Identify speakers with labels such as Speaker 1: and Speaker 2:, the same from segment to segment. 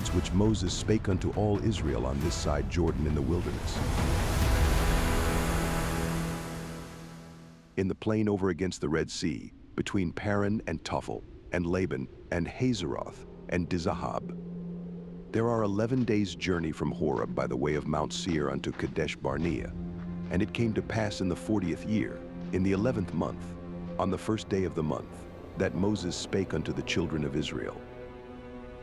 Speaker 1: words which Moses spake unto all Israel on this side Jordan in the wilderness. In the plain over against the Red Sea, between Paran and Tophel, and Laban, and Hazeroth, and Dizahab. There are 11 days' journey from Horeb by the way of Mount Seir unto Kadesh Barnea. And it came to pass in the 40th year, in the 11th month, on the first day of the month, that Moses spake unto the children of Israel,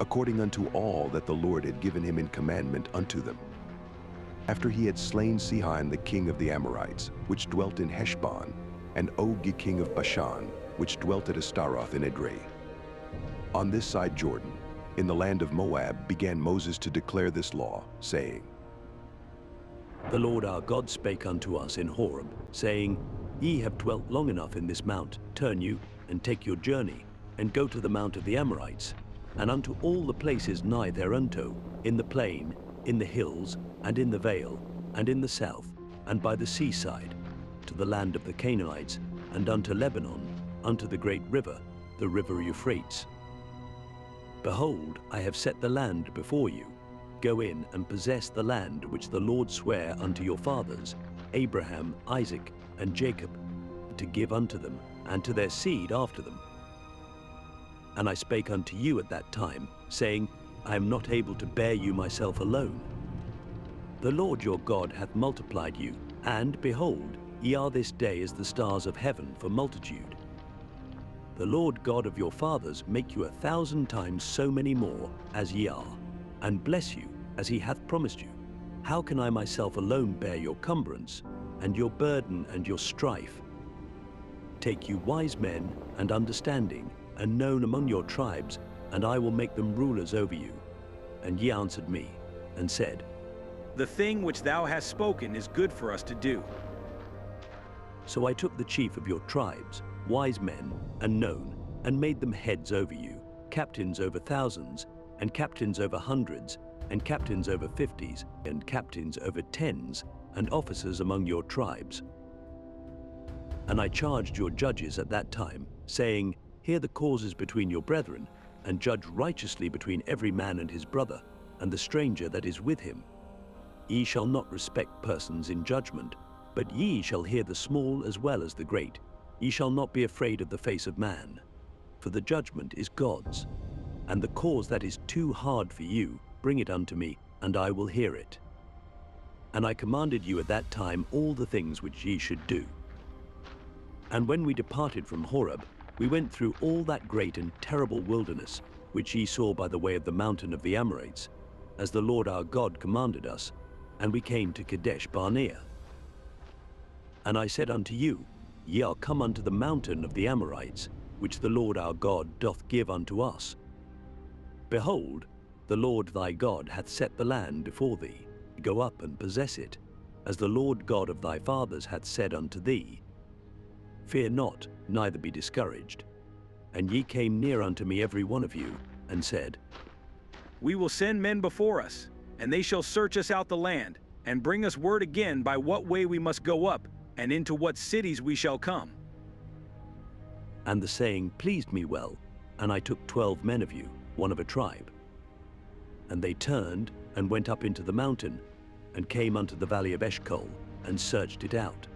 Speaker 1: according unto all that the Lord had given him in commandment unto them. After he had slain Sihon the king of the Amorites, which dwelt in Heshbon, and Og the king of Bashan, which dwelt at Astaroth in Edrei. On this side Jordan, in the land of Moab, began Moses to declare this law, saying,
Speaker 2: The Lord our God spake unto us in Horeb, saying, Ye have dwelt long enough in this mount, turn you, and take your journey, and go to the mount of the Amorites, and unto all the places nigh thereunto, in the plain, in the hills, and in the vale, and in the south, and by the seaside, to the land of the Canaanites, and unto Lebanon, unto the great river, the river Euphrates. Behold, I have set the land before you. Go in and possess the land which the Lord sware unto your fathers, Abraham, Isaac, and Jacob, to give unto them, and to their seed after them. And I spake unto you at that time, saying, I am not able to bear you myself alone. The Lord your God hath multiplied you, and, behold, ye are this day as the stars of heaven for multitude. The Lord God of your fathers make you 1,000 times so many more as ye are, and bless you as he hath promised you. How can I myself alone bear your cumbrance, and your burden and your strife? Take you wise men and understanding, and known among your tribes, and I will make them rulers over you. And ye answered me, and said,
Speaker 3: The thing which thou hast spoken is good for us to do.
Speaker 2: So I took the chief of your tribes, wise men, and known, and made them heads over you, captains over thousands, and captains over hundreds, and captains over 50s, and captains over 10s, and officers among your tribes. And I charged your judges at that time, saying, Hear the causes between your brethren, and judge righteously between every man and his brother, and the stranger that is with him. Ye shall not respect persons in judgment, but ye shall hear the small as well as the great. Ye shall not be afraid of the face of man, for the judgment is God's. And the cause that is too hard for you, bring it unto me, and I will hear it. And I commanded you at that time all the things which ye should do. And when we departed from Horeb, we went through all that great and terrible wilderness, which ye saw by the way of the mountain of the Amorites, as the Lord our God commanded us, and we came to Kadesh Barnea. And I said unto you, Ye are come unto the mountain of the Amorites, which the Lord our God doth give unto us. Behold, the Lord thy God hath set the land before thee. Go up and possess it, as the Lord God of thy fathers hath said unto thee. Fear not, neither be discouraged. And ye came near unto me every one of you, and said,
Speaker 3: We will send men before us, and they shall search us out the land, and bring us word again by what way we must go up, and into what cities we shall come.
Speaker 2: And the saying pleased me well, and I took 12 men of you, one of a tribe. And they turned, and went up into the mountain, and came unto the valley of Eshcol, and searched it out.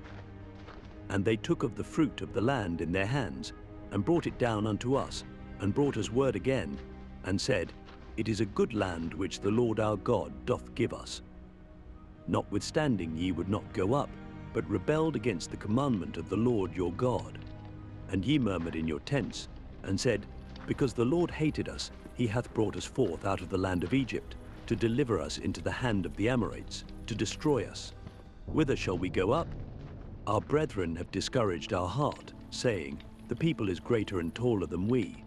Speaker 2: And they took of the fruit of the land in their hands, and brought it down unto us, and brought us word again, and said, It is a good land which the Lord our God doth give us. Notwithstanding ye would not go up, but rebelled against the commandment of the Lord your God. And ye murmured in your tents, and said, Because the Lord hated us, he hath brought us forth out of the land of Egypt, to deliver us into the hand of the Amorites, to destroy us. Whither shall we go up? Our brethren have discouraged our heart, saying, The people is greater and taller than we.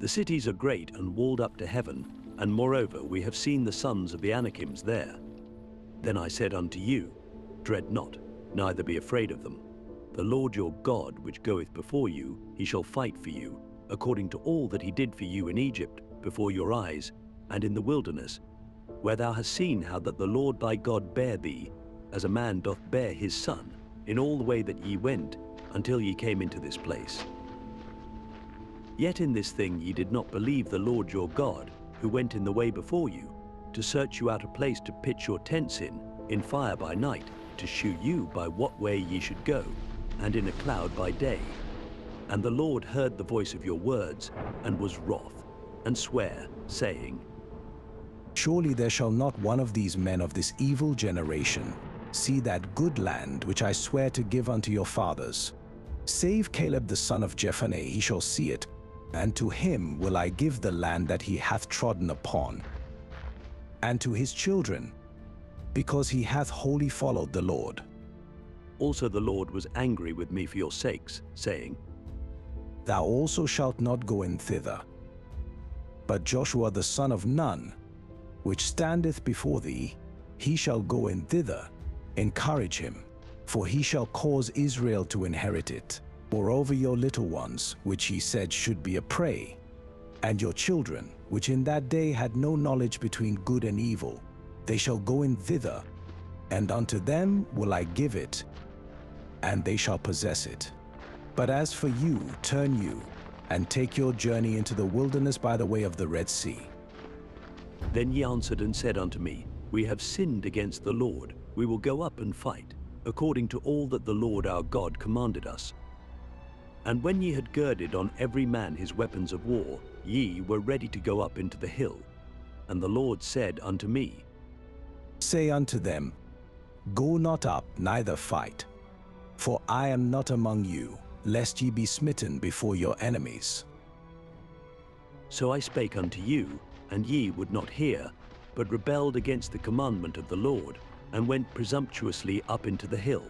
Speaker 2: The cities are great and walled up to heaven, and moreover we have seen the sons of the Anakims there. Then I said unto you, Dread not, neither be afraid of them. The Lord your God, which goeth before you, he shall fight for you, according to all that he did for you in Egypt, before your eyes, and in the wilderness, where thou hast seen how that the Lord thy God bare thee, as a man doth bear his son, in all the way that ye went, until ye came into this place. Yet in this thing ye did not believe the Lord your God, who went in the way before you, to search you out a place to pitch your tents in fire by night, to shew you by what way ye should go, and in a cloud by day. And the Lord heard the voice of your words, and was wroth, and sware, saying,
Speaker 4: Surely there shall not one of these men of this evil generation see that good land which I swear to give unto your fathers. Save Caleb the son of Jephunneh, he shall see it, and to him will I give the land that he hath trodden upon, and to his children, because he hath wholly followed the Lord.
Speaker 2: Also the Lord was angry with me for your sakes, saying,
Speaker 4: Thou also shalt not go in thither. But Joshua the son of Nun, which standeth before thee, he shall go in thither. Encourage him, for he shall cause Israel to inherit it. Moreover your little ones, which he said should be a prey, and your children, which in that day had no knowledge between good and evil, they shall go in thither, and unto them will I give it, and they shall possess it. But as for you, turn you, and take your journey into the wilderness by the way of the Red Sea.
Speaker 2: Then ye answered and said unto me, We have sinned against the Lord. We will go up and fight, according to all that the Lord our God commanded us. And when ye had girded on every man his weapons of war, ye were ready to go up into the hill. And the Lord said unto me,
Speaker 4: Say unto them, Go not up, neither fight. For I am not among you, lest ye be smitten before your enemies.
Speaker 2: So I spake unto you, and ye would not hear, but rebelled against the commandment of the Lord, and went presumptuously up into the hill.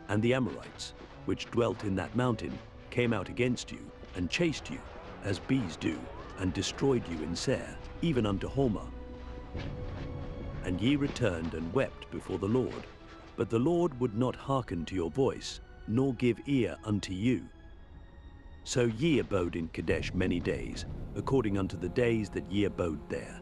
Speaker 2: And the Amorites, which dwelt in that mountain, came out against you, and chased you, as bees do, and destroyed you in Seir, even unto Hormah. And ye returned and wept before the Lord, but the Lord would not hearken to your voice, nor give ear unto you. So ye abode in Kadesh many days, according unto the days that ye abode there.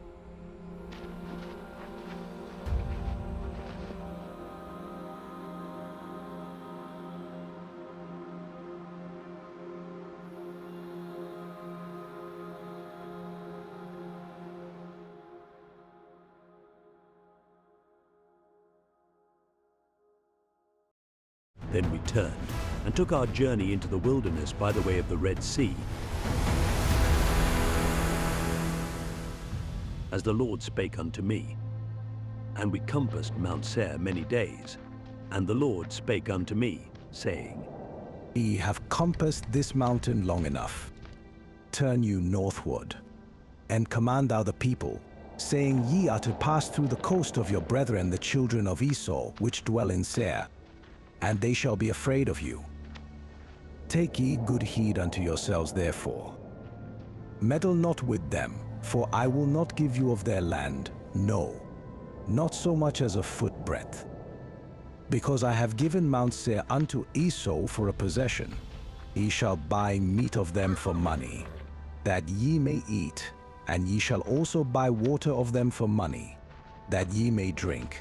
Speaker 2: Then we turned, and took our journey into the wilderness by the way of the Red Sea, as the Lord spake unto me. And we compassed Mount Seir many days. And the Lord spake unto me, saying,
Speaker 4: Ye have compassed this mountain long enough. Turn you northward, and command thou the people, saying, Ye are to pass through the coast of your brethren the children of Esau, which dwell in Seir, and they shall be afraid of you. Take ye good heed unto yourselves therefore. Meddle not with them, for I will not give you of their land, no, not so much as a foot breadth. Because I have given Mount Seir unto Esau for a possession, he shall buy meat of them for money, that ye may eat, and ye shall also buy water of them for money, that ye may drink.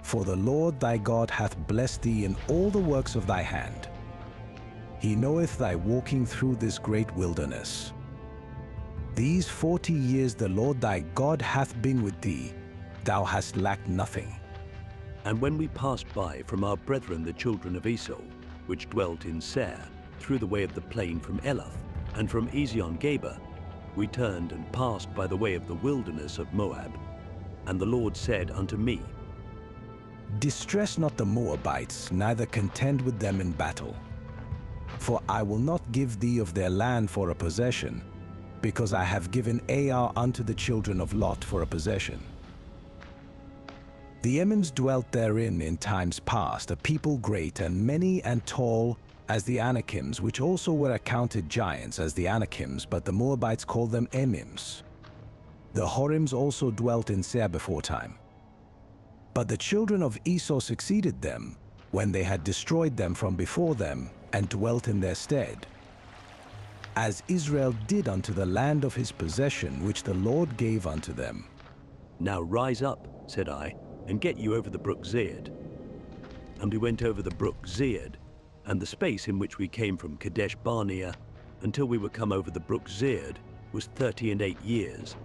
Speaker 4: For the Lord thy God hath blessed thee in all the works of thy hand. He knoweth thy walking through this great wilderness. These 40 years the Lord thy God hath been with thee, thou hast lacked nothing.
Speaker 2: And when we passed by from our brethren the children of Esau, which dwelt in Seir, through the way of the plain from Elath, and from Ezion-Geber, we turned and passed by the way of the wilderness of Moab. And the Lord said unto me,
Speaker 4: Distress not the Moabites, neither contend with them in battle. For I will not give thee of their land for a possession, because I have given Ar unto the children of Lot for a possession. The Emims dwelt therein in times past, a people great and many and tall as the Anakims, which also were accounted giants as the Anakims, but the Moabites called them Emims. The Horims also dwelt in Seir beforetime. But the children of Esau succeeded them, when they had destroyed them from before them, and dwelt in their stead, as Israel did unto the land of his possession, which the Lord gave unto them.
Speaker 2: Now rise up, said I, and get you over the brook Zered. And we went over the brook Zered, and the space in which we came from Kadesh Barnea until we were come over the brook Zered was 38 years.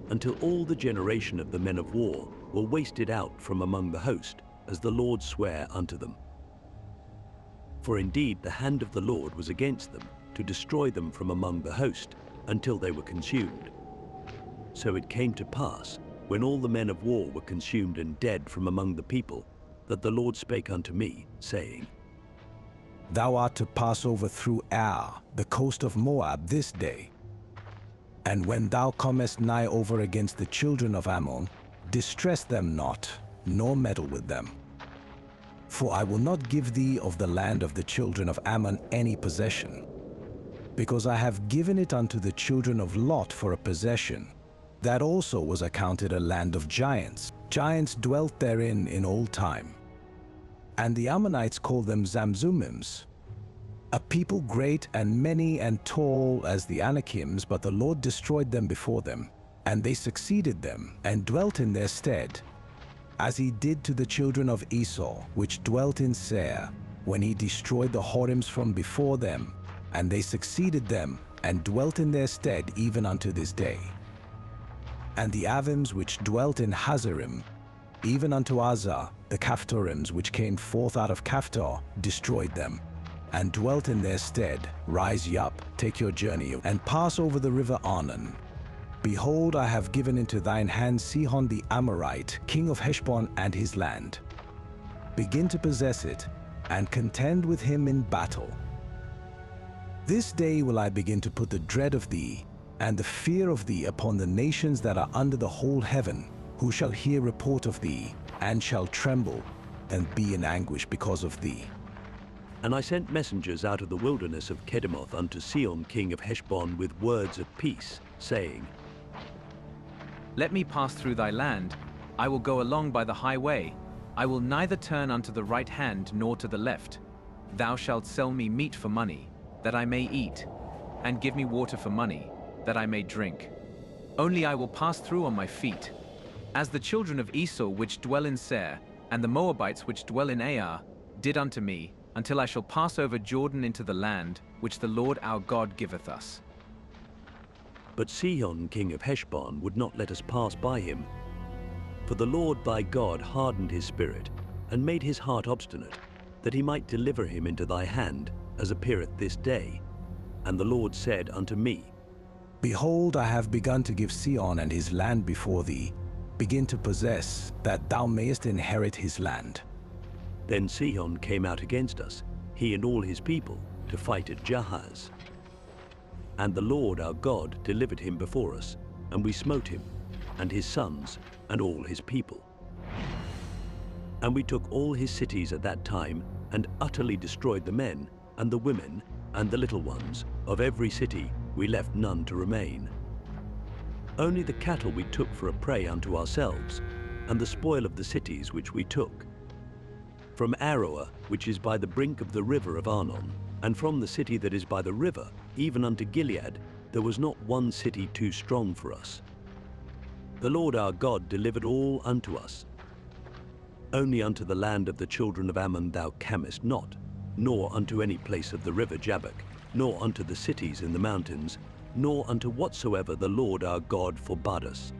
Speaker 2: until all the generation of the men of war were wasted out from among the host, as the Lord sware unto them. For indeed the hand of the Lord was against them, to destroy them from among the host, until they were consumed. So it came to pass, when all the men of war were consumed and dead from among the people, that the Lord spake unto me, saying,
Speaker 4: Thou art to pass over through Ar, the coast of Moab, this day. And when thou comest nigh over against the children of Ammon, distress them not, nor meddle with them. For I will not give thee of the land of the children of Ammon any possession, because I have given it unto the children of Lot for a possession. That also was accounted a land of giants. Giants dwelt therein in old time. And the Ammonites called them Zamzummims, a people great and many and tall as the Anakims, but the Lord destroyed them before them, and they succeeded them, and dwelt in their stead, as he did to the children of Esau, which dwelt in Seir, when he destroyed the Horims from before them, and they succeeded them, and dwelt in their stead even unto this day. And the Avims which dwelt in Hazarim, even unto Azar, the Caphtorims which came forth out of Caphtor, destroyed them, and dwelt in their stead. Rise ye up, take your journey, and pass over the river Arnon. Behold, I have given into thine hand Sihon the Amorite, king of Heshbon and his land. Begin to possess it, and contend with him in battle. This day will I begin to put the dread of thee, and the fear of thee upon the nations that are under the whole heaven, who shall hear report of thee, and shall tremble, and be in anguish because of thee.
Speaker 2: And I sent messengers out of the wilderness of Kedemoth unto Sihon king of Heshbon with words of peace, saying,
Speaker 5: Let me pass through thy land. I will go along by the highway. I will neither turn unto the right hand nor to the left. Thou shalt sell me meat for money, that I may eat, and give me water for money, that I may drink. Only I will pass through on my feet. As the children of Esau which dwell in Seir, and the Moabites which dwell in Ar, did unto me, until I shall pass over Jordan into the land which the Lord our God giveth us.
Speaker 2: But Sihon king of Heshbon would not let us pass by him. For the Lord thy God hardened his spirit, and made his heart obstinate, that he might deliver him into thy hand, as appeareth this day. And the Lord said unto me,
Speaker 4: Behold, I have begun to give Sihon and his land before thee. Begin to possess, that thou mayest inherit his land.
Speaker 2: Then Sihon came out against us, he and all his people, to fight at Jahaz. And the Lord our God delivered him before us, and we smote him, and his sons, and all his people. And we took all his cities at that time, and utterly destroyed the men, and the women, and the little ones. Of every city we left none to remain. Only the cattle we took for a prey unto ourselves, and the spoil of the cities which we took. From Aroer, which is by the brink of the river of Arnon, and from the city that is by the river, even unto Gilead, there was not one city too strong for us. The Lord our God delivered all unto us. Only unto the land of the children of Ammon thou camest not, nor unto any place of the river Jabbok, nor unto the cities in the mountains, nor unto whatsoever the Lord our God forbade us.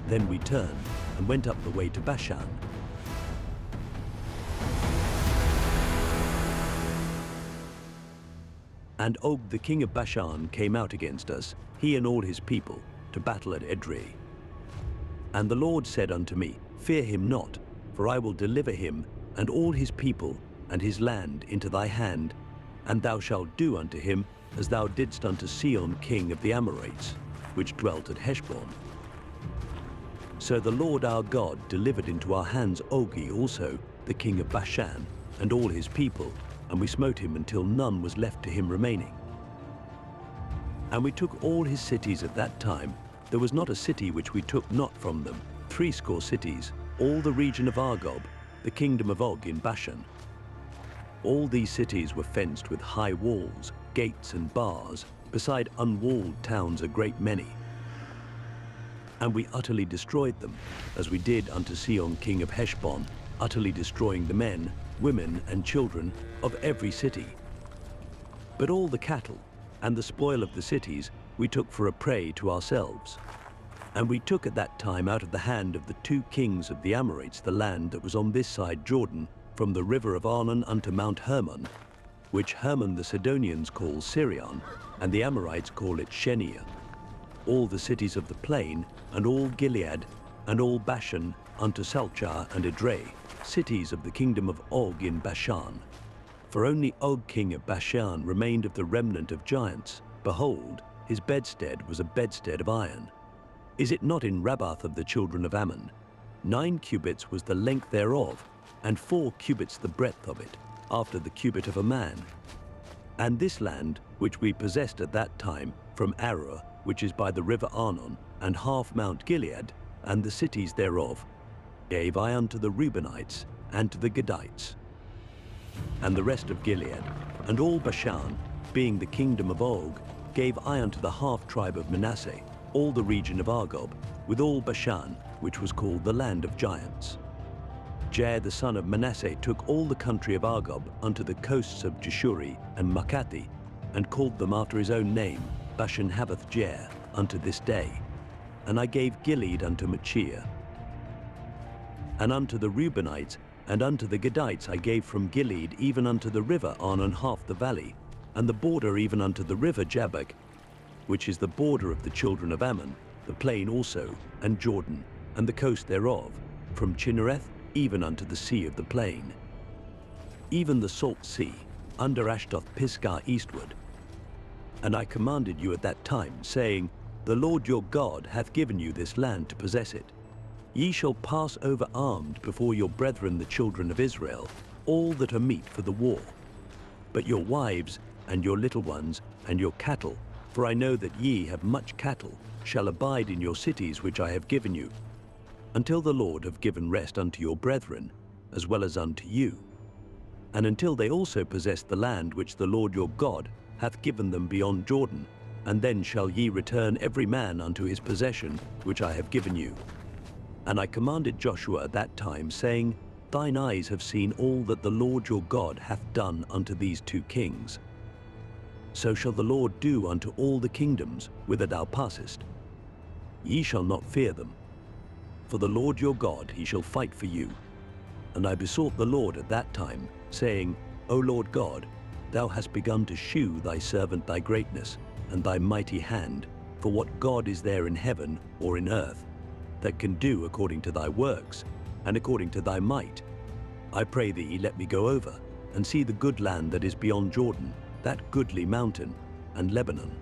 Speaker 2: Then we turned and went up the way to Bashan. And Og the king of Bashan came out against us, he and all his people, to battle at Edrei. And the Lord said unto me, Fear him not, for I will deliver him and all his people and his land into thy hand, and thou shalt do unto him as thou didst unto Sihon king of the Amorites, which dwelt at Heshbon. So the Lord our God delivered into our hands Ogi also, the king of Bashan, and all his people, and we smote him until none was left to him remaining. And we took all his cities at that time. There was not a city which we took not from them, 80 cities, all the region of Argob, the kingdom of Og in Bashan. All these cities were fenced with high walls, gates and bars, beside unwalled towns a great many. And we utterly destroyed them, as we did unto Sihon king of Heshbon, utterly destroying the men, women, and children of every city. But all the cattle and the spoil of the cities we took for a prey to ourselves. And we took at that time out of the hand of the 2 kings of the Amorites the land that was on this side Jordan, from the river of Arnon unto Mount Hermon, which Hermon the Sidonians call Sirion, and the Amorites call it Shenia, all the cities of the plain, and all Gilead, and all Bashan, unto Salchar and Edrei, cities of the kingdom of Og in Bashan. For only Og king of Bashan remained of the remnant of giants. Behold, his bedstead was a bedstead of iron. Is it not in Rabbath of the children of Ammon? 9 cubits was the length thereof, and 4 cubits the breadth of it, after the cubit of a man. And this land, which we possessed at that time, from Arur, which is by the river Arnon, and half Mount Gilead, and the cities thereof, gave I unto the Reubenites, and to the Gadites. And the rest of Gilead, and all Bashan, being the kingdom of Og, gave I unto the half tribe of Manasseh, all the region of Argob, with all Bashan, which was called the land of giants. Jair the son of Manasseh took all the country of Argob unto the coasts of Jeshuri and Makkathi, and called them after his own name, Bashan Havoth Jair, unto this day. And I gave Gilead unto Machir. And unto the Reubenites and unto the Gadites I gave from Gilead even unto the river Arnon half the valley, and the border even unto the river Jabbok, which is the border of the children of Ammon, the plain also, and Jordan, and the coast thereof, from Chinnereth even unto the sea of the plain, even the salt sea, under Ashdoth Pisgah eastward. And I commanded you at that time, saying, The Lord your God hath given you this land to possess it. Ye shall pass over armed before your brethren the children of Israel, all that are meet for the war. But your wives, and your little ones, and your cattle, for I know that ye have much cattle, shall abide in your cities which I have given you, until the Lord have given rest unto your brethren, as well as unto you, and until they also possess the land which the Lord your God hath given them beyond Jordan, and then shall ye return every man unto his possession which I have given you. And I commanded Joshua at that time, saying, Thine eyes have seen all that the Lord your God hath done unto these 2 kings. So shall the Lord do unto all the kingdoms whither thou passest. Ye shall not fear them, for the Lord your God he shall fight for you. And I besought the Lord at that time, saying, O Lord God, thou hast begun to shew thy servant thy greatness, and thy mighty hand, for what God is there in heaven or in earth, that can do according to thy works, and according to thy might? I pray thee, let me go over, and see the good land that is beyond Jordan, that goodly mountain, and Lebanon.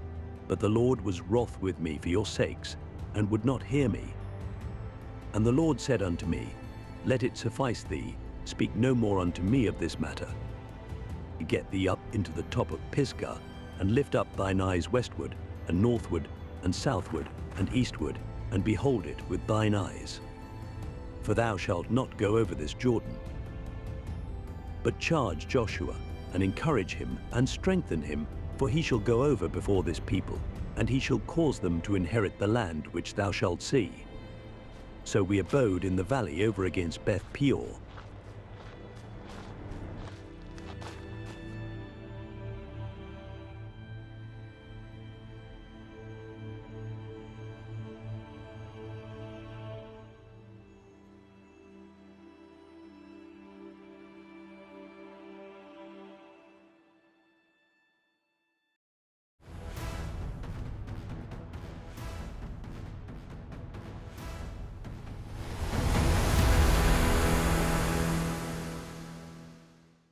Speaker 2: But the Lord was wroth with me for your sakes, and would not hear me. And the Lord said unto me, Let it suffice thee, speak no more unto me of this matter. Get thee up into the top of Pisgah, and lift up thine eyes westward, and northward, and southward, and eastward, and behold it with thine eyes. For thou shalt not go over this Jordan. But charge Joshua, and encourage him, and strengthen him, for he shall go over before this people, and he shall cause them to inherit the land which thou shalt see. So we abode in the valley over against Beth Peor.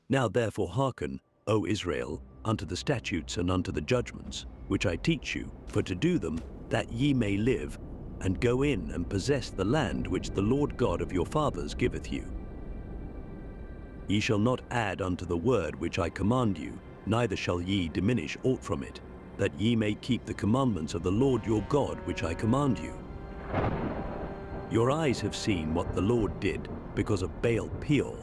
Speaker 2: Now therefore hearken, O Israel, unto the statutes and unto the judgments, which I teach you, for to do them, that ye may live, and go in and possess the land which the Lord God of your fathers giveth you. Ye shall not add unto the word which I command you, neither shall ye diminish aught from it, that ye may keep the commandments of the Lord your God which I command you. Your eyes have seen what the Lord did because of Baal Peor.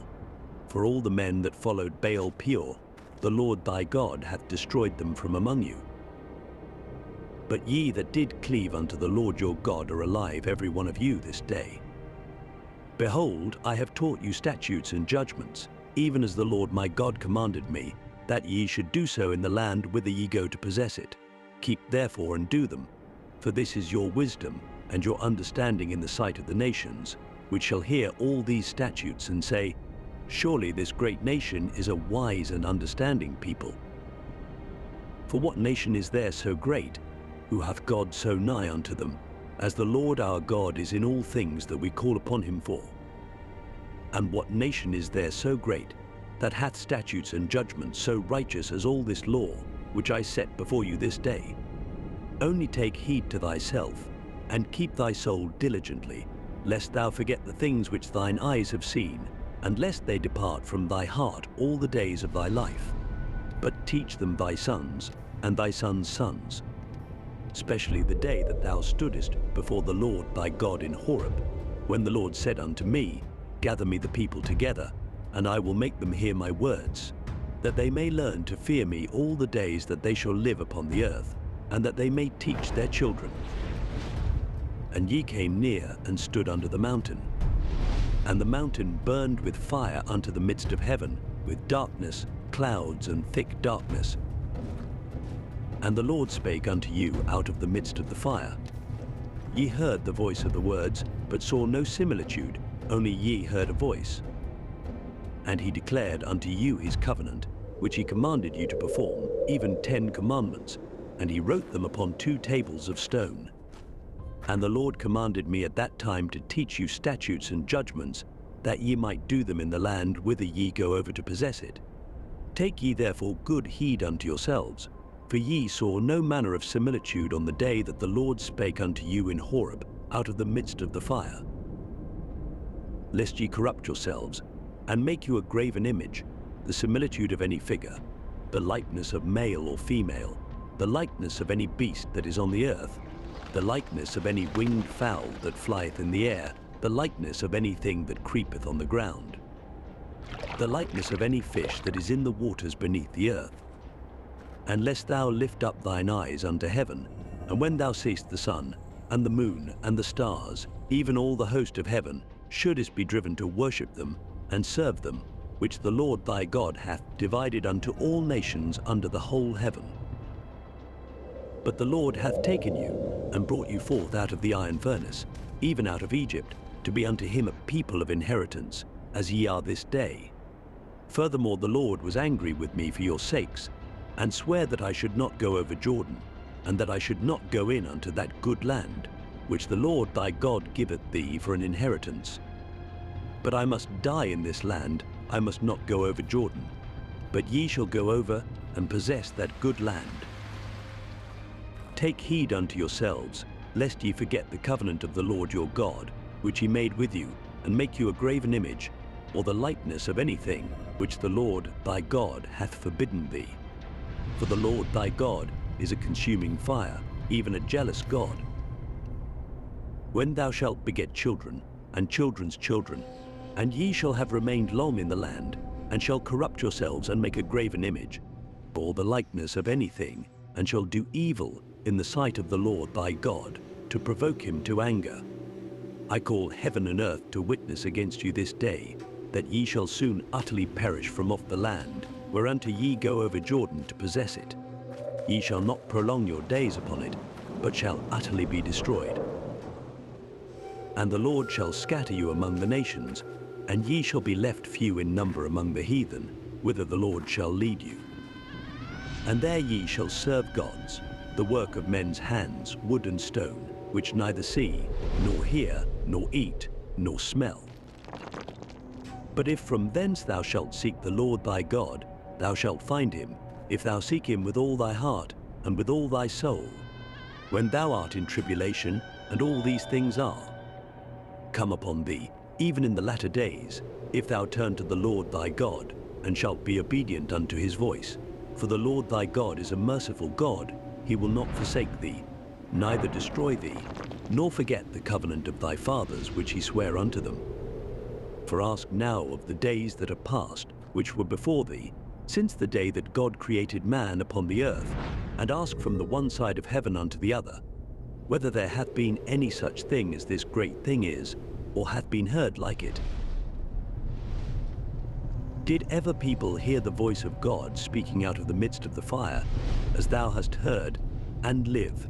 Speaker 2: For all the men that followed Baal Peor, the Lord thy God hath destroyed them from among you. But ye that did cleave unto the Lord your God are alive, every one of you this day. Behold, I have taught you statutes and judgments, even as the Lord my God commanded me, that ye should do so in the land whither ye go to possess it. Keep therefore and do them, for this is your wisdom and your understanding in the sight of the nations, which shall hear all these statutes and say, Surely this great nation is a wise and understanding people. For what nation is there so great, who hath God so nigh unto them, as the Lord our God is in all things that we call upon him for? And what nation is there so great, that hath statutes and judgments so righteous as all this law, which I set before you this day? Only take heed to thyself, and keep thy soul diligently, lest thou forget the things which thine eyes have seen, and lest they depart from thy heart all the days of thy life. But teach them thy sons, and thy sons' sons, especially the day that thou stoodest before the Lord thy God in Horeb, when the Lord said unto me, Gather me the people together, and I will make them hear my words, that they may learn to fear me all the days that they shall live upon the earth, and that they may teach their children. And ye came near and stood under the mountain. And the mountain burned with fire unto the midst of heaven, with darkness, clouds, and thick darkness. And the Lord spake unto you out of the midst of the fire. Ye heard the voice of the words, but saw no similitude, only ye heard a voice. And he declared unto you his covenant, which he commanded you to perform, even 10 commandments, and he wrote them upon 2 tables of stone. And the Lord commanded me at that time to teach you statutes and judgments, that ye might do them in the land whither ye go over to possess it. Take ye therefore good heed unto yourselves, for ye saw no manner of similitude on the day that the Lord spake unto you in Horeb out of the midst of the fire. Lest ye corrupt yourselves, and make you a graven image, the similitude of any figure, the likeness of male or female, the likeness of any beast that is on the earth, the likeness of any winged fowl that flieth in the air, the likeness of anything that creepeth on the ground, the likeness of any fish that is in the waters beneath the earth. And lest thou lift up thine eyes unto heaven, and when thou seest the sun, and the moon, and the stars, even all the host of heaven, shouldest be driven to worship them, and serve them, which the Lord thy God hath divided unto all nations under the whole heaven. But the Lord hath taken you, and brought you forth out of the iron furnace, even out of Egypt, to be unto him a people of inheritance, as ye are this day. Furthermore the Lord was angry with me for your sakes, and sware that I should not go over Jordan, and that I should not go in unto that good land, which the Lord thy God giveth thee for an inheritance. But I must die in this land, I must not go over Jordan, but ye shall go over and possess that good land. Take heed unto yourselves, lest ye forget the covenant of the Lord your God, which he made with you, and make you a graven image, or the likeness of anything which the Lord thy God hath forbidden thee. For the Lord thy God is a consuming fire, even a jealous God. When thou shalt beget children, and children's children, and ye shall have remained long in the land, and shall corrupt yourselves and make a graven image, or the likeness of anything, and shall do evil in the sight of the Lord thy God, to provoke him to anger, I call heaven and earth to witness against you this day, that ye shall soon utterly perish from off the land, whereunto ye go over Jordan to possess it. Ye shall not prolong your days upon it, but shall utterly be destroyed. And the Lord shall scatter you among the nations, and ye shall be left few in number among the heathen, whither the Lord shall lead you. And there ye shall serve gods, the work of men's hands, wood and stone, which neither see, nor hear, nor eat, nor smell. But if from thence thou shalt seek the Lord thy God, thou shalt find him, if thou seek him with all thy heart, and with all thy soul, when thou art in tribulation, and all these things are come upon thee, even in the latter days, if thou turn to the Lord thy God, and shalt be obedient unto his voice. For the Lord thy God is a merciful God, he will not forsake thee, neither destroy thee, nor forget the covenant of thy fathers which he sware unto them. For ask now of the days that are past, which were before thee, since the day that God created man upon the earth, and ask from the one side of heaven unto the other, whether there hath been any such thing as this great thing is, or hath been heard like it. Did ever people hear the voice of God speaking out of the midst of the fire, as thou hast heard, and live?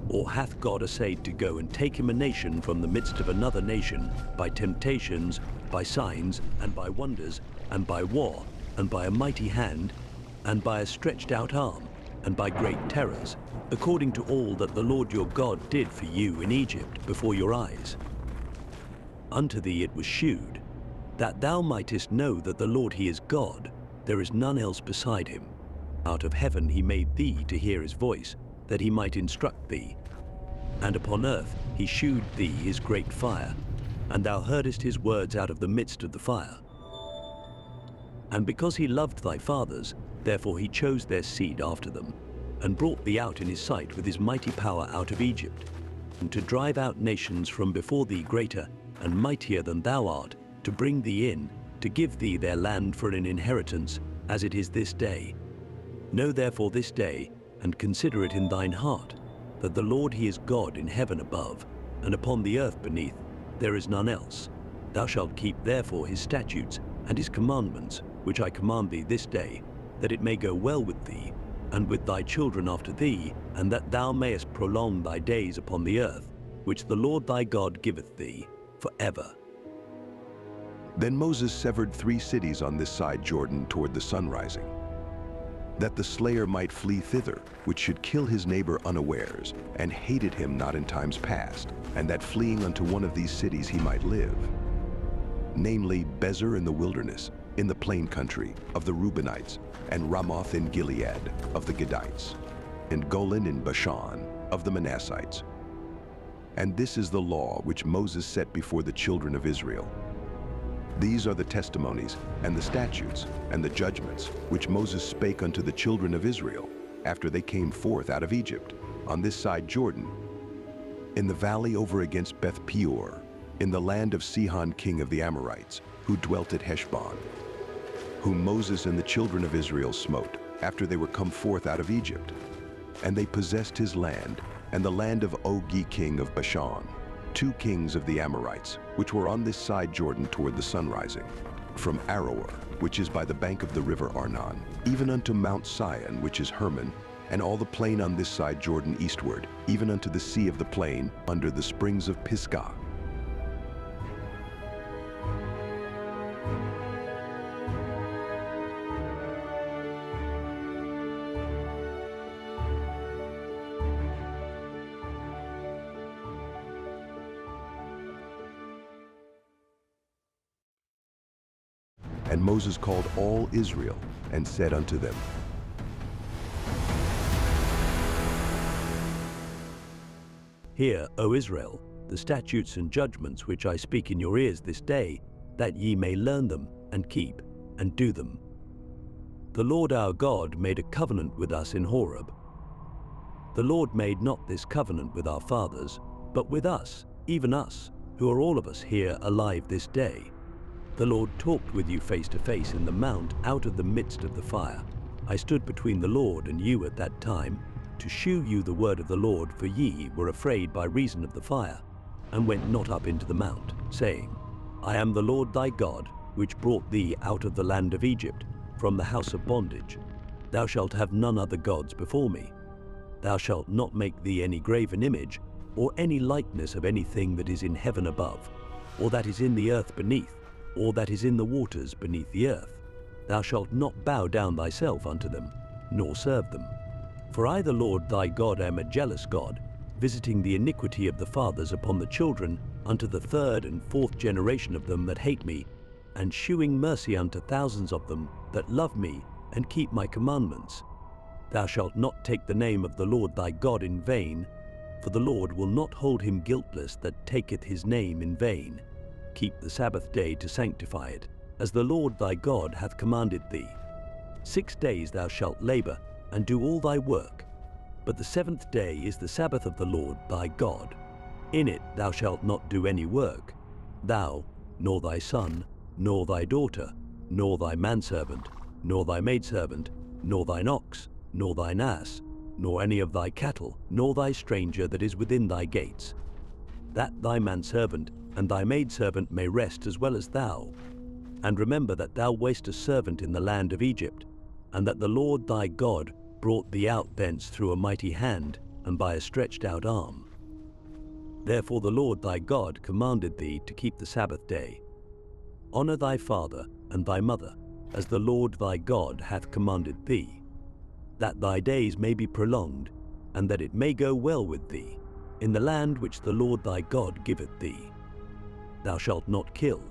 Speaker 2: Or hath God essayed to go and take him a nation from the midst of another nation, by temptations, by signs, and by wonders, and by war, and by a mighty hand, and by a stretched out arm, and by great terrors, according to all that the Lord your God did for you in Egypt before your eyes? Unto thee it was shewed, that thou mightest know that the Lord he is God, there is none else beside him. Out of heaven he made thee to hear his voice, that he might instruct thee. And upon earth he shewed thee his great fire, and thou heardest his words out of the midst of the fire. And because he loved thy fathers, therefore he chose their seed after them, and brought thee out in his sight with his mighty power out of Egypt, and to drive out nations from before thee greater and mightier than thou art, to bring thee in, to give thee their land for an inheritance, as it is this day. Know therefore this day, and consider it in thine heart, that the Lord he is God in heaven above, and upon the earth beneath, there is none else. Thou shalt keep therefore his statutes and his commandments, which I command thee this day, that it may go well with thee, and with thy children after thee, and that thou mayest prolong thy days upon the earth, which the Lord thy God giveth thee, for ever.
Speaker 1: Then Moses severed 3 cities on this side Jordan toward the sunrising, that the slayer might flee thither, which should kill his neighbor unawares, and hated him not in times past, and that fleeing unto one of these cities he might live. Namely, Bezer in the wilderness, in the plain country, of the Reubenites, and Ramoth in Gilead, of the Gadites, and Golan in Bashan, of the Manassites. And this is the law which Moses set before the children of Israel. These are the testimonies, and the statutes, and the judgments, which Moses spake unto the children of Israel, after they came forth out of Egypt, on this side Jordan, in the valley over against Beth Peor, in the land of Sihon king of the Amorites, who dwelt at Heshbon, whom Moses and the children of Israel smote, after they were come forth out of Egypt. And they possessed his land, and the land of Og king of Bashan, 2 kings of the Amorites, which were on this side Jordan toward the sunrising, from Aroer, which is by the bank of the river Arnon, even unto Mount Sion, which is Hermon, and all the plain on this side Jordan eastward, even unto the sea of the plain, under the springs of Pisgah. And Moses called all Israel, and said unto them,
Speaker 2: Hear, O Israel, the statutes and judgments which I speak in your ears this day, that ye may learn them, and keep, and do them. The Lord our God made a covenant with us in Horeb. The Lord made not this covenant with our fathers, but with us, even us, who are all of us here alive this day. The Lord talked with you face to face in the mount out of the midst of the fire. I stood between the Lord and you at that time, to shew you the word of the Lord, for ye were afraid by reason of the fire, and went not up into the mount, saying, I am the Lord thy God, which brought thee out of the land of Egypt, from the house of bondage. Thou shalt have none other gods before me. Thou shalt not make thee any graven image, or any likeness of anything that is in heaven above, or that is in the earth beneath, or that is in the waters beneath the earth. Thou shalt not bow down thyself unto them, nor serve them. For I the Lord thy God am a jealous God, visiting the iniquity of the fathers upon the children, unto the 3rd and 4th generation of them that hate me, and shewing mercy unto thousands of them that love me, and keep my commandments. Thou shalt not take the name of the Lord thy God in vain, for the Lord will not hold him guiltless that taketh his name in vain. Keep the Sabbath day to sanctify it, as the Lord thy God hath commanded thee. 6 days thou shalt labor, and do all thy work. But the 7th day is the Sabbath of the Lord thy God. In it thou shalt not do any work, thou, nor thy son, nor thy daughter, nor thy manservant, nor thy maidservant, nor thine ox, nor thine ass, nor any of thy cattle, nor thy stranger that is within thy gates, that thy manservant and thy maidservant may rest as well as thou. And remember that thou wast a servant in the land of Egypt, and that the Lord thy God brought thee out thence through a mighty hand and by a stretched out arm. Therefore the Lord thy God commanded thee to keep the Sabbath day. Honor thy father and thy mother, as the Lord thy God hath commanded thee, that thy days may be prolonged, and that it may go well with thee, in the land which the Lord thy God giveth thee. Thou shalt not kill,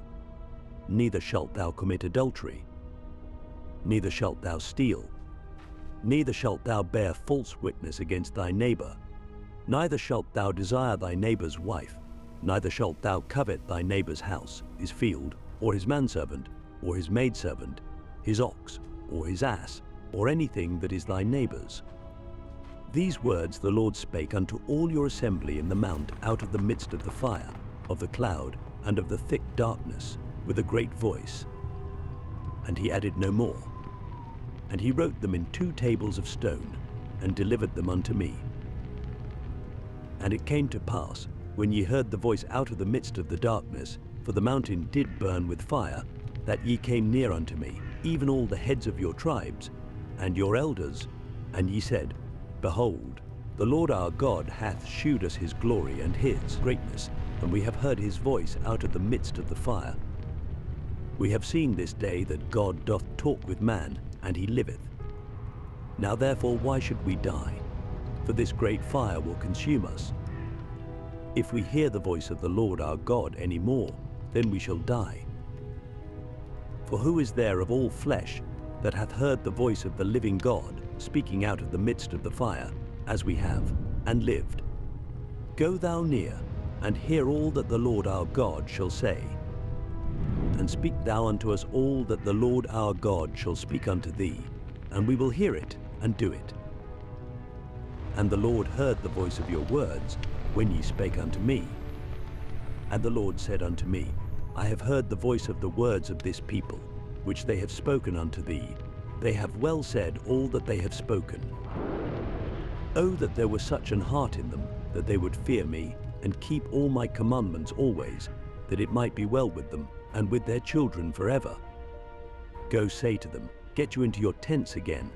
Speaker 2: neither shalt thou commit adultery, neither shalt thou steal, neither shalt thou bear false witness against thy neighbor, neither shalt thou desire thy neighbor's wife, neither shalt thou covet thy neighbor's house, his field, or his manservant, or his maidservant, his ox, or his ass, or anything that is thy neighbor's. These words the Lord spake unto all your assembly in the mount out of the midst of the fire, of the cloud, and of the thick darkness, with a great voice. And he added no more. And he wrote them in 2 tables of stone, and delivered them unto me. And it came to pass, when ye heard the voice out of the midst of the darkness, for the mountain did burn with fire, that ye came near unto me, even all the heads of your tribes, and your elders, and ye said, Behold, the Lord our God hath shewed us his glory and his greatness, and we have heard his voice out of the midst of the fire. We have seen this day that God doth talk with man, and he liveth. Now therefore why should we die? For this great fire will consume us. If we hear the voice of the Lord our God any more, then we shall die. For who is there of all flesh that hath heard the voice of the living God speaking out of the midst of the fire, as we have, and lived? Go thou near, and hear all that the Lord our God shall say. And speak thou unto us all that the Lord our God shall speak unto thee, and we will hear it and do it. And the Lord heard the voice of your words when ye spake unto me. And the Lord said unto me, I have heard the voice of the words of this people, which they have spoken unto thee. They have well said all that they have spoken. Oh, that there were such an heart in them, that they would fear me, and keep all my commandments always, that it might be well with them, and with their children forever. Go say to them, Get you into your tents again.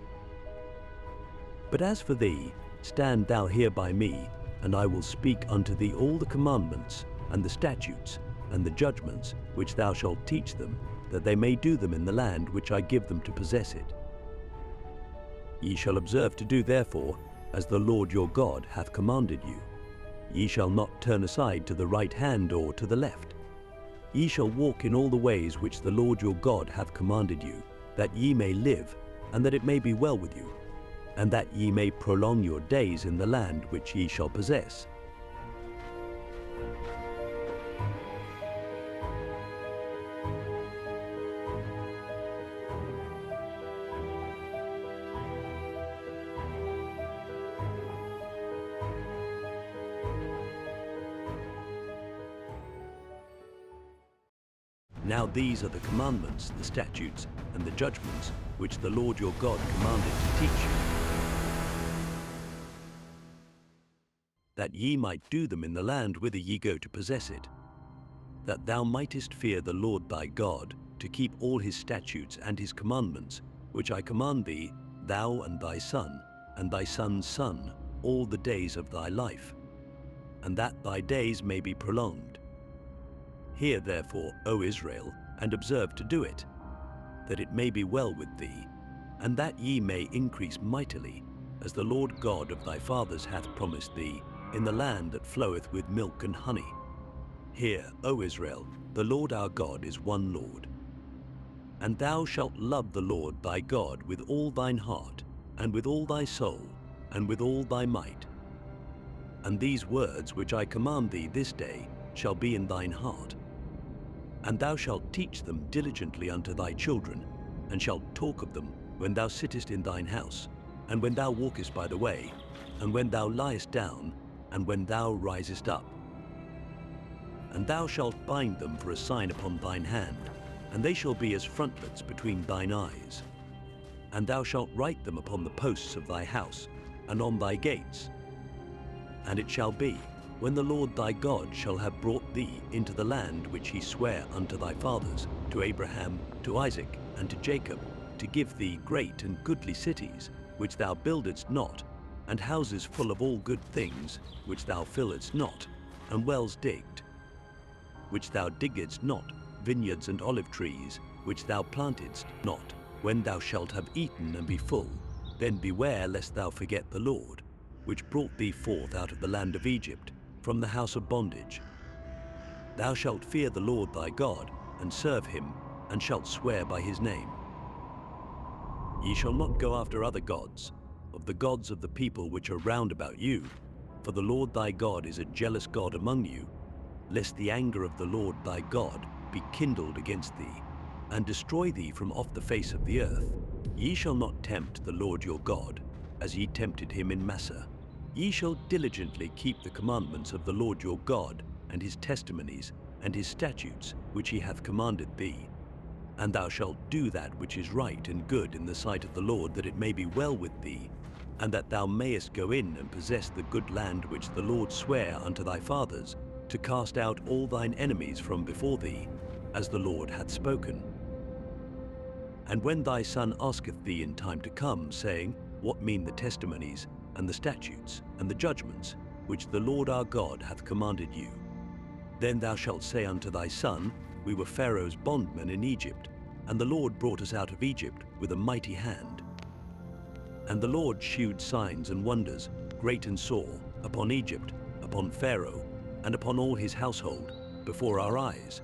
Speaker 2: But as for thee, stand thou here by me, and I will speak unto thee all the commandments, and the statutes, and the judgments, which thou shalt teach them, that they may do them in the land which I give them to possess it. Ye shall observe to do therefore, as the Lord your God hath commanded you. Ye shall not turn aside to the right hand or to the left. Ye shall walk in all the ways which the Lord your God hath commanded you, that ye may live, and that it may be well with you, and that ye may prolong your days in the land which ye shall possess. Now these are the commandments, the statutes, and the judgments, which the Lord your God commanded to teach you, that ye might do them in the land whither ye go to possess it, that thou mightest fear the Lord thy God, to keep all his statutes and his commandments, which I command thee, thou and thy son's son, all the days of thy life, and that thy days may be prolonged. Hear therefore, O Israel, and observe to do it, that it may be well with thee, and that ye may increase mightily, as the Lord God of thy fathers hath promised thee, in the land that floweth with milk and honey. Hear, O Israel, the Lord our God is one Lord. And thou shalt love the Lord thy God with all thine heart, and with all thy soul, and with all thy might. And these words which I command thee this day shall be in thine heart. And thou shalt teach them diligently unto thy children, and shalt talk of them when thou sittest in thine house, and when thou walkest by the way, and when thou liest down, and when thou risest up. And thou shalt bind them for a sign upon thine hand, and they shall be as frontlets between thine eyes. and thou shalt write them upon the posts of thy house, and on thy gates. And it shall be, when the Lord thy God shall have brought thee into the land which he sware unto thy fathers, to Abraham, to Isaac, and to Jacob, to give thee great and goodly cities, which thou buildedst not, and houses full of all good things, which thou filledst not, and wells digged, which thou diggedst not, vineyards and olive trees, which thou plantedst not. When thou shalt have eaten and be full, then beware lest thou forget the Lord, which brought thee forth out of the land of Egypt, from the house of bondage. Thou shalt fear the Lord thy God, and serve him, and shalt swear by his name. Ye shall not go after other gods, of the gods of the people which are round about you, for the Lord thy God is a jealous God among you, lest the anger of the Lord thy God be kindled against thee, and destroy thee from off the face of the earth. Ye shall not tempt the Lord your God, as ye tempted him in Massah. Ye shall diligently keep the commandments of the Lord your God, and his testimonies, and his statutes, which he hath commanded thee. And thou shalt do that which is right and good in the sight of the Lord, that it may be well with thee, and that thou mayest go in and possess the good land which the Lord sware unto thy fathers, to cast out all thine enemies from before thee, as the Lord hath spoken. And when thy son asketh thee in time to come, saying, What mean the testimonies, and the statutes, and the judgments, which the Lord our God hath commanded you? Then thou shalt say unto thy son, We were Pharaoh's bondmen in Egypt, and the Lord brought us out of Egypt with a mighty hand. And the Lord shewed signs and wonders, great and sore, upon Egypt, upon Pharaoh, and upon all his household, before our eyes.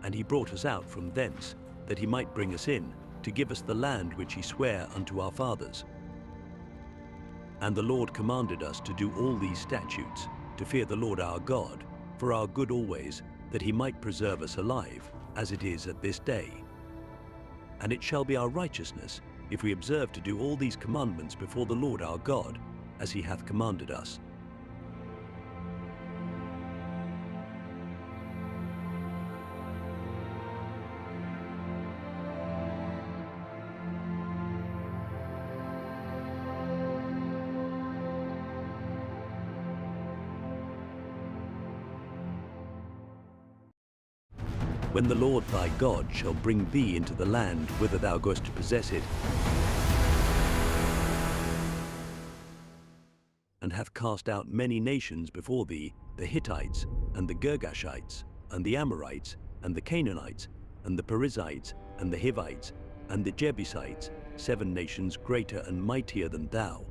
Speaker 2: And he brought us out from thence, that he might bring us in, to give us the land which he sware unto our fathers. And the Lord commanded us to do all these statutes, to fear the Lord our God, for our good always, that he might preserve us alive, as it is at this day. And it shall be our righteousness, if we observe to do all these commandments before the Lord our God, as he hath commanded us. When the Lord thy God shall bring thee into the land whither thou goest to possess it, and hath cast out many nations before thee, the Hittites, and the Girgashites, and the Amorites, and the Canaanites, and the Perizzites, and the Hivites, and the Jebusites, 7 nations greater and mightier than thou.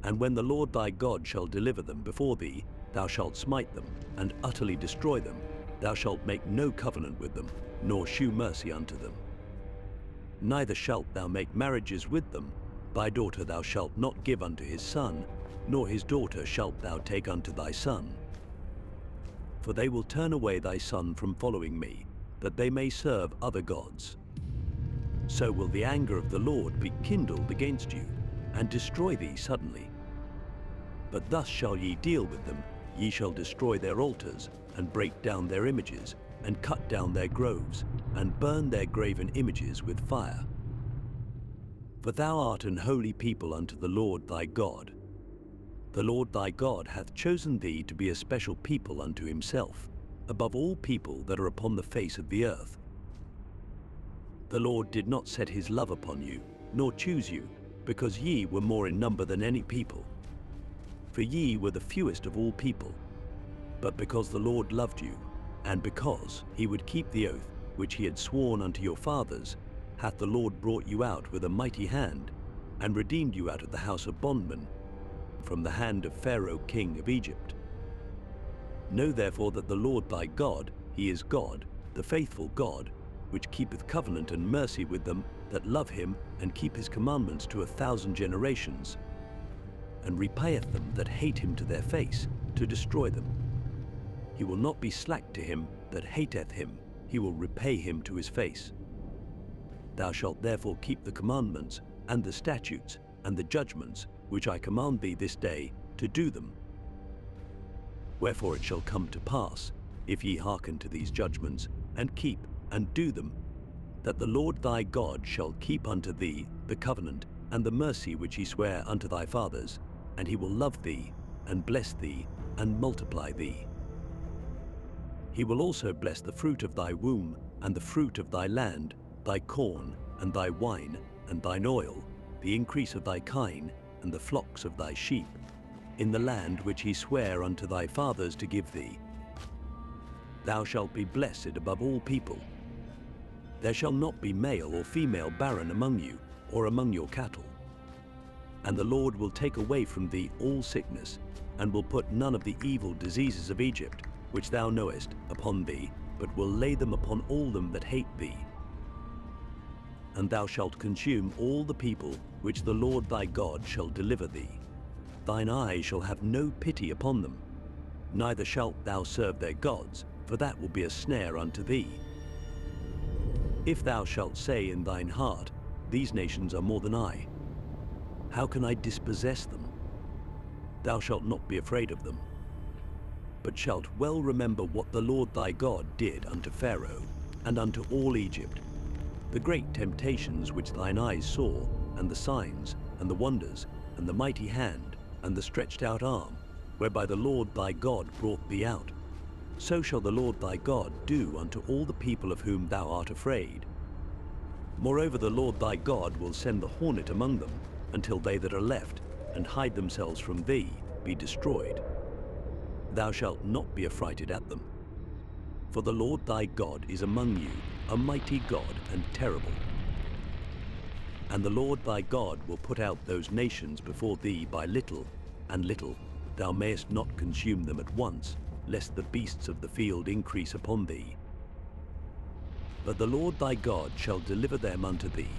Speaker 2: And when the Lord thy God shall deliver them before thee, thou shalt smite them, and utterly destroy them. Thou shalt make no covenant with them, nor shew mercy unto them. Neither shalt thou make marriages with them. Thy daughter thou shalt not give unto his son, nor his daughter shalt thou take unto thy son. For they will turn away thy son from following me, that they may serve other gods. So will the anger of the Lord be kindled against you, and destroy thee suddenly. But thus shall ye deal with them. Ye shall destroy their altars, and break down their images, and cut down their groves, and burn their graven images with fire. For thou art an holy people unto the Lord thy God. The Lord thy God hath chosen thee to be a special people unto himself, above all people that are upon the face of the earth. The Lord did not set his love upon you, nor choose you, because ye were more in number than any people. For ye were the fewest of all people. But because the Lord loved you, and because he would keep the oath which he had sworn unto your fathers, hath the Lord brought you out with a mighty hand, and redeemed you out of the house of bondmen, from the hand of Pharaoh king of Egypt. Know therefore that the Lord thy God, he is God, the faithful God, which keepeth covenant and mercy with them that love him, and keep his commandments to 1,000 generations, and repayeth them that hate him to their face, to destroy them. He will not be slack to him that hateth him, he will repay him to his face. Thou shalt therefore keep the commandments, and the statutes, and the judgments, which I command thee this day, to do them. Wherefore it shall come to pass, if ye hearken to these judgments, and keep, and do them, that the Lord thy God shall keep unto thee the covenant and the mercy which he sware unto thy fathers, and he will love thee, and bless thee, and multiply thee. He will also bless the fruit of thy womb, and the fruit of thy land, thy corn, and thy wine, and thine oil, the increase of thy kine, and the flocks of thy sheep, in the land which he sware unto thy fathers to give thee. Thou shalt be blessed above all people. There shall not be male or female barren among you, or among your cattle. And the Lord will take away from thee all sickness, and will put none of the evil diseases of Egypt, which thou knowest, upon thee, but will lay them upon all them that hate thee. And thou shalt consume all the people which the Lord thy God shall deliver thee. Thine eye shall have no pity upon them, neither shalt thou serve their gods, for that will be a snare unto thee. If thou shalt say in thine heart, These nations are more than I, how can I dispossess them? Thou shalt not be afraid of them, but shalt well remember what the Lord thy God did unto Pharaoh, and unto all Egypt, the great temptations which thine eyes saw, and the signs, and the wonders, and the mighty hand, and the stretched out arm, whereby the Lord thy God brought thee out. So shall the Lord thy God do unto all the people of whom thou art afraid. Moreover, the Lord thy God will send the hornet among them, until they that are left, and hide themselves from thee, be destroyed. Thou shalt not be affrighted at them. For the Lord thy God is among you, a mighty God and terrible. And the Lord thy God will put out those nations before thee by little and little. Thou mayest not consume them at once, lest the beasts of the field increase upon thee. But the Lord thy God shall deliver them unto thee,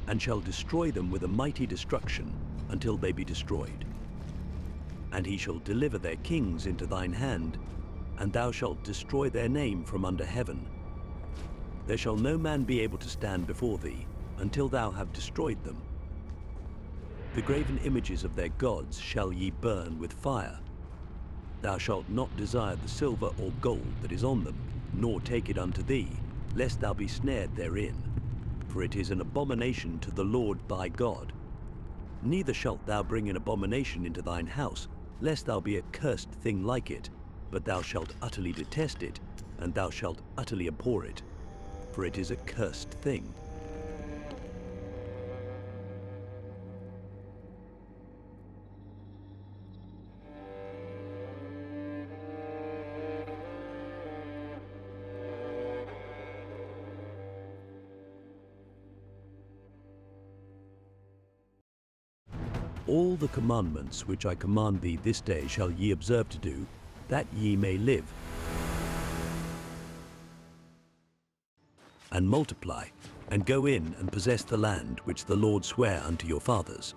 Speaker 2: and shall destroy them with a mighty destruction, until they be destroyed. And he shall deliver their kings into thine hand, and thou shalt destroy their name from under heaven. There shall no man be able to stand before thee, until thou have destroyed them. The graven images of their gods shall ye burn with fire. Thou shalt not desire the silver or gold that is on them, nor take it unto thee, lest thou be snared therein. For it is an abomination to the Lord thy God. Neither shalt thou bring an abomination into thine house, lest thou be a cursed thing like it, but thou shalt utterly detest it, and thou shalt utterly abhor it, for it is a cursed thing. All the commandments which I command thee this day shall ye observe to do, that ye may live, and multiply, and go in and possess the land which the Lord sware unto your fathers.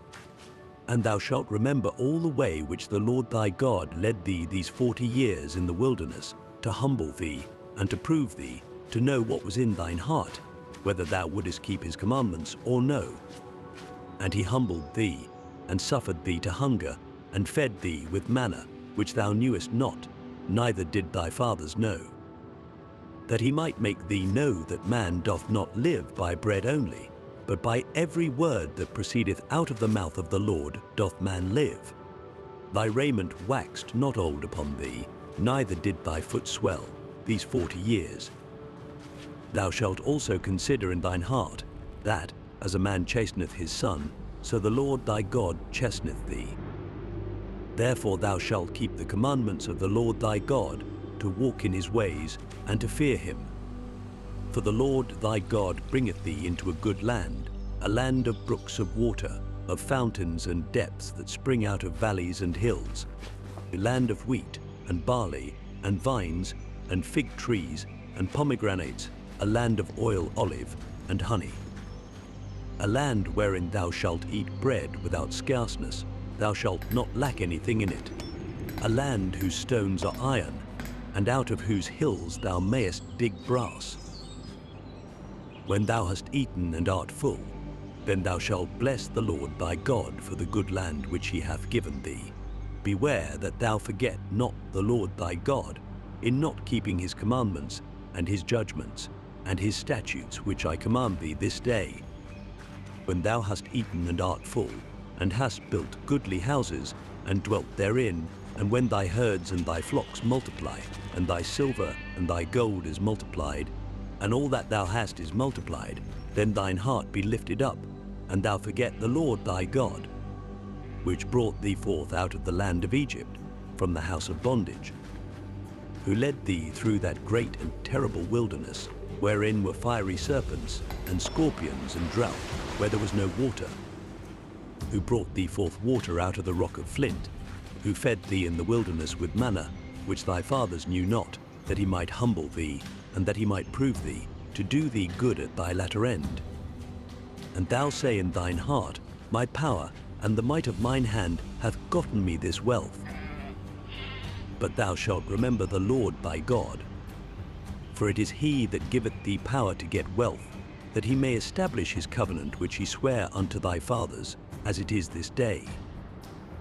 Speaker 2: And thou shalt remember all the way which the Lord thy God led thee these 40 years in the wilderness, to humble thee, and to prove thee, to know what was in thine heart, whether thou wouldest keep his commandments or no. And he humbled thee, and suffered thee to hunger, and fed thee with manna, which thou knewest not, neither did thy fathers know, that he might make thee know that man doth not live by bread only, but by every word that proceedeth out of the mouth of the Lord doth man live. Thy raiment waxed not old upon thee, neither did thy foot swell, these 40 years. Thou shalt also consider in thine heart, that, as a man chasteneth his son, so the Lord thy God chasteneth thee. Therefore thou shalt keep the commandments of the Lord thy God, to walk in his ways, and to fear him. For the Lord thy God bringeth thee into a good land, a land of brooks of water, of fountains and depths that spring out of valleys and hills, a land of wheat, and barley, and vines, and fig trees, and pomegranates, a land of oil olive, and honey. A land wherein thou shalt eat bread without scarceness, thou shalt not lack anything in it. A land whose stones are iron, and out of whose hills thou mayest dig brass. When thou hast eaten and art full, then thou shalt bless the Lord thy God for the good land which he hath given thee. Beware that thou forget not the Lord thy God, in not keeping his commandments and his judgments, and his statutes which I command thee this day. When thou hast eaten and art full, and hast built goodly houses, and dwelt therein, and when thy herds and thy flocks multiply, and thy silver and thy gold is multiplied, and all that thou hast is multiplied, then thine heart be lifted up, and thou forget the Lord thy God, which brought thee forth out of the land of Egypt, from the house of bondage, who led thee through that great and terrible wilderness, wherein were fiery serpents, and scorpions, and drought, where there was no water, who brought thee forth water out of the rock of flint, who fed thee in the wilderness with manna, which thy fathers knew not, that he might humble thee, and that he might prove thee, to do thee good at thy latter end. And thou say in thine heart, My power and the might of mine hand hath gotten me this wealth. But thou shalt remember the Lord thy God, for it is he that giveth thee power to get wealth, that he may establish his covenant which he sware unto thy fathers, as it is this day.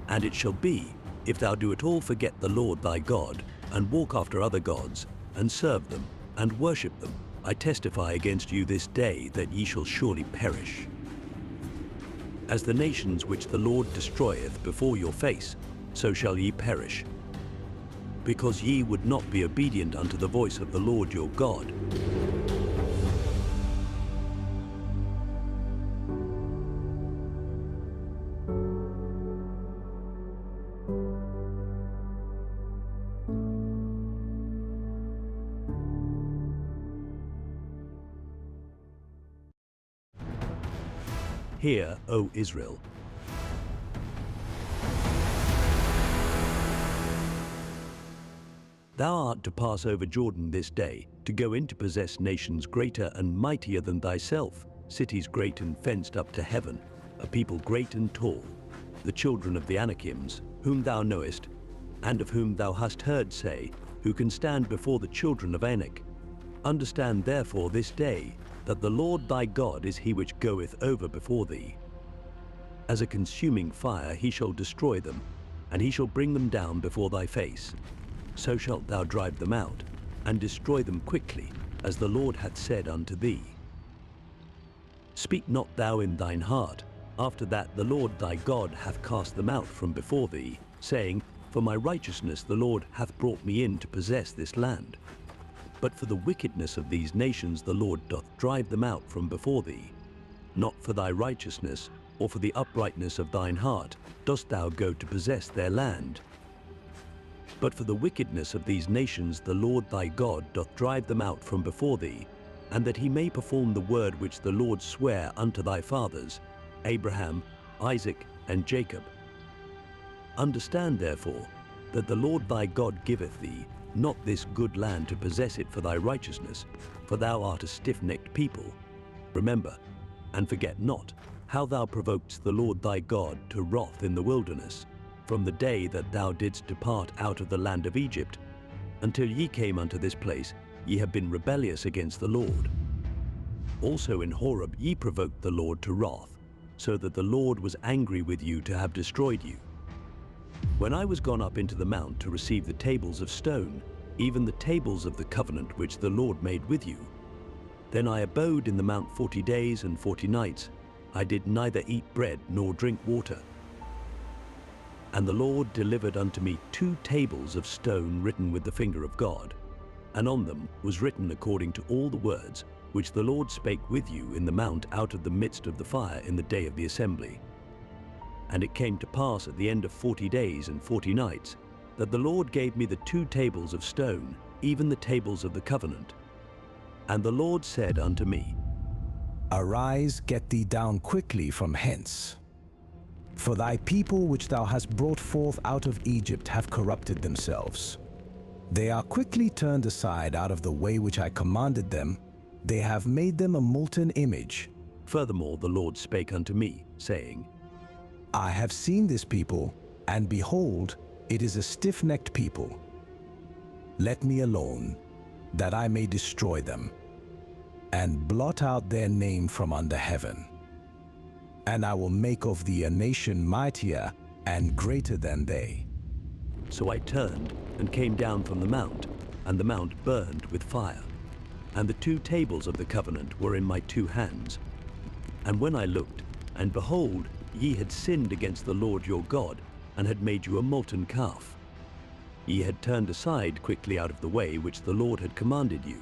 Speaker 2: And it shall be, if thou do at all forget the Lord thy God, and walk after other gods, and serve them, and worship them, I testify against you this day that ye shall surely perish. As the nations which the Lord destroyeth before your face, so shall ye perish, because ye would not be obedient unto the voice of the Lord your God. Hear, O Israel. Thou art to pass over Jordan this day, to go in to possess nations greater and mightier than thyself, cities great and fenced up to heaven, a people great and tall, the children of the Anakims, whom thou knowest, and of whom thou hast heard say, who can stand before the children of Anak. Understand therefore this day, that the Lord thy God is he which goeth over before thee. As a consuming fire he shall destroy them, and he shall bring them down before thy face. So shalt thou drive them out, and destroy them quickly, as the Lord hath said unto thee. Speak not thou in thine heart, after that the Lord thy God hath cast them out from before thee, saying, For my righteousness the Lord hath brought me in to possess this land. But for the wickedness of these nations the Lord doth drive them out from before thee. Not for thy righteousness, or for the uprightness of thine heart, dost thou go to possess their land. But for the wickedness of these nations the Lord thy God doth drive them out from before thee, and that he may perform the word which the Lord sware unto thy fathers, Abraham, Isaac, and Jacob. Understand therefore, that the Lord thy God giveth thee not this good land to possess it for thy righteousness, for thou art a stiff-necked people. Remember, and forget not, how thou provokedst the Lord thy God to wrath in the wilderness, from the day that thou didst depart out of the land of Egypt, until ye came unto this place, ye have been rebellious against the Lord. Also in Horeb ye provoked the Lord to wrath, so that the Lord was angry with you to have destroyed you. When I was gone up into the mount to receive the tables of stone, even the tables of the covenant which the Lord made with you, then I abode in the mount 40 days and 40 nights. I did neither eat bread nor drink water. And the Lord delivered unto me 2 tables of stone written with the finger of God, and on them was written according to all the words which the Lord spake with you in the mount out of the midst of the fire in the day of the assembly. And it came to pass at the end of 40 days and 40 nights, that the Lord gave me the 2 tables of stone, even the tables of the covenant. And the Lord said unto me,
Speaker 4: Arise, get thee down quickly from hence. For thy people which thou hast brought forth out of Egypt have corrupted themselves. They are quickly turned aside out of the way which I commanded them. They have made them a molten image.
Speaker 2: Furthermore the Lord spake unto me, saying,
Speaker 4: I have seen this people, and behold, it is a stiff-necked people. Let me alone, that I may destroy them, and blot out their name from under heaven. And I will make of thee a nation mightier and greater than they.
Speaker 2: So I turned and came down from the mount, and the mount burned with fire. and the 2 tables of the covenant were in my 2 hands. And when I looked, and behold, ye had sinned against the Lord your God, and had made you a molten calf. Ye had turned aside quickly out of the way which the Lord had commanded you.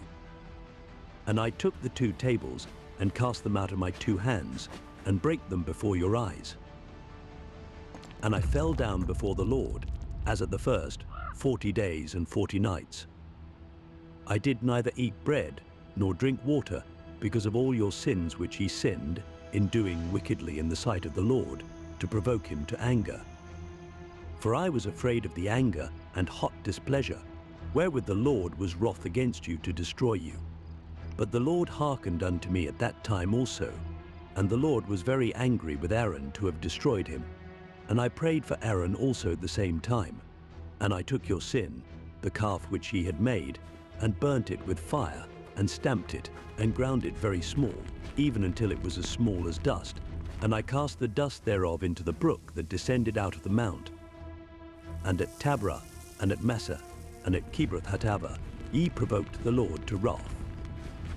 Speaker 2: And I took the 2 tables, and cast them out of my 2 hands, and brake them before your eyes. And I fell down before the Lord, as at the first, 40 days and 40 nights. I did neither eat bread, nor drink water, because of all your sins which ye sinned, in doing wickedly in the sight of the Lord, to provoke him to anger. For I was afraid of the anger and hot displeasure, wherewith the Lord was wroth against you to destroy you. But the Lord hearkened unto me at that time also, and the Lord was very angry with Aaron to have destroyed him. And I prayed for Aaron also at the same time. And I took your sin, the calf which ye had made, and burnt it with fire, and stamped it, and ground it very small, even until it was as small as dust. And I cast the dust thereof into the brook that descended out of the mount. And at Taberah, and at Massa, and at Kibroth-Hattaavah, ye provoked the Lord to wrath.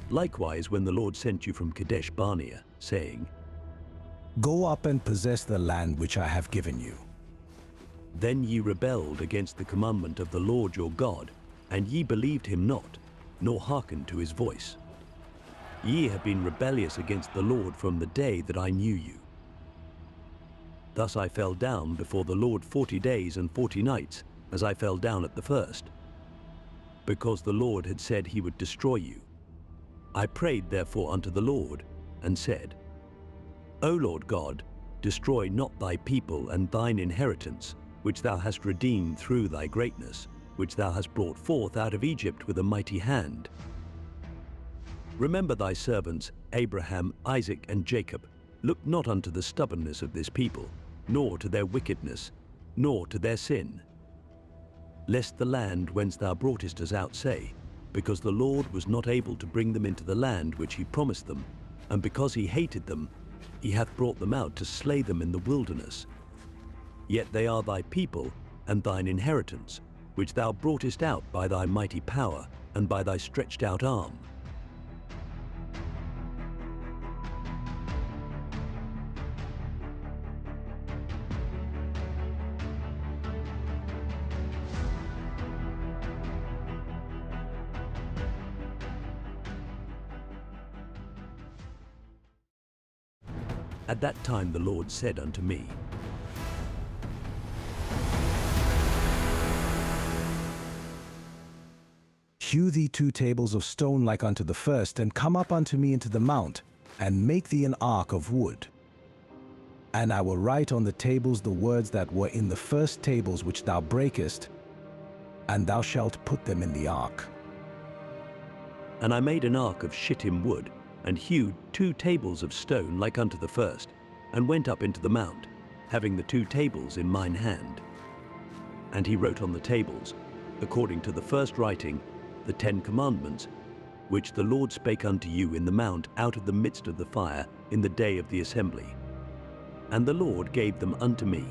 Speaker 2: Likewise when the Lord sent you from Kadesh Barnea, saying,
Speaker 4: Go up and possess the land which I have given you.
Speaker 2: Then ye rebelled against the commandment of the Lord your God, and ye believed him not, nor hearkened to his voice. Ye have been rebellious against the Lord from the day that I knew you. Thus I fell down before the Lord 40 days and 40 nights, as I fell down at the first, because the Lord had said he would destroy you. I prayed therefore unto the Lord, and said, O Lord God, destroy not thy people and thine inheritance, which thou hast redeemed through thy greatness, which thou hast brought forth out of Egypt with a mighty hand. Remember thy servants, Abraham, Isaac, and Jacob. Look not unto the stubbornness of this people, nor to their wickedness, nor to their sin. Lest the land whence thou broughtest us out say, because the Lord was not able to bring them into the land which he promised them, and because he hated them, he hath brought them out to slay them in the wilderness. Yet they are thy people and thine inheritance, which thou broughtest out by thy mighty power and by thy stretched out arm. At that time the Lord said unto me,
Speaker 4: Hew thee 2 tables of stone like unto the first, and come up unto me into the mount, and make thee an ark of wood. And I will write on the tables the words that were in the first tables which thou breakest, and thou shalt put them in the ark.
Speaker 2: And I made an ark of shittim wood, and hewed 2 tables of stone like unto the first, and went up into the mount, having the 2 tables in mine hand. And he wrote on the tables, according to the first writing, the 10 commandments, which the Lord spake unto you in the mount out of the midst of the fire in the day of the assembly. And the Lord gave them unto me.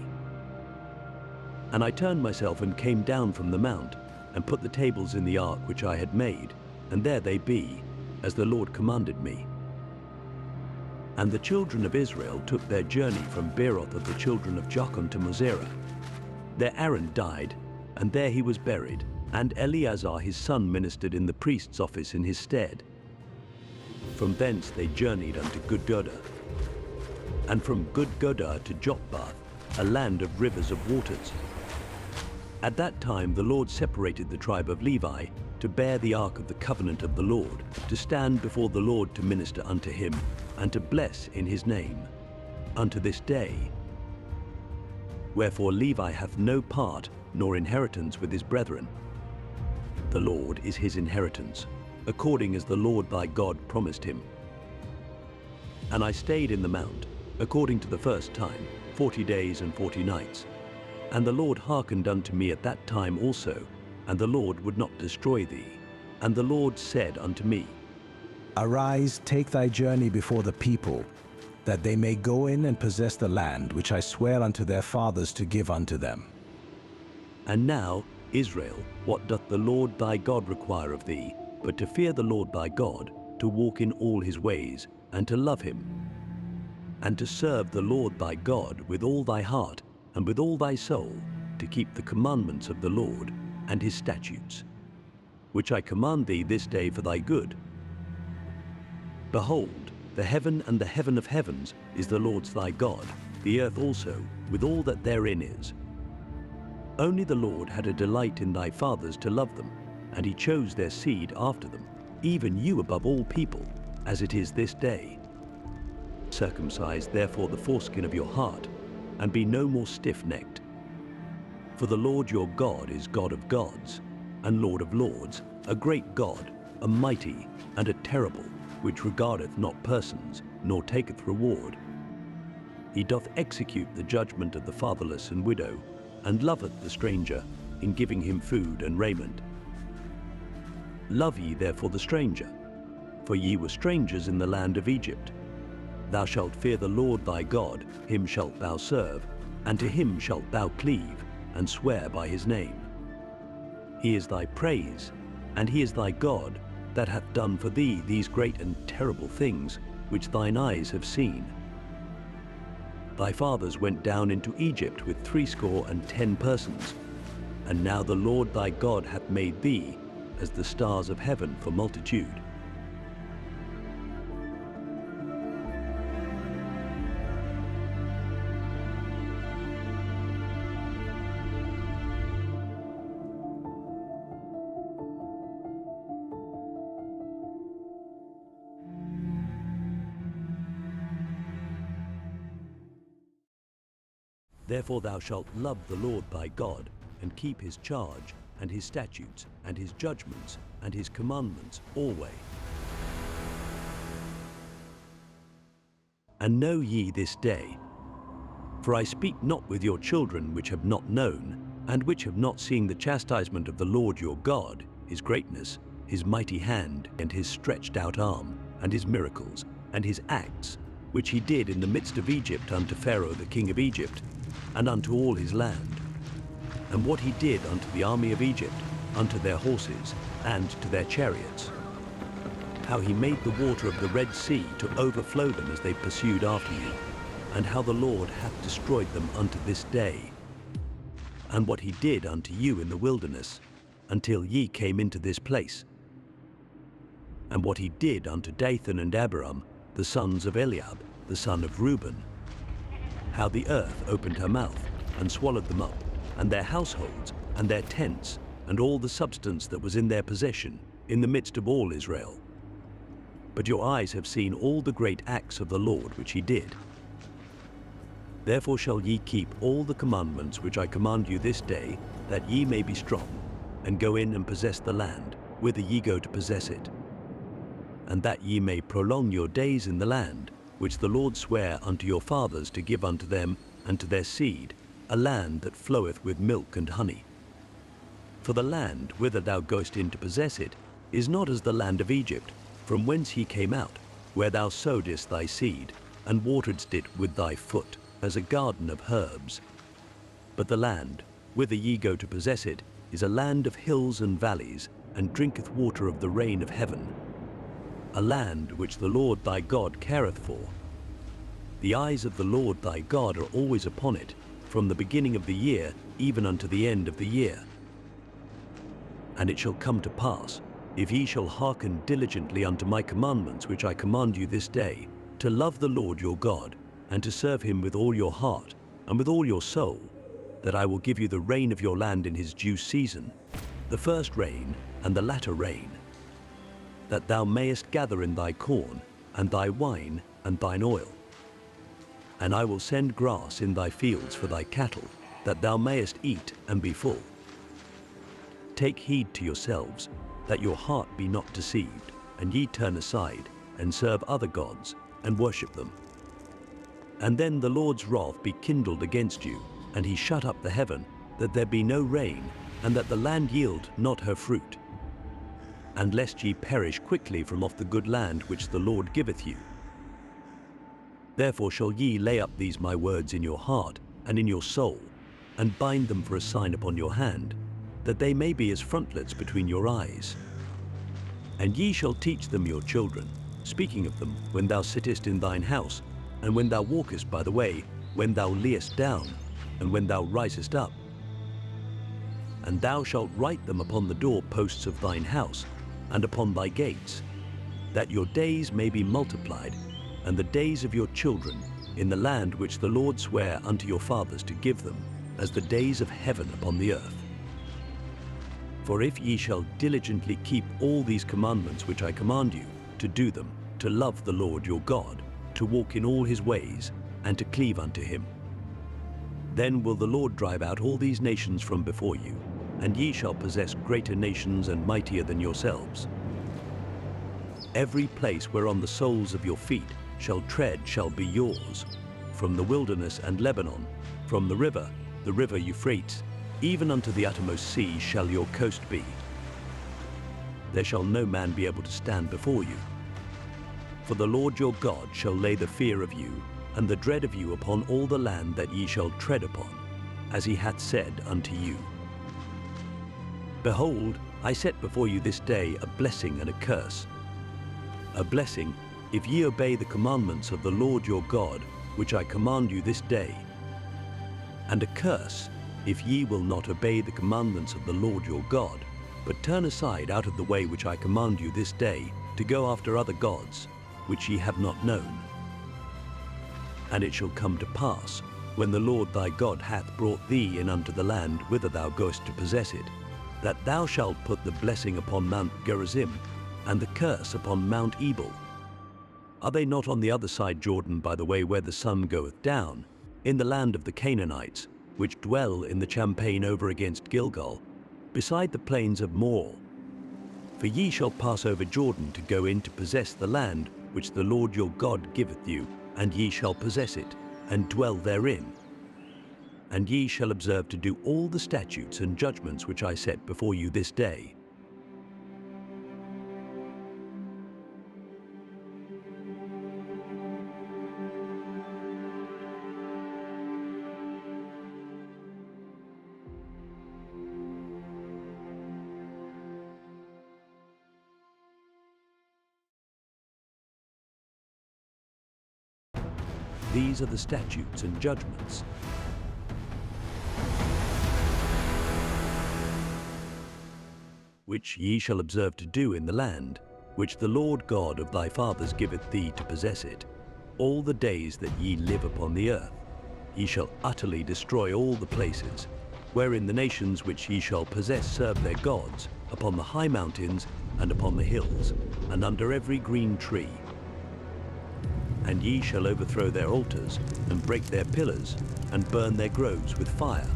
Speaker 2: And I turned myself and came down from the mount, and put the tables in the ark which I had made, and there they be, as the Lord commanded me. And the children of Israel took their journey from Beeroth of the children of Jachin to Mosera. There Aaron died, and there he was buried, and Eleazar his son ministered in the priest's office in his stead. From thence they journeyed unto Gudgodah, and from Gudgodah to Jotbath, a land of rivers of waters. At that time the Lord separated the tribe of Levi to bear the ark of the covenant of the Lord, to stand before the Lord to minister unto him, and to bless in his name, unto this day. Wherefore Levi hath no part nor inheritance with his brethren. The Lord is his inheritance, according as the Lord thy God promised him. And I stayed in the mount, according to the first time, 40 days and 40 nights. And the Lord hearkened unto me at that time also, and the Lord would not destroy thee. And the Lord said unto me,
Speaker 4: Arise, take thy journey before the people, that they may go in and possess the land which I swear unto their fathers to give unto them.
Speaker 2: And now, Israel, what doth the Lord thy God require of thee, but to fear the Lord thy God, to walk in all his ways, and to love him, and to serve the Lord thy God with all thy heart and with all thy soul, to keep the commandments of the Lord and his statutes, which I command thee this day for thy good. Behold, the heaven and the heaven of heavens is the Lord's thy God, the earth also, with all that therein is. Only the Lord had a delight in thy fathers to love them, and he chose their seed after them, even you above all people, as it is this day. Circumcise therefore the foreskin of your heart, and be no more stiff-necked. For the Lord your God is God of gods, and Lord of lords, a great God, a mighty, and a terrible, which regardeth not persons, nor taketh reward. He doth execute the judgment of the fatherless and widow, and loveth the stranger, in giving him food and raiment. Love ye therefore the stranger, for ye were strangers in the land of Egypt. Thou shalt fear the Lord thy God, him shalt thou serve, and to him shalt thou cleave, and swear by his name. He is thy praise, and he is thy God, that hath done for thee these great and terrible things, which thine eyes have seen. Thy fathers went down into Egypt with 70 persons, and now the Lord thy God hath made thee as the stars of heaven for multitude. Therefore thou shalt love the Lord thy God, and keep his charge, and his statutes, and his judgments, and his commandments alway. And know ye this day, for I speak not with your children which have not known, and which have not seen the chastisement of the Lord your God, his greatness, his mighty hand, and his stretched out arm, and his miracles, and his acts, which he did in the midst of Egypt unto Pharaoh the king of Egypt, and unto all his land, and what he did unto the army of Egypt, unto their horses, and to their chariots, how he made the water of the Red Sea to overflow them as they pursued after you, and how the Lord hath destroyed them unto this day, and what he did unto you in the wilderness, until ye came into this place, and what he did unto Dathan and Abiram, the sons of Eliab, the son of Reuben, how the earth opened her mouth, and swallowed them up, and their households, and their tents, and all the substance that was in their possession, in the midst of all Israel. But your eyes have seen all the great acts of the Lord which he did. Therefore shall ye keep all the commandments which I command you this day, that ye may be strong, and go in and possess the land, whither ye go to possess it, and that ye may prolong your days in the land, which the Lord sware unto your fathers to give unto them and to their seed, a land that floweth with milk and honey. For the land whither thou goest in to possess it is not as the land of Egypt, from whence ye came out, where thou sowedst thy seed, and wateredst it with thy foot, as a garden of herbs. But the land whither ye go to possess it is a land of hills and valleys, and drinketh water of the rain of heaven, a land which the Lord thy God careth for. The eyes of the Lord thy God are always upon it, from the beginning of the year even unto the end of the year. And it shall come to pass, if ye shall hearken diligently unto my commandments which I command you this day, to love the Lord your God, and to serve him with all your heart, and with all your soul, that I will give you the rain of your land in his due season, the first rain and the latter rain, that thou mayest gather in thy corn, and thy wine, and thine oil. And I will send grass in thy fields for thy cattle, that thou mayest eat and be full. Take heed to yourselves, that your heart be not deceived, and ye turn aside, and serve other gods, and worship them. And then the Lord's wrath be kindled against you, and he shut up the heaven, that there be no rain, and that the land yield not her fruit. And lest ye perish quickly from off the good land which the Lord giveth you. Therefore shall ye lay up these my words in your heart and in your soul, and bind them for a sign upon your hand, that they may be as frontlets between your eyes. And ye shall teach them your children, speaking of them when thou sittest in thine house, and when thou walkest by the way, when thou liest down, and when thou risest up. And thou shalt write them upon the door posts of thine house, and upon thy gates, that your days may be multiplied, and the days of your children, in the land which the Lord sware unto your fathers to give them, as the days of heaven upon the earth. For if ye shall diligently keep all these commandments which I command you, to do them, to love the Lord your God, to walk in all his ways, and to cleave unto him, then will the Lord drive out all these nations from before you, and ye shall possess greater nations and mightier than yourselves. Every place whereon the soles of your feet shall tread shall be yours, from the wilderness and Lebanon, from the river Euphrates, even unto the uttermost sea shall your coast be. There shall no man be able to stand before you. For the Lord your God shall lay the fear of you, and the dread of you upon all the land that ye shall tread upon, as he hath said unto you. Behold, I set before you this day a blessing and a curse. A blessing, if ye obey the commandments of the Lord your God, which I command you this day. And a curse, if ye will not obey the commandments of the Lord your God, but turn aside out of the way which I command you this day, to go after other gods, which ye have not known. And it shall come to pass, when the Lord thy God hath brought thee in unto the land whither thou goest to possess it, that thou shalt put the blessing upon Mount Gerizim, and the curse upon Mount Ebal. Are they not on the other side Jordan by the way where the sun goeth down, in the land of the Canaanites, which dwell in the champaign over against Gilgal, beside the plains of Moor? For ye shall pass over Jordan to go in to possess the land which the Lord your God giveth you, and ye shall possess it, and dwell therein. And ye shall observe to do all the statutes and judgments which I set before you this day. These are the statutes and judgments which ye shall observe to do in the land, which the Lord God of thy fathers giveth thee to possess it, all the days that ye live upon the earth. Ye shall utterly destroy all the places, wherein the nations which ye shall possess serve their gods, upon the high mountains, and upon the hills, and under every green tree. And ye shall overthrow their altars, and break their pillars, and burn their groves with fire.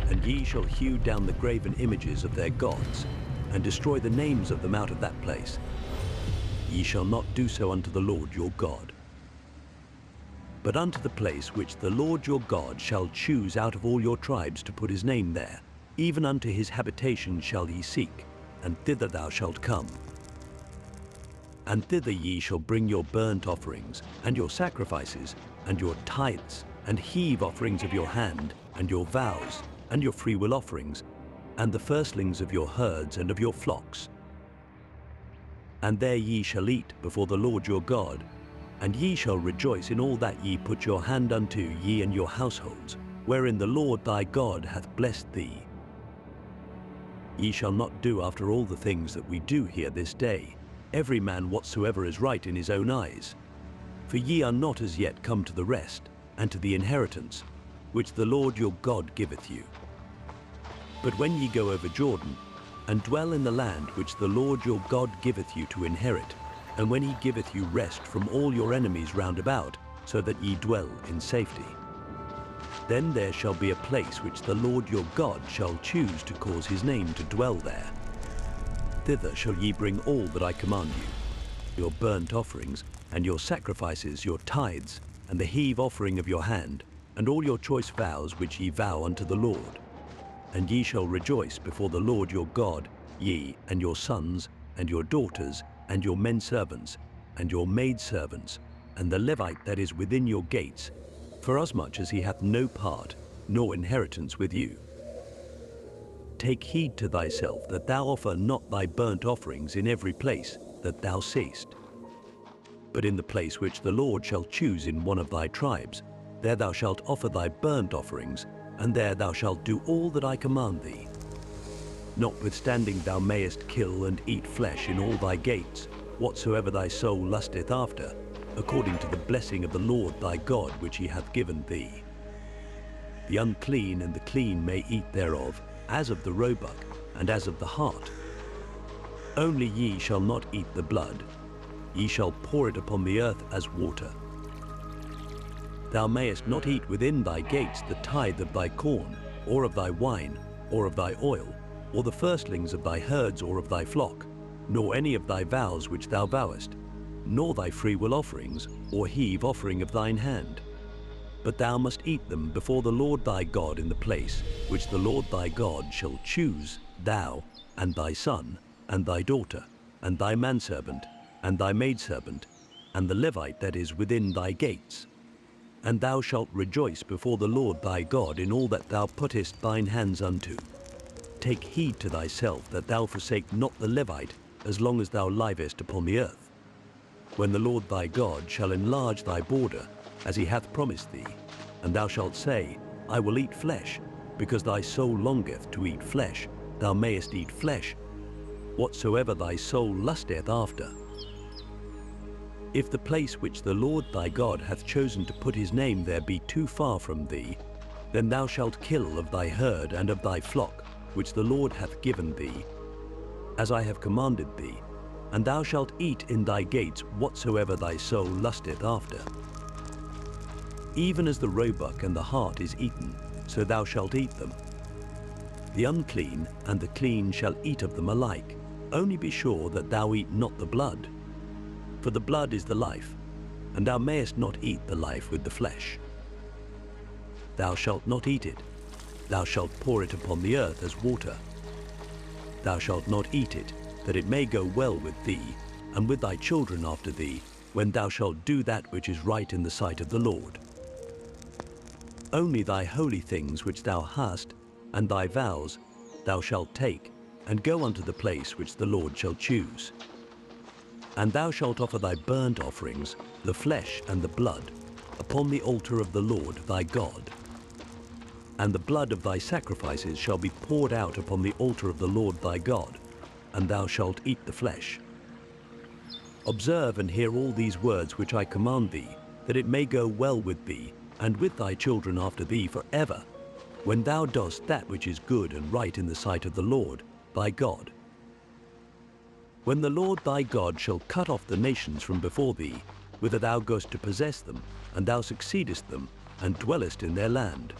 Speaker 2: And ye shall hew down the graven images of their gods, and destroy the names of them out of that place. Ye shall not do so unto the Lord your God. But unto the place which the Lord your God shall choose out of all your tribes to put his name there, even unto his habitation shall ye seek, and thither thou shalt come. And thither ye shall bring your burnt offerings, and your sacrifices, and your tithes, and heave offerings of your hand, and your vows, and your freewill offerings, and the firstlings of your herds and of your flocks. And there ye shall eat before the Lord your God, and ye shall rejoice in all that ye put your hand unto, ye and your households, wherein the Lord thy God hath blessed thee. Ye shall not do after all the things that we do here this day, every man whatsoever is right in his own eyes. For ye are not as yet come to the rest, and to the inheritance, which the Lord your God giveth you. But when ye go over Jordan, and dwell in the land which the Lord your God giveth you to inherit, and when he giveth you rest from all your enemies round about, so that ye dwell in safety, then there shall be a place which the Lord your God shall choose to cause his name to dwell there. Thither shall ye bring all that I command you, your burnt offerings, and your sacrifices, your tithes, and the heave offering of your hand, and all your choice vows which ye vow unto the Lord. And ye shall rejoice before the Lord your God, ye, and your sons, and your daughters, and your men servants, and your maid servants, and the Levite that is within your gates, forasmuch as he hath no part, nor inheritance with you. Take heed to thyself that thou offer not thy burnt offerings in every place that thou sayest, but in the place which the Lord shall choose in one of thy tribes, there thou shalt offer thy burnt offerings, and there thou shalt do all that I command thee. Notwithstanding thou mayest kill and eat flesh in all thy gates, whatsoever thy soul lusteth after, according to the blessing of the Lord thy God which he hath given thee. The unclean and the clean may eat thereof, as of the roebuck, and as of the hart. Only ye shall not eat the blood, ye shall pour it upon the earth as water. Thou mayest not eat within thy gates the tithe of thy corn, or of thy wine, or of thy oil, or the firstlings of thy herds or of thy flock, nor any of thy vows which thou vowest, nor thy freewill offerings, or heave offering of thine hand. But thou must eat them before the Lord thy God in the place which the Lord thy God shall choose, thou, and thy son, and thy daughter, and thy manservant, and thy maidservant, and the Levite that is within thy gates. And thou shalt rejoice before the Lord thy God in all that thou puttest thine hands unto. Take heed to thyself that thou forsake not the Levite as long as thou livest upon the earth. When the Lord thy God shall enlarge thy border, as he hath promised thee, and thou shalt say, I will eat flesh, because thy soul longeth to eat flesh, thou mayest eat flesh, whatsoever thy soul lusteth after. If the place which the Lord thy God hath chosen to put his name there be too far from thee, then thou shalt kill of thy herd and of thy flock, which the Lord hath given thee, as I have commanded thee, and thou shalt eat in thy gates whatsoever thy soul lusteth after. Even as the roebuck and the hart is eaten, so thou shalt eat them. The unclean and the clean shall eat of them alike. Only be sure that thou eat not the blood. For the blood is the life, and thou mayest not eat the life with the flesh. Thou shalt not eat it. Thou shalt pour it upon the earth as water. Thou shalt not eat it, that it may go well with thee, and with thy children after thee, when thou shalt do that which is right in the sight of the Lord. Only thy holy things which thou hast, and thy vows, thou shalt take, and go unto the place which the Lord shall choose. And thou shalt offer thy burnt offerings, the flesh and the blood, upon the altar of the Lord thy God. And the blood of thy sacrifices shall be poured out upon the altar of the Lord thy God, and thou shalt eat the flesh. Observe and hear all these words which I command thee, that it may go well with thee, and with thy children after thee forever, when thou dost that which is good and right in the sight of the Lord thy God. When the Lord thy God shall cut off the nations from before thee, whither thou goest to possess them, and thou succeedest them, and dwellest in their land.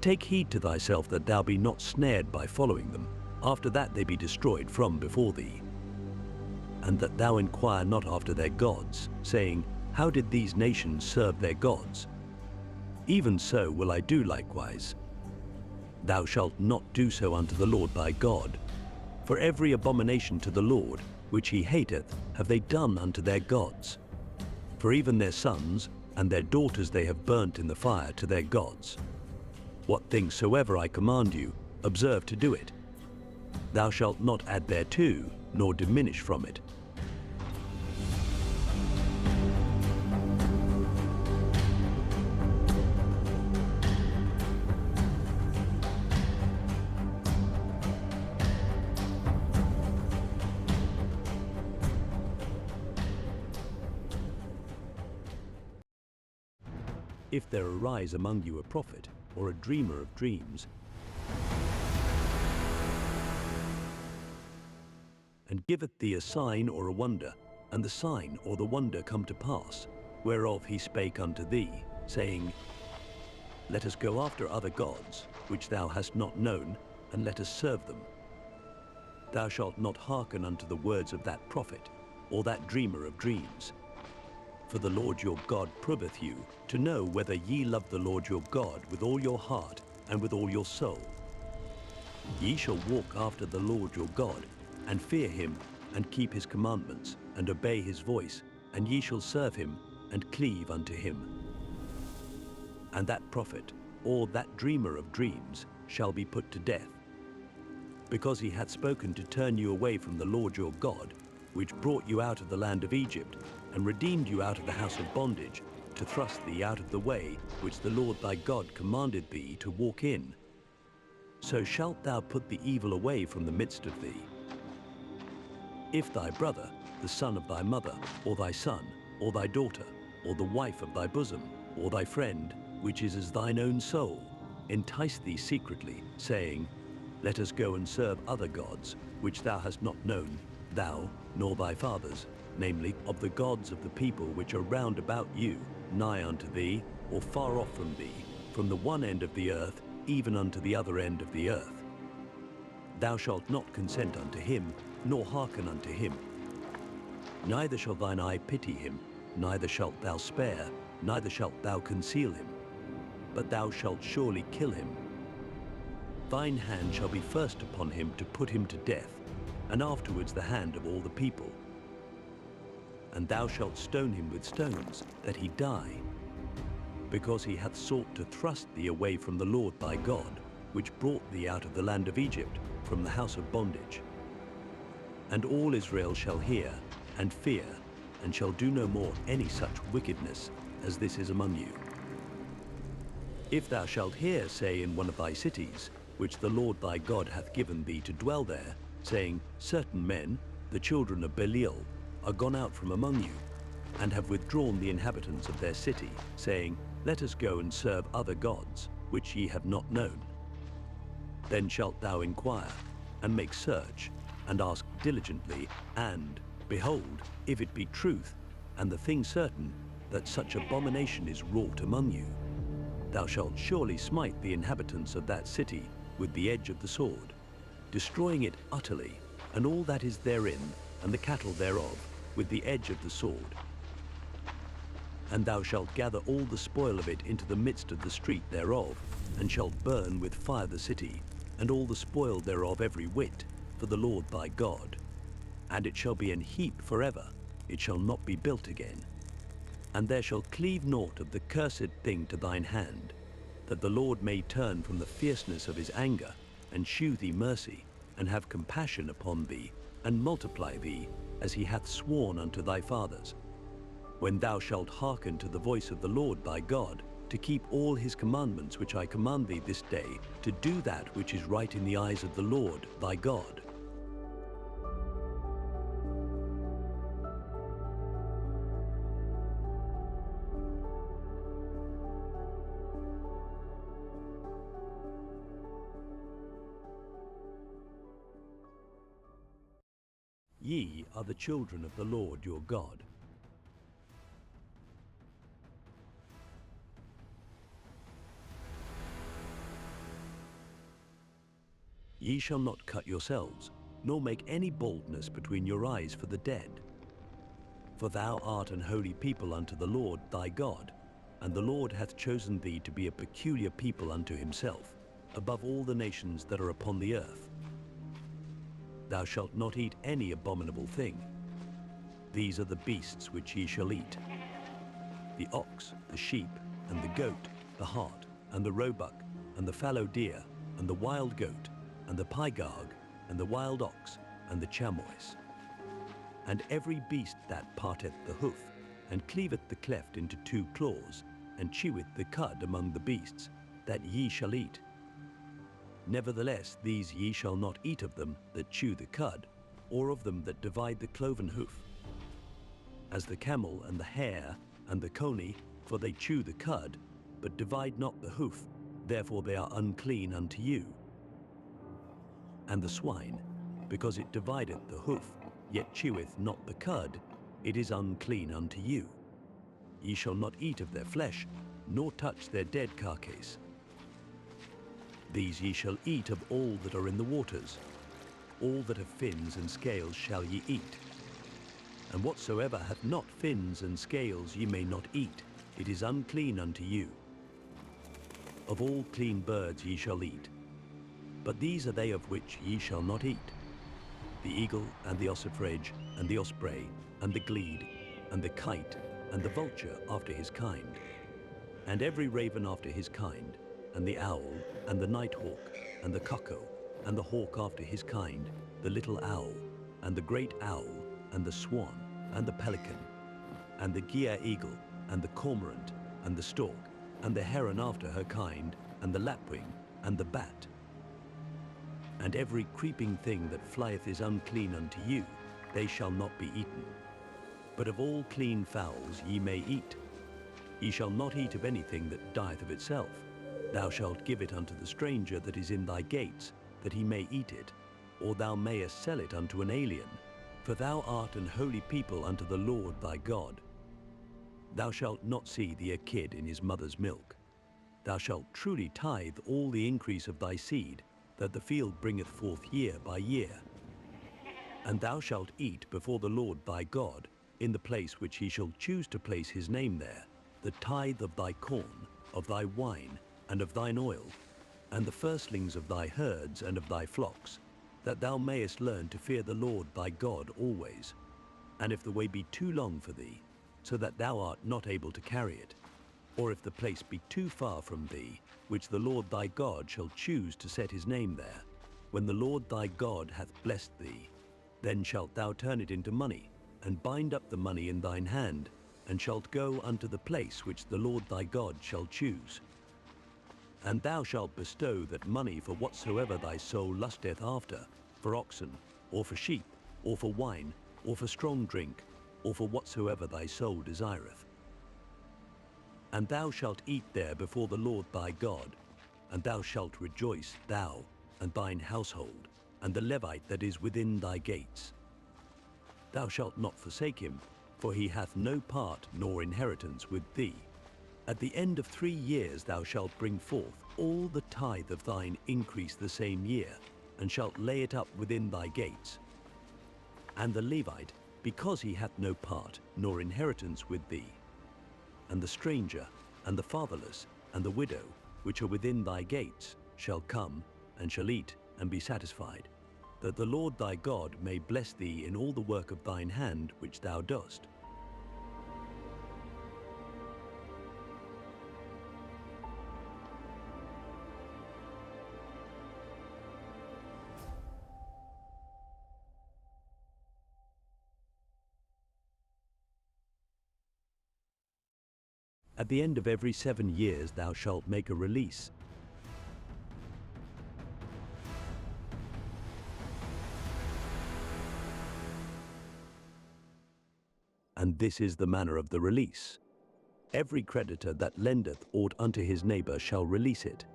Speaker 2: Take heed to thyself that thou be not snared by following them, after that they be destroyed from before thee. And that thou inquire not after their gods, saying, How did these nations serve their gods? Even so will I do likewise. Thou shalt not do so unto the Lord thy God. For every abomination to the Lord, which he hateth, have they done unto their gods. For even their sons and their daughters they have burnt in the fire to their gods. What things soever I command you, observe to do it. Thou shalt not add thereto, nor diminish from it. If there arise among you a prophet, or a dreamer of dreams, and giveth thee a sign or a wonder, and the sign or the wonder come to pass, whereof he spake unto thee, saying, Let us go after other gods, which thou hast not known, and let us serve them. Thou shalt not hearken unto the words of that prophet, or that dreamer of dreams. For the Lord your God proveth you, to know whether ye love the Lord your God with all your heart and with all your soul. Ye shall walk after the Lord your God, and fear him, and keep his commandments, and obey his voice, and ye shall serve him, and cleave unto him. And that prophet, or that dreamer of dreams, shall be put to death, because he hath spoken to turn you away from the Lord your God, which brought you out of the land of Egypt, and redeemed you out of the house of bondage, to thrust thee out of the way which the Lord thy God commanded thee to walk in. So shalt thou put the evil away from the midst of thee. If thy brother, the son of thy mother, or thy son, or thy daughter, or the wife of thy bosom, or thy friend, which is as thine own soul, entice thee secretly, saying, Let us go and serve other gods, which thou hast not known, thou, nor thy fathers, namely, of the gods of the people which are round about you, nigh unto thee, or far off from thee, from the one end of the earth, even unto the other end of the earth. Thou shalt not consent unto him, nor hearken unto him. Neither shall thine eye pity him, neither shalt thou spare, neither shalt thou conceal him, but thou shalt surely kill him. Thine hand shall be first upon him to put him to death, and afterwards the hand of all the people. And thou shalt stone him with stones, that he die, because he hath sought to thrust thee away from the Lord thy God, which brought thee out of the land of Egypt, from the house of bondage. And all Israel shall hear, and fear, and shall do no more any such wickedness as this is among you. If thou shalt hear, say, in one of thy cities, which the Lord thy God hath given thee to dwell there, saying, Certain men, the children of Belial, are gone out from among you, and have withdrawn the inhabitants of their city, saying, Let us go and serve other gods, which ye have not known. Then shalt thou inquire, and make search, and ask diligently, and, behold, if it be truth, and the thing certain, that such abomination is wrought among you, thou shalt surely smite the inhabitants of that city with the edge of the sword, destroying it utterly, and all that is therein, and the cattle thereof, with the edge of the sword. And thou shalt gather all the spoil of it into the midst of the street thereof, and shalt burn with fire the city, and all the spoil thereof every whit, for the Lord thy God. And it shall be an heap forever, it shall not be built again. And there shall cleave naught of the cursed thing to thine hand, that the Lord may turn from the fierceness of his anger, and shew thee mercy, and have compassion upon thee, and multiply thee, as he hath sworn unto thy fathers. When thou shalt hearken to the voice of the Lord thy God, to keep all his commandments which I command thee this day, to do that which is right in the eyes of the Lord thy God. Ye are the children of the Lord your God. Ye shall not cut yourselves, nor make any baldness between your eyes for the dead. For thou art an holy people unto the Lord thy God, and the Lord hath chosen thee to be a peculiar people unto himself, above all the nations that are upon the earth. Thou shalt not eat any abominable thing. These are the beasts which ye shall eat: the ox, the sheep, and the goat, the hart, and the roebuck, and the fallow deer, and the wild goat, and the pygarg, and the wild ox, and the chamois. And every beast that parteth the hoof, and cleaveth the cleft into two claws, and cheweth the cud among the beasts, that ye shall eat. Nevertheless, these ye shall not eat of them that chew the cud, or of them that divide the cloven hoof. As the camel and the hare and the coney, for they chew the cud, but divide not the hoof, therefore they are unclean unto you. And the swine, because it divideth the hoof, yet cheweth not the cud, it is unclean unto you. Ye shall not eat of their flesh, nor touch their dead carcase. These ye shall eat of all that are in the waters. All that have fins and scales shall ye eat. And whatsoever hath not fins and scales ye may not eat, it is unclean unto you. Of all clean birds ye shall eat, but these are they of which ye shall not eat: the eagle, and the ossifrage, and the osprey, and the glede, and the kite, and the vulture after his kind, and every raven after his kind, and the owl, and the nighthawk, and the cuckoo, and the hawk after his kind, the little owl, and the great owl, and the swan, and the pelican, and the gier eagle, and the cormorant, and the stork, and the heron after her kind, and the lapwing, and the bat. And every creeping thing that flieth is unclean unto you, they shall not be eaten. But of all clean fowls ye may eat. Ye shall not eat of anything that dieth of itself. Thou shalt give it unto the stranger that is in thy gates, that he may eat it, or thou mayest sell it unto an alien. For thou art an holy people unto the Lord thy God. Thou shalt not see a kid in his mother's milk. Thou shalt truly tithe all the increase of thy seed, that the field bringeth forth year by year. And thou shalt eat before the Lord thy God, in the place which he shall choose to place his name there, the tithe of thy corn, of thy wine, and of thine oil, and the firstlings of thy herds and of thy flocks, that thou mayest learn to fear the Lord thy God always. And if the way be too long for thee, so that thou art not able to carry it, or if the place be too far from thee, which the Lord thy God shall choose to set his name there, when the Lord thy God hath blessed thee, then shalt thou turn it into money, and bind up the money in thine hand, and shalt go unto the place which the Lord thy God shall choose. And thou shalt bestow that money for whatsoever thy soul lusteth after, for oxen, or for sheep, or for wine, or for strong drink, or for whatsoever thy soul desireth. And thou shalt eat there before the Lord thy God, and thou shalt rejoice, thou, and thine household, and the Levite that is within thy gates. Thou shalt not forsake him, for he hath no part nor inheritance with thee. At the end of 3 years thou shalt bring forth all the tithe of thine increase the same year, and shalt lay it up within thy gates. And the Levite, because he hath no part nor inheritance with thee, and the stranger, and the fatherless, and the widow, which are within thy gates, shall come, and shall eat, and be satisfied, that the Lord thy God may bless thee in all the work of thine hand which thou dost. At the end of every 7 years thou shalt make a release. And this is the manner of the release. Every creditor that lendeth aught unto his neighbor shall release it.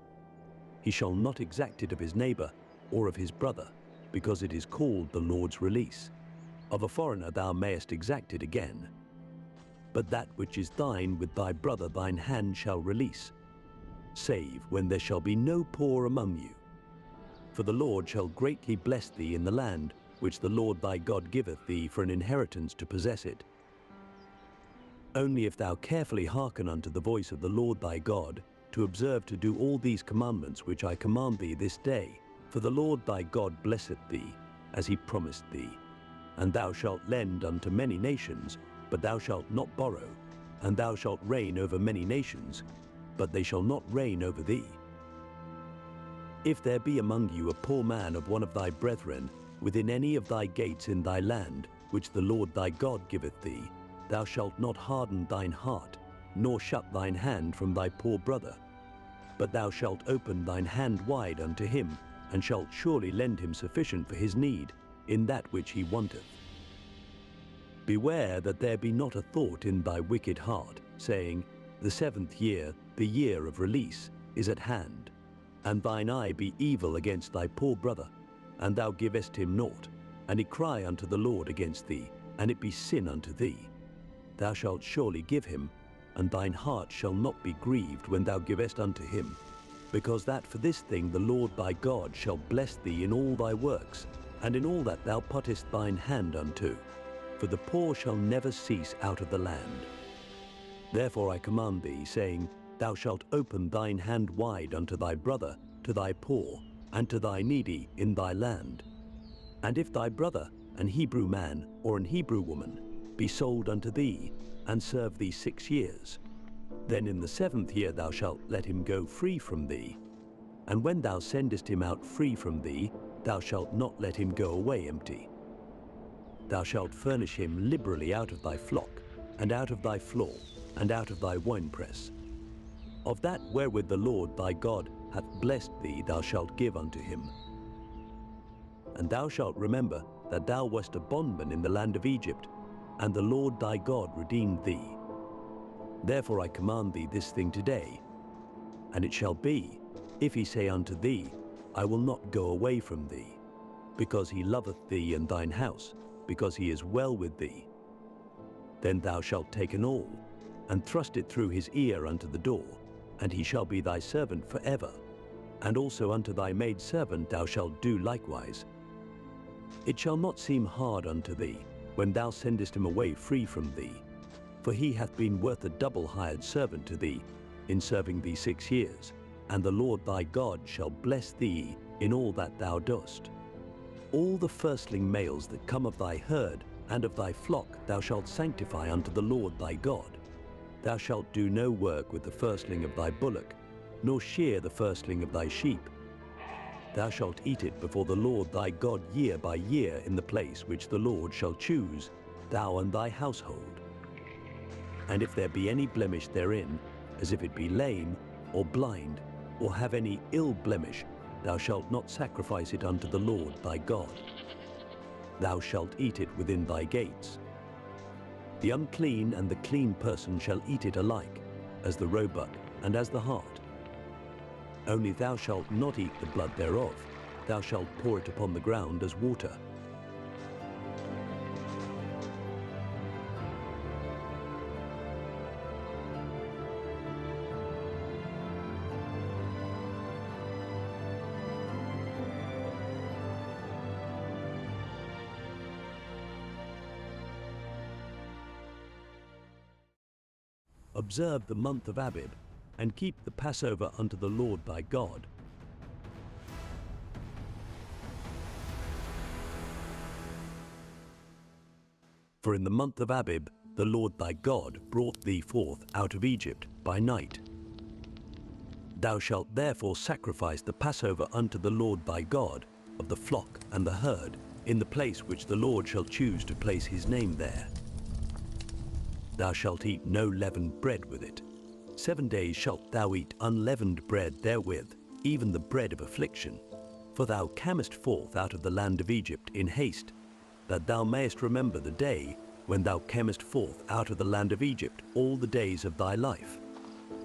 Speaker 2: He shall not exact it of his neighbor or of his brother, because it is called the Lord's release. Of a foreigner thou mayest exact it again. But that which is thine with thy brother thine hand shall release, save when there shall be no poor among you. For the Lord shall greatly bless thee in the land which the Lord thy God giveth thee for an inheritance to possess it. Only if thou carefully hearken unto the voice of the Lord thy God, to observe to do all these commandments which I command thee this day, for the Lord thy God blesseth thee, as he promised thee. And thou shalt lend unto many nations, but thou shalt not borrow, and thou shalt reign over many nations, but they shall not reign over thee. If there be among you a poor man of one of thy brethren, within any of thy gates in thy land, which the Lord thy God giveth thee, thou shalt not harden thine heart, nor shut thine hand from thy poor brother, but thou shalt open thine hand wide unto him, and shalt surely lend him sufficient for his need, in that which he wanteth. Beware that there be not a thought in thy wicked heart, saying, The 7th year, the year of release, is at hand, and thine eye be evil against thy poor brother, and thou givest him naught, and he cry unto the Lord against thee, and it be sin unto thee. Thou shalt surely give him, and thine heart shall not be grieved when thou givest unto him, because that for this thing the Lord thy God shall bless thee in all thy works, and in all that thou puttest thine hand unto. For the poor shall never cease out of the land. Therefore I command thee, saying, Thou shalt open thine hand wide unto thy brother, to thy poor, and to thy needy in thy land. And if thy brother, an Hebrew man or an Hebrew woman, be sold unto thee, and serve thee 6 years, then in the 7th year thou shalt let him go free from thee. And when thou sendest him out free from thee, thou shalt not let him go away empty. Thou shalt furnish him liberally out of thy flock, and out of thy floor, and out of thy winepress. Of that wherewith the Lord thy God hath blessed thee thou shalt give unto him. And thou shalt remember that thou wast a bondman in the land of Egypt, and the Lord thy God redeemed thee. Therefore I command thee this thing today. And it shall be, if he say unto thee, I will not go away from thee, because he loveth thee and thine house, because he is well with thee, then thou shalt take an awl, and thrust it through his ear unto the door, and he shall be thy servant forever. And also unto thy maidservant thou shalt do likewise. It shall not seem hard unto thee, when thou sendest him away free from thee, for he hath been worth a double hired servant to thee, in serving thee 6 years, and the Lord thy God shall bless thee in all that thou dost. All the firstling males that come of thy herd and of thy flock thou shalt sanctify unto the Lord thy God. Thou shalt do no work with the firstling of thy bullock, nor shear the firstling of thy sheep. Thou shalt eat it before the Lord thy God year by year in the place which the Lord shall choose, thou and thy household. And if there be any blemish therein, as if it be lame, or blind, or have any ill blemish, thou shalt not sacrifice it unto the Lord thy God. Thou shalt eat it within thy gates. The unclean and the clean person shall eat it alike, as the roebuck and as the hart. Only thou shalt not eat the blood thereof, thou shalt pour it upon the ground as water. Observe the month of Abib, and keep the Passover unto the Lord thy God. For in the month of Abib the Lord thy God brought thee forth out of Egypt by night. Thou shalt therefore sacrifice the Passover unto the Lord thy God of the flock and the herd, in the place which the Lord shall choose to place his name there. Thou shalt eat no leavened bread with it. 7 days shalt thou eat unleavened bread therewith, even the bread of affliction. For thou camest forth out of the land of Egypt in haste, that thou mayest remember the day when thou camest forth out of the land of Egypt all the days of thy life.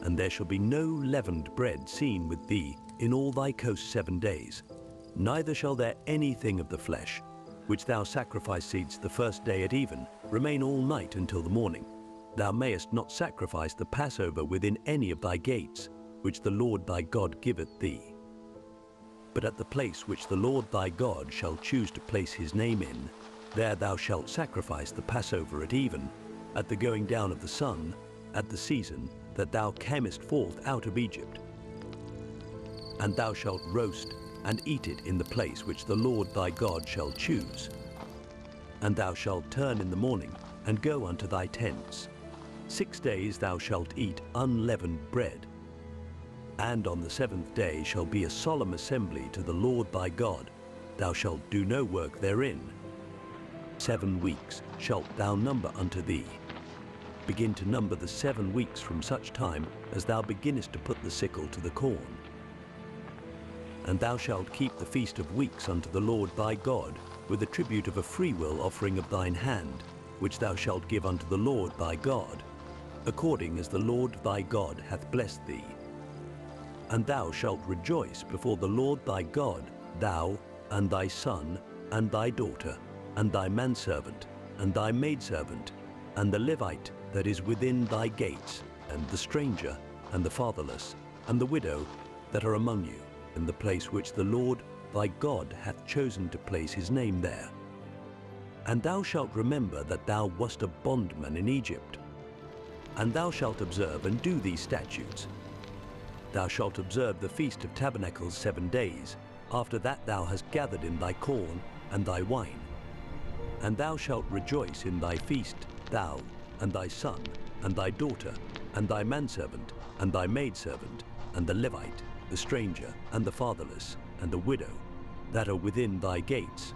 Speaker 2: And there shall be no leavened bread seen with thee in all thy coast 7 days, neither shall there anything of the flesh, which thou sacrificedst the first day at even, remain all night until the morning. Thou mayest not sacrifice the Passover within any of thy gates, which the Lord thy God giveth thee. But at the place which the Lord thy God shall choose to place his name in, there thou shalt sacrifice the Passover at even, at the going down of the sun, at the season that thou camest forth out of Egypt. And thou shalt roast and eat it in the place which the Lord thy God shall choose. And thou shalt turn in the morning and go unto thy tents. 6 days thou shalt eat unleavened bread. And on the 7th day shall be a solemn assembly to the Lord thy God. Thou shalt do no work therein. 7 weeks shalt thou number unto thee. Begin to number the 7 weeks from such time as thou beginnest to put the sickle to the corn. And thou shalt keep the feast of weeks unto the Lord thy God, with the tribute of a freewill offering of thine hand, which thou shalt give unto the Lord thy God, according as the Lord thy God hath blessed thee. And thou shalt rejoice before the Lord thy God, thou, and thy son, and thy daughter, and thy manservant, and thy maidservant, and the Levite that is within thy gates, and the stranger, and the fatherless, and the widow that are among you, in the place which the Lord thy God hath chosen to place his name there. And thou shalt remember that thou wast a bondman in Egypt. And thou shalt observe and do these statutes. Thou shalt observe the Feast of Tabernacles 7 days. After that thou hast gathered in thy corn and thy wine. And thou shalt rejoice in thy feast, thou, and thy son, and thy daughter, and thy manservant, and thy maidservant, and the Levite, the stranger, and the fatherless, and the widow, that are within thy gates.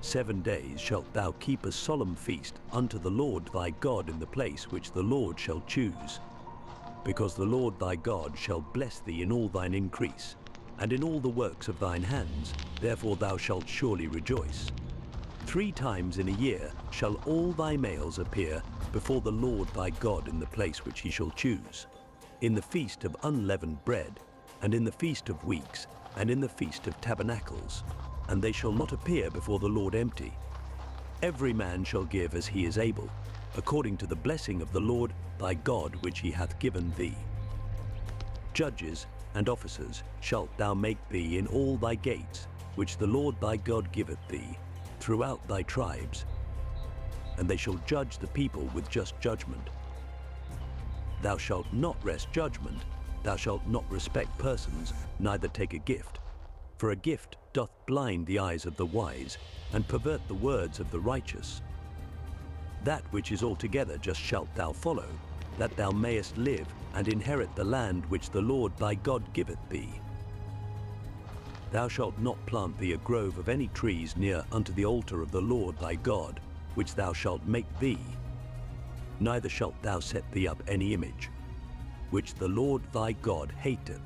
Speaker 2: 7 days shalt thou keep a solemn feast unto the Lord thy God in the place which the Lord shall choose. Because the Lord thy God shall bless thee in all thine increase, and in all the works of thine hands, therefore thou shalt surely rejoice. 3 times in a year shall all thy males appear before the Lord thy God in the place which he shall choose, in the feast of unleavened bread, and in the feast of weeks, and in the feast of tabernacles, and they shall not appear before the Lord empty. Every man shall give as he is able, according to the blessing of the Lord thy God which he hath given thee. Judges and officers shalt thou make thee in all thy gates, which the Lord thy God giveth thee, throughout thy tribes, and they shall judge the people with just judgment. Thou shalt not wrest judgment, thou shalt not respect persons, neither take a gift. For a gift doth blind the eyes of the wise, and pervert the words of the righteous. That which is altogether just shalt thou follow, that thou mayest live and inherit the land which the Lord thy God giveth thee. Thou shalt not plant thee a grove of any trees near unto the altar of the Lord thy God, which thou shalt make thee. Neither shalt thou set thee up any image, which the Lord thy God hateth.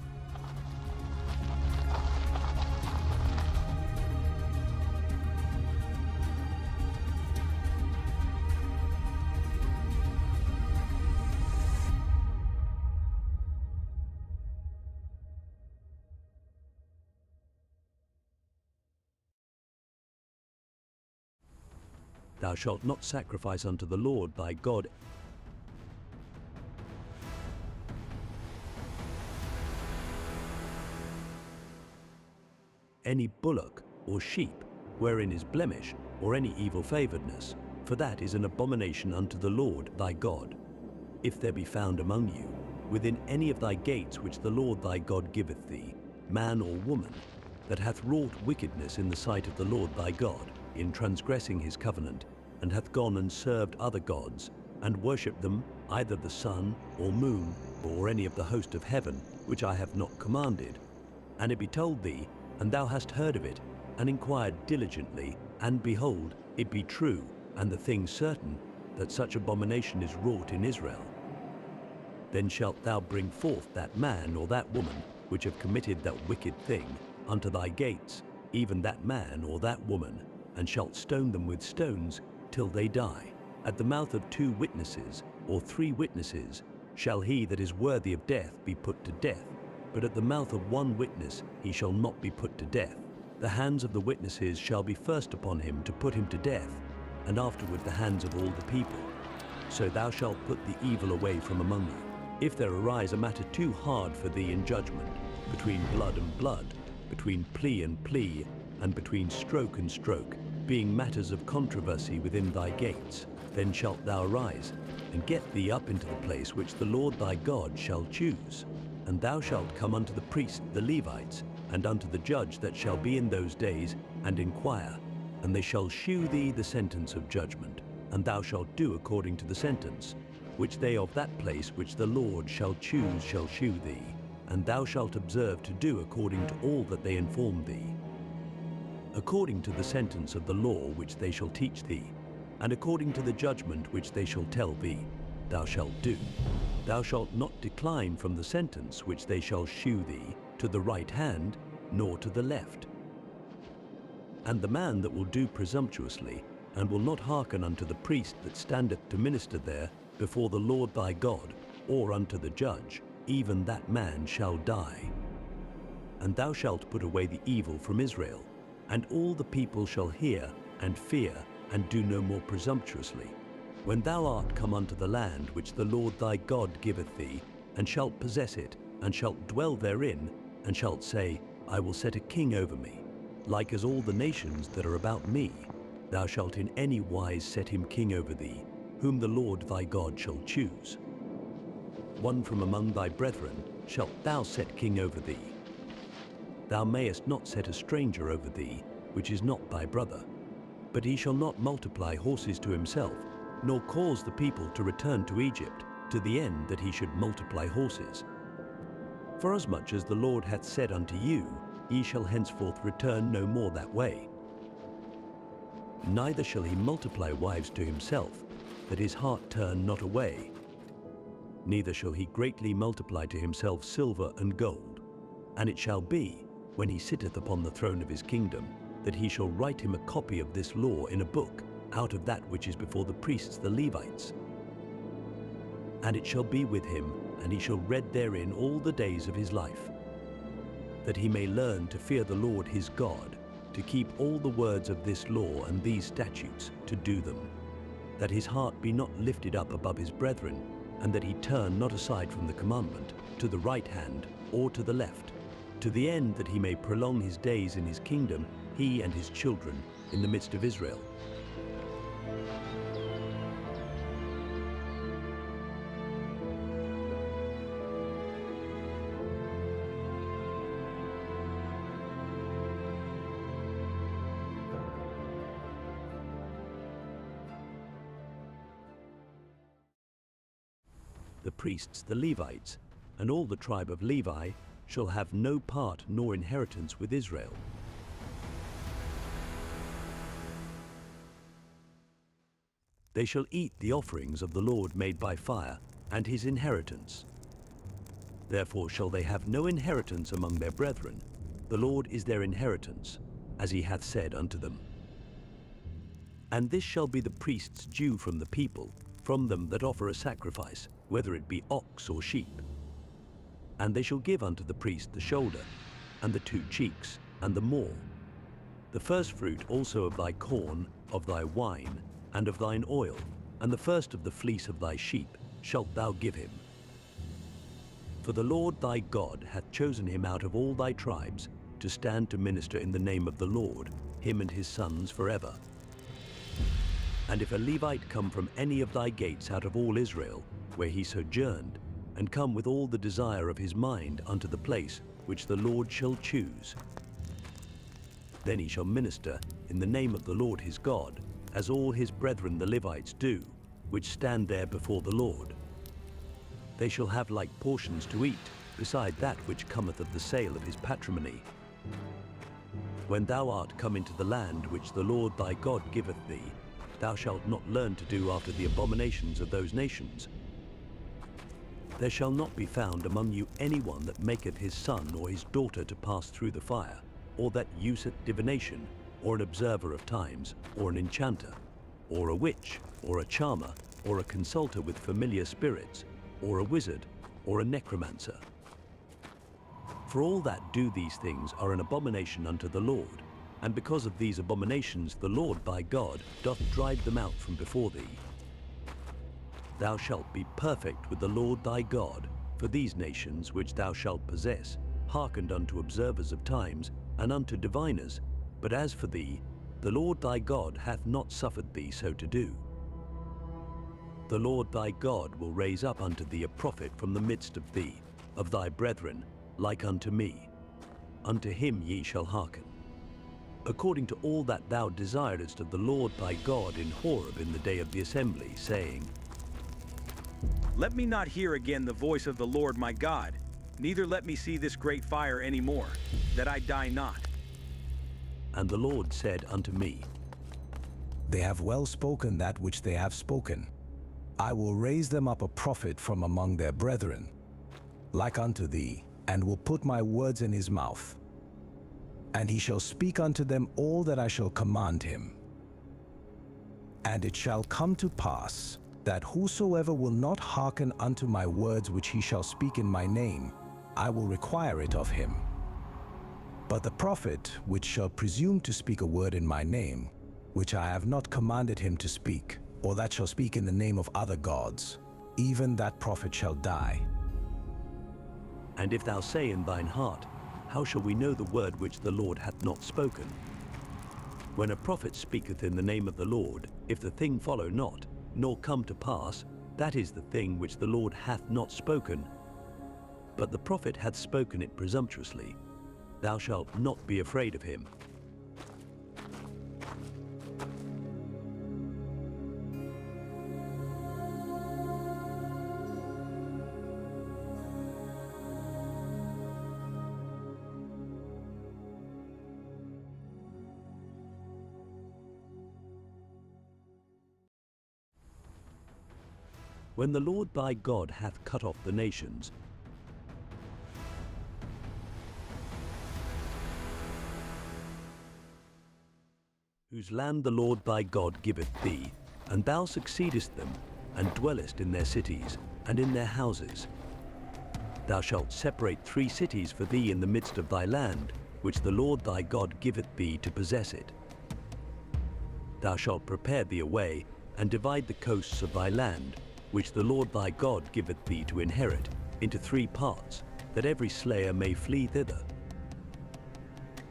Speaker 2: Thou shalt not sacrifice unto the Lord thy God any bullock or sheep, wherein is blemish, or any evil favouredness, for that is an abomination unto the Lord thy God. If there be found among you, within any of thy gates which the Lord thy God giveth thee, man or woman, that hath wrought wickedness in the sight of the Lord thy God, in transgressing his covenant, and hath gone and served other gods, and worshipped them, either the sun, or moon, or any of the host of heaven, which I have not commanded, and it be told thee, and thou hast heard of it, and inquired diligently, and behold, it be true, and the thing certain, that such abomination is wrought in Israel, then shalt thou bring forth that man or that woman, which have committed that wicked thing, unto thy gates, even that man or that woman, and shalt stone them with stones till they die. At the mouth of 2 witnesses, or 3 witnesses, shall he that is worthy of death be put to death, but at the mouth of 1 witness he shall not be put to death. The hands of the witnesses shall be first upon him to put him to death, and afterward the hands of all the people. So thou shalt put the evil away from among you. If there arise a matter too hard for thee in judgment, between blood and blood, between plea and plea, and between stroke and stroke, being matters of controversy within thy gates, then shalt thou arise, and get thee up into the place which the Lord thy God shall choose. And thou shalt come unto the priests the Levites, and unto the judge that shall be in those days, and inquire, and they shall shew thee the sentence of judgment, and thou shalt do according to the sentence, which they of that place which the Lord shall choose shall shew thee, and thou shalt observe to do according to all that they inform thee, according to the sentence of the law which they shall teach thee, and according to the judgment which they shall tell thee, thou shalt do. Thou shalt not decline from the sentence which they shall shew thee to the right hand, nor to the left. And the man that will do presumptuously, and will not hearken unto the priest that standeth to minister there before the Lord thy God, or unto the judge, even that man shall die. And thou shalt put away the evil from Israel, and all the people shall hear and fear, and do no more presumptuously. When thou art come unto the land which the Lord thy God giveth thee, and shalt possess it, and shalt dwell therein, and shalt say, I will set a king over me, like as all the nations that are about me, thou shalt in any wise set him king over thee, whom the Lord thy God shall choose. One from among thy brethren shalt thou set king over thee. Thou mayest not set a stranger over thee, which is not thy brother. But he shall not multiply horses to himself, nor cause the people to return to Egypt, to the end that he should multiply horses. Forasmuch as the Lord hath said unto you, ye shall henceforth return no more that way. Neither shall he multiply wives to himself, that his heart turn not away. Neither shall he greatly multiply to himself silver and gold. And it shall be, when he sitteth upon the throne of his kingdom, that he shall write him a copy of this law in a book, out of that which is before the priests the Levites. And it shall be with him, and he shall read therein all the days of his life, that he may learn to fear the Lord his God, to keep all the words of this law and these statutes, to do them, that his heart be not lifted up above his brethren, and that he turn not aside from the commandment, to the right hand or to the left, to the end that he may prolong his days in his kingdom, he and his children, in the midst of Israel. The priests, the Levites, and all the tribe of Levi shall have no part nor inheritance with Israel. They shall eat the offerings of the Lord made by fire, and his inheritance. Therefore shall they have no inheritance among their brethren. The Lord is their inheritance, as he hath said unto them. And this shall be the priest's due from the people, from them that offer a sacrifice, whether it be ox or sheep. And they shall give unto the priest the shoulder, and the 2 cheeks, and the maw. The first fruit also of thy corn, of thy wine, and of thine oil, and the first of the fleece of thy sheep shalt thou give him. For the Lord thy God hath chosen him out of all thy tribes, to stand to minister in the name of the Lord, him and his sons forever. And if a Levite come from any of thy gates out of all Israel, where he sojourned, and come with all the desire of his mind unto the place which the Lord shall choose, then he shall minister in the name of the Lord his God, as all his brethren the Levites do, which stand there before the Lord. They shall have like portions to eat, beside that which cometh of the sale of his patrimony. When thou art come into the land which the Lord thy God giveth thee, thou shalt not learn to do after the abominations of those nations. There shall not be found among you any one that maketh his son or his daughter to pass through the fire, or that useth divination, or an observer of times, or an enchanter, or a witch, or a charmer, or a consulter with familiar spirits, or a wizard, or a necromancer. For all that do these things are an abomination unto the Lord, and because of these abominations the Lord thy God doth drive them out from before thee. Thou shalt be perfect with the Lord thy God, for these nations which thou shalt possess hearkened unto observers of times, and unto diviners, but as for thee, the Lord thy God hath not suffered thee so to do. The Lord thy God will raise up unto thee a prophet from the midst of thee, of thy brethren, like unto me. Unto him ye shall hearken, according to all that thou desirest of the Lord thy God in Horeb in the day of the assembly, saying,
Speaker 3: Let me not hear again the voice of the Lord my God, neither let me see this great fire any more, that I die not.
Speaker 2: And the Lord said unto me,
Speaker 4: They have well spoken that which they have spoken. I will raise them up a prophet from among their brethren, like unto thee, and will put my words in his mouth. And he shall speak unto them all that I shall command him. And it shall come to pass, that whosoever will not hearken unto my words which he shall speak in my name, I will require it of him. But the prophet which shall presume to speak a word in my name, which I have not commanded him to speak, or that shall speak in the name of other gods, even that prophet shall die.
Speaker 2: And if thou say in thine heart, how shall we know the word which the Lord hath not spoken? When a prophet speaketh in the name of the Lord, if the thing follow not, nor come to pass, that is the thing which the Lord hath not spoken. But the prophet hath spoken it presumptuously. Thou shalt not be afraid of him. When the Lord thy God hath cut off the nations, whose land the Lord thy God giveth thee, and thou succeedest them, and dwellest in their cities, and in their houses. Thou shalt separate 3 cities for thee in the midst of thy land, which the Lord thy God giveth thee to possess it. Thou shalt prepare thee a way, and divide the coasts of thy land, which the Lord thy God giveth thee to inherit, into 3 parts, that every slayer may flee thither.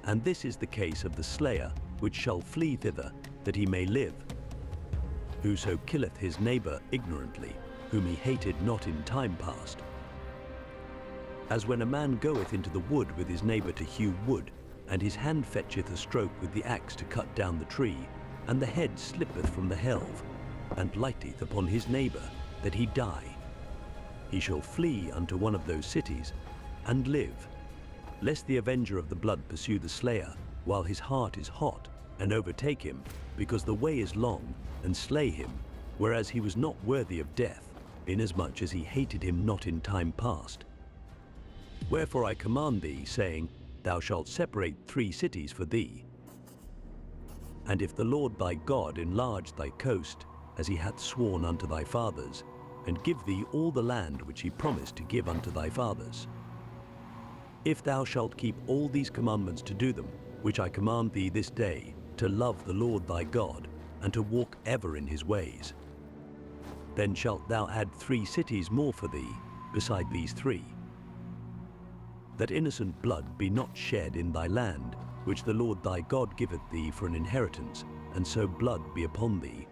Speaker 2: And this is the case of the slayer, which shall flee thither, that he may live. Whoso killeth his neighbor ignorantly, whom he hated not in time past. As when a man goeth into the wood with his neighbor to hew wood, and his hand fetcheth a stroke with the axe to cut down the tree, and the head slippeth from the helve, and lighteth upon his neighbor, that he die. He shall flee unto one of those cities, and live, lest the avenger of the blood pursue the slayer, while his heart is hot, and overtake him, because the way is long, and slay him, whereas he was not worthy of death, inasmuch as he hated him not in time past. Wherefore I command thee, saying, Thou shalt separate 3 cities for thee. And if the Lord thy God enlarge thy coast, as he hath sworn unto thy fathers, and give thee all the land which he promised to give unto thy fathers, if thou shalt keep all these commandments to do them, which I command thee this day, to love the Lord thy God, and to walk ever in his ways, then shalt thou add 3 cities more for thee, beside these 3, that innocent blood be not shed in thy land, which the Lord thy God giveth thee for an inheritance, and so blood be upon thee.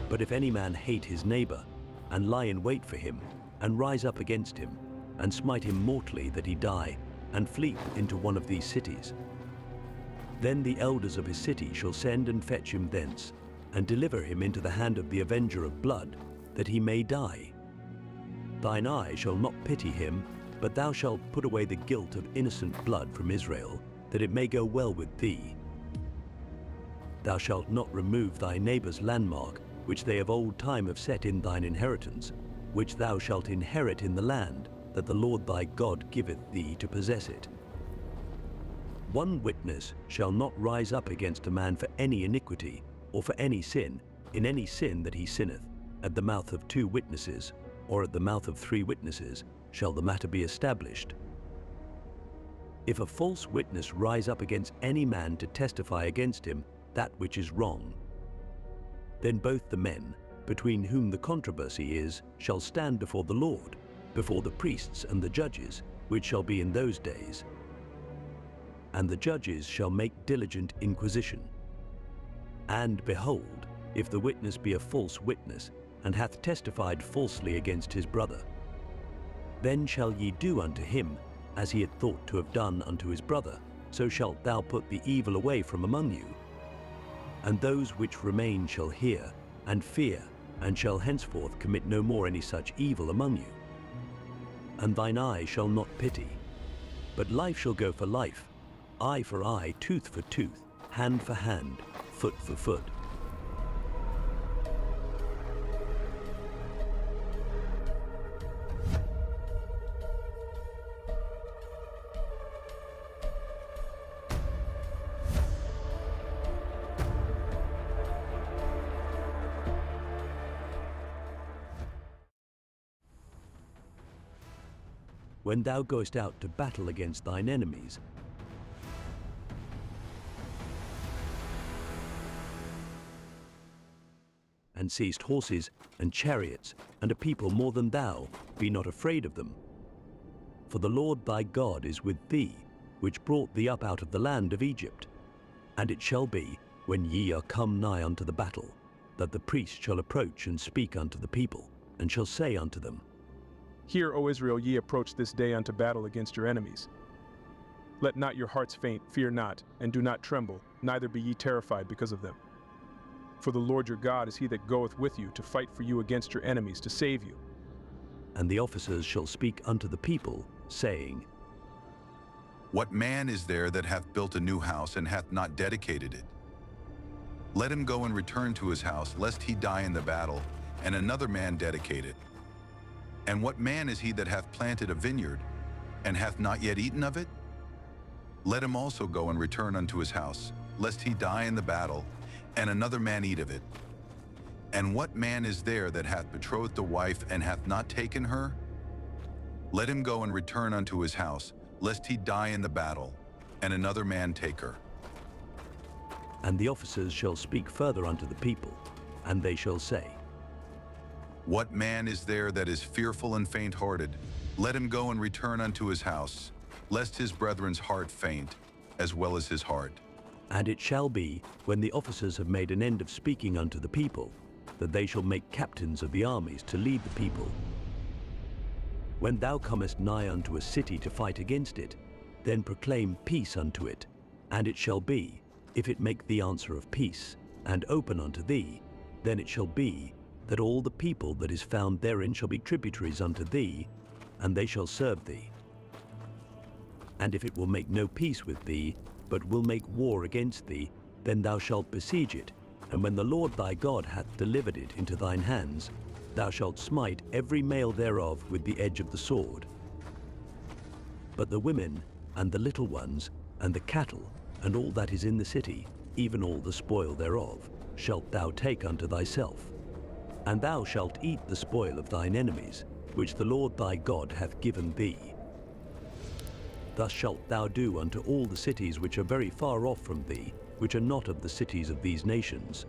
Speaker 2: But if any man hate his neighbor, and lie in wait for him, and rise up against him, and smite him mortally that he die, and flee into one of these cities, then the elders of his city shall send and fetch him thence, and deliver him into the hand of the avenger of blood, that he may die. Thine eye shall not pity him, but thou shalt put away the guilt of innocent blood from Israel, that it may go well with thee. Thou shalt not remove thy neighbor's landmark, which they of old time have set in thine inheritance, which thou shalt inherit in the land, that the Lord thy God giveth thee to possess it. 1 witness shall not rise up against a man for any iniquity, or for any sin, in any sin that he sinneth. At the mouth of 2 witnesses, or at the mouth of 3 witnesses, shall the matter be established. If a false witness rise up against any man to testify against him that which is wrong, then both the men, between whom the controversy is, shall stand before the Lord, before the priests and the judges, which shall be in those days. And the judges shall make diligent inquisition. And behold, if the witness be a false witness, and hath testified falsely against his brother, then shall ye do unto him as he had thought to have done unto his brother, so shalt thou put the evil away from among you. And those which remain shall hear, and fear, and shall henceforth commit no more any such evil among you. And thine eye shall not pity, but life shall go for life, eye for eye, tooth for tooth, hand for hand, foot for foot. When thou goest out to battle against thine enemies, and seest horses and chariots and a people more than thou, be not afraid of them. For the Lord thy God is with thee, which brought thee up out of the land of Egypt. And it shall be, when ye are come nigh unto the battle, that the priest shall approach and speak unto the people, and shall say unto them,
Speaker 6: Hear, O Israel, ye approach this day unto battle against your enemies. Let not your hearts faint, fear not, and do not tremble, neither be ye terrified because of them. For the Lord your God is he that goeth with you to fight for you against your enemies, to save you.
Speaker 2: And the officers shall speak unto the people, saying,
Speaker 7: What man is there that hath built a new house, and hath not dedicated it? Let him go and return to his house, lest he die in the battle, and another man dedicate it? And what man is he that hath planted a vineyard, and hath not yet eaten of it? Let him also go and return unto his house, lest he die in the battle, and another man eat of it. And what man is there that hath betrothed a wife, and hath not taken her? Let him go and return unto his house, lest he die in the battle, and another man take her.
Speaker 2: And the officers shall speak further unto the people, and they shall say,
Speaker 7: What man is there that is fearful and faint-hearted? Let him go and return unto his house, lest his brethren's heart faint, as well as his heart.
Speaker 2: And it shall be, when the officers have made an end of speaking unto the people, that they shall make captains of the armies to lead the people. When thou comest nigh unto a city to fight against it, then proclaim peace unto it. And it shall be, if it make thee answer of peace, and open unto thee, then it shall be, that all the people that is found therein shall be tributaries unto thee, and they shall serve thee. And if it will make no peace with thee, but will make war against thee, then thou shalt besiege it, and when the Lord thy God hath delivered it into thine hands, thou shalt smite every male thereof with the edge of the sword. But the women, and the little ones, and the cattle, and all that is in the city, even all the spoil thereof, shalt thou take unto thyself. And thou shalt eat the spoil of thine enemies, which the Lord thy God hath given thee. Thus shalt thou do unto all the cities which are very far off from thee, which are not of the cities of these nations.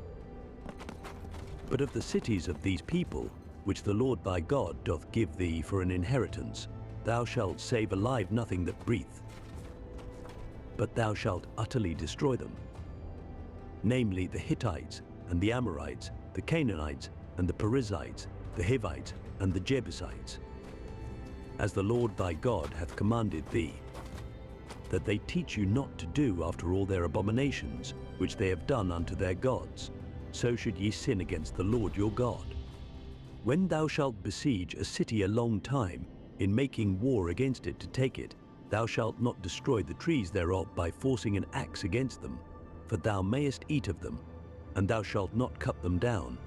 Speaker 2: But of the cities of these people, which the Lord thy God doth give thee for an inheritance, thou shalt save alive nothing that breathe. But thou shalt utterly destroy them, namely the Hittites, and the Amorites, the Canaanites, and the Perizzites, the Hivites, and the Jebusites, as the Lord thy God hath commanded thee, that they teach you not to do after all their abominations, which they have done unto their gods, so should ye sin against the Lord your God. When thou shalt besiege a city a long time, in making war against it to take it, thou shalt not destroy the trees thereof by forcing an axe against them, for thou mayest eat of them, and thou shalt not cut them down.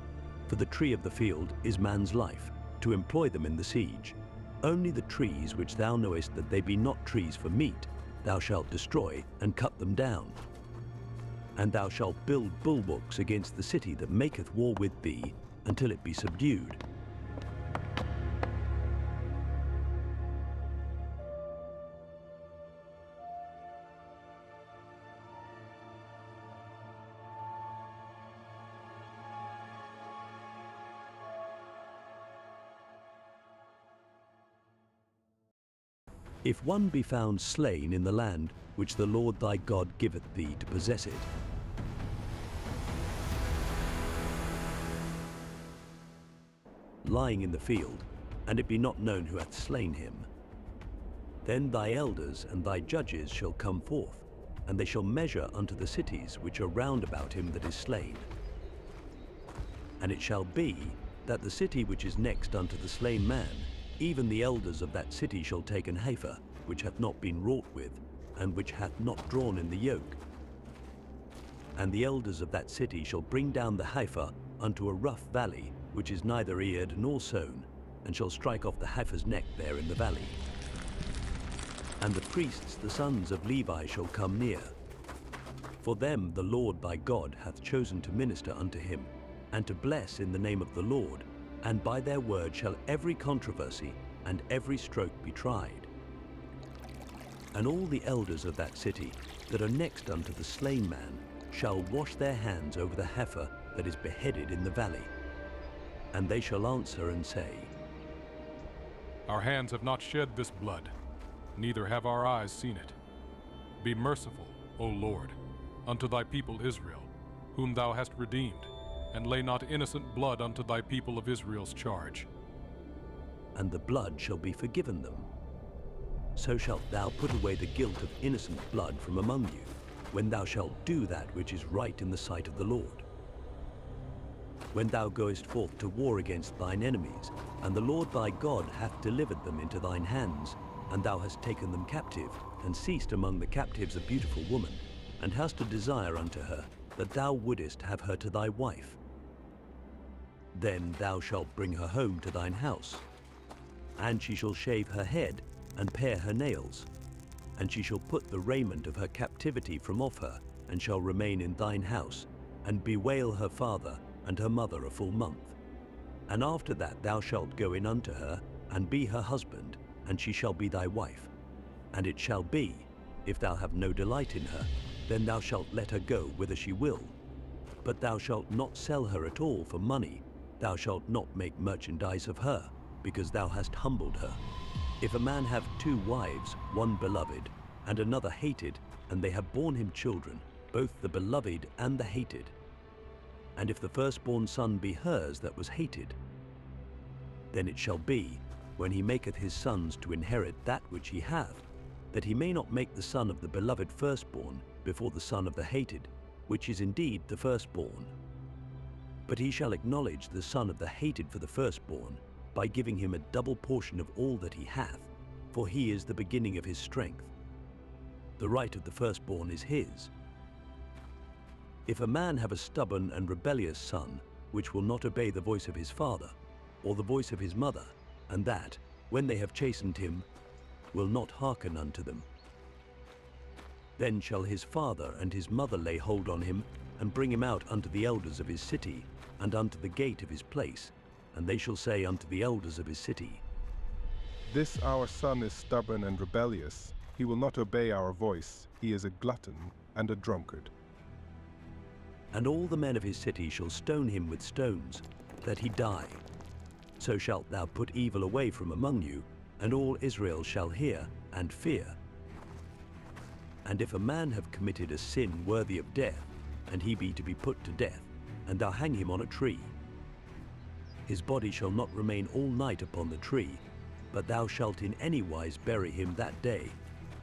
Speaker 2: For the tree of the field is man's life, to employ them in the siege. Only the trees which thou knowest that they be not trees for meat, thou shalt destroy and cut them down. And thou shalt build bulwarks against the city that maketh war with thee, until it be subdued. If one be found slain in the land which the Lord thy God giveth thee to possess it, lying in the field, and it be not known who hath slain him, then thy elders and thy judges shall come forth, and they shall measure unto the cities which are round about him that is slain. And it shall be that the city which is next unto the slain man, even the elders of that city shall take an heifer, which hath not been wrought with, and which hath not drawn in the yoke. And the elders of that city shall bring down the heifer unto a rough valley, which is neither eared nor sown, and shall strike off the heifer's neck there in the valley. And the priests, the sons of Levi, shall come near. For them the Lord thy God hath chosen to minister unto him, and to bless in the name of the Lord, and by their word shall every controversy and every stroke be tried. And all the elders of that city that are next unto the slain man shall wash their hands over the heifer that is beheaded in the valley. And they shall answer and say,
Speaker 8: Our hands have not shed this blood, neither have our eyes seen it. Be merciful, O Lord, unto thy people Israel, whom thou hast redeemed, and lay not innocent blood unto thy people of Israel's charge.
Speaker 2: And the blood shall be forgiven them. So shalt thou put away the guilt of innocent blood from among you, when thou shalt do that which is right in the sight of the Lord. When thou goest forth to war against thine enemies, and the Lord thy God hath delivered them into thine hands, and thou hast taken them captive, and seest among the captives a beautiful woman, and hast a desire unto her, that thou wouldest have her to thy wife. Then thou shalt bring her home to thine house, and she shall shave her head and pare her nails, and she shall put the raiment of her captivity from off her, and shall remain in thine house, and bewail her father and her mother a full month. And after that thou shalt go in unto her, and be her husband, and she shall be thy wife. And it shall be, if thou have no delight in her, then thou shalt let her go whither she will. But thou shalt not sell her at all for money, thou shalt not make merchandise of her, because thou hast humbled her. If a man have 2 wives, one beloved, and another hated, and they have borne him children, both the beloved and the hated, and if the firstborn son be hers that was hated, then it shall be, when he maketh his sons to inherit that which he hath, that he may not make the son of the beloved firstborn before the son of the hated, which is indeed the firstborn. But he shall acknowledge the son of the hated for the firstborn, by giving him a double portion of all that he hath, for he is the beginning of his strength. The right of the firstborn is his. If a man have a stubborn and rebellious son, which will not obey the voice of his father, or the voice of his mother, and that, when they have chastened him, will not hearken unto them, then shall his father and his mother lay hold on him, and bring him out unto the elders of his city, and unto the gate of his place, and they shall say unto the elders of his city,
Speaker 9: This our son is stubborn and rebellious. He will not obey our voice. He is a glutton and a drunkard.
Speaker 2: And all the men of his city shall stone him with stones, that he die. So shalt thou put evil away from among you, and all Israel shall hear and fear. And if a man have committed a sin worthy of death, and he be to be put to death, and thou hang him on a tree, his body shall not remain all night upon the tree, but thou shalt in any wise bury him that day.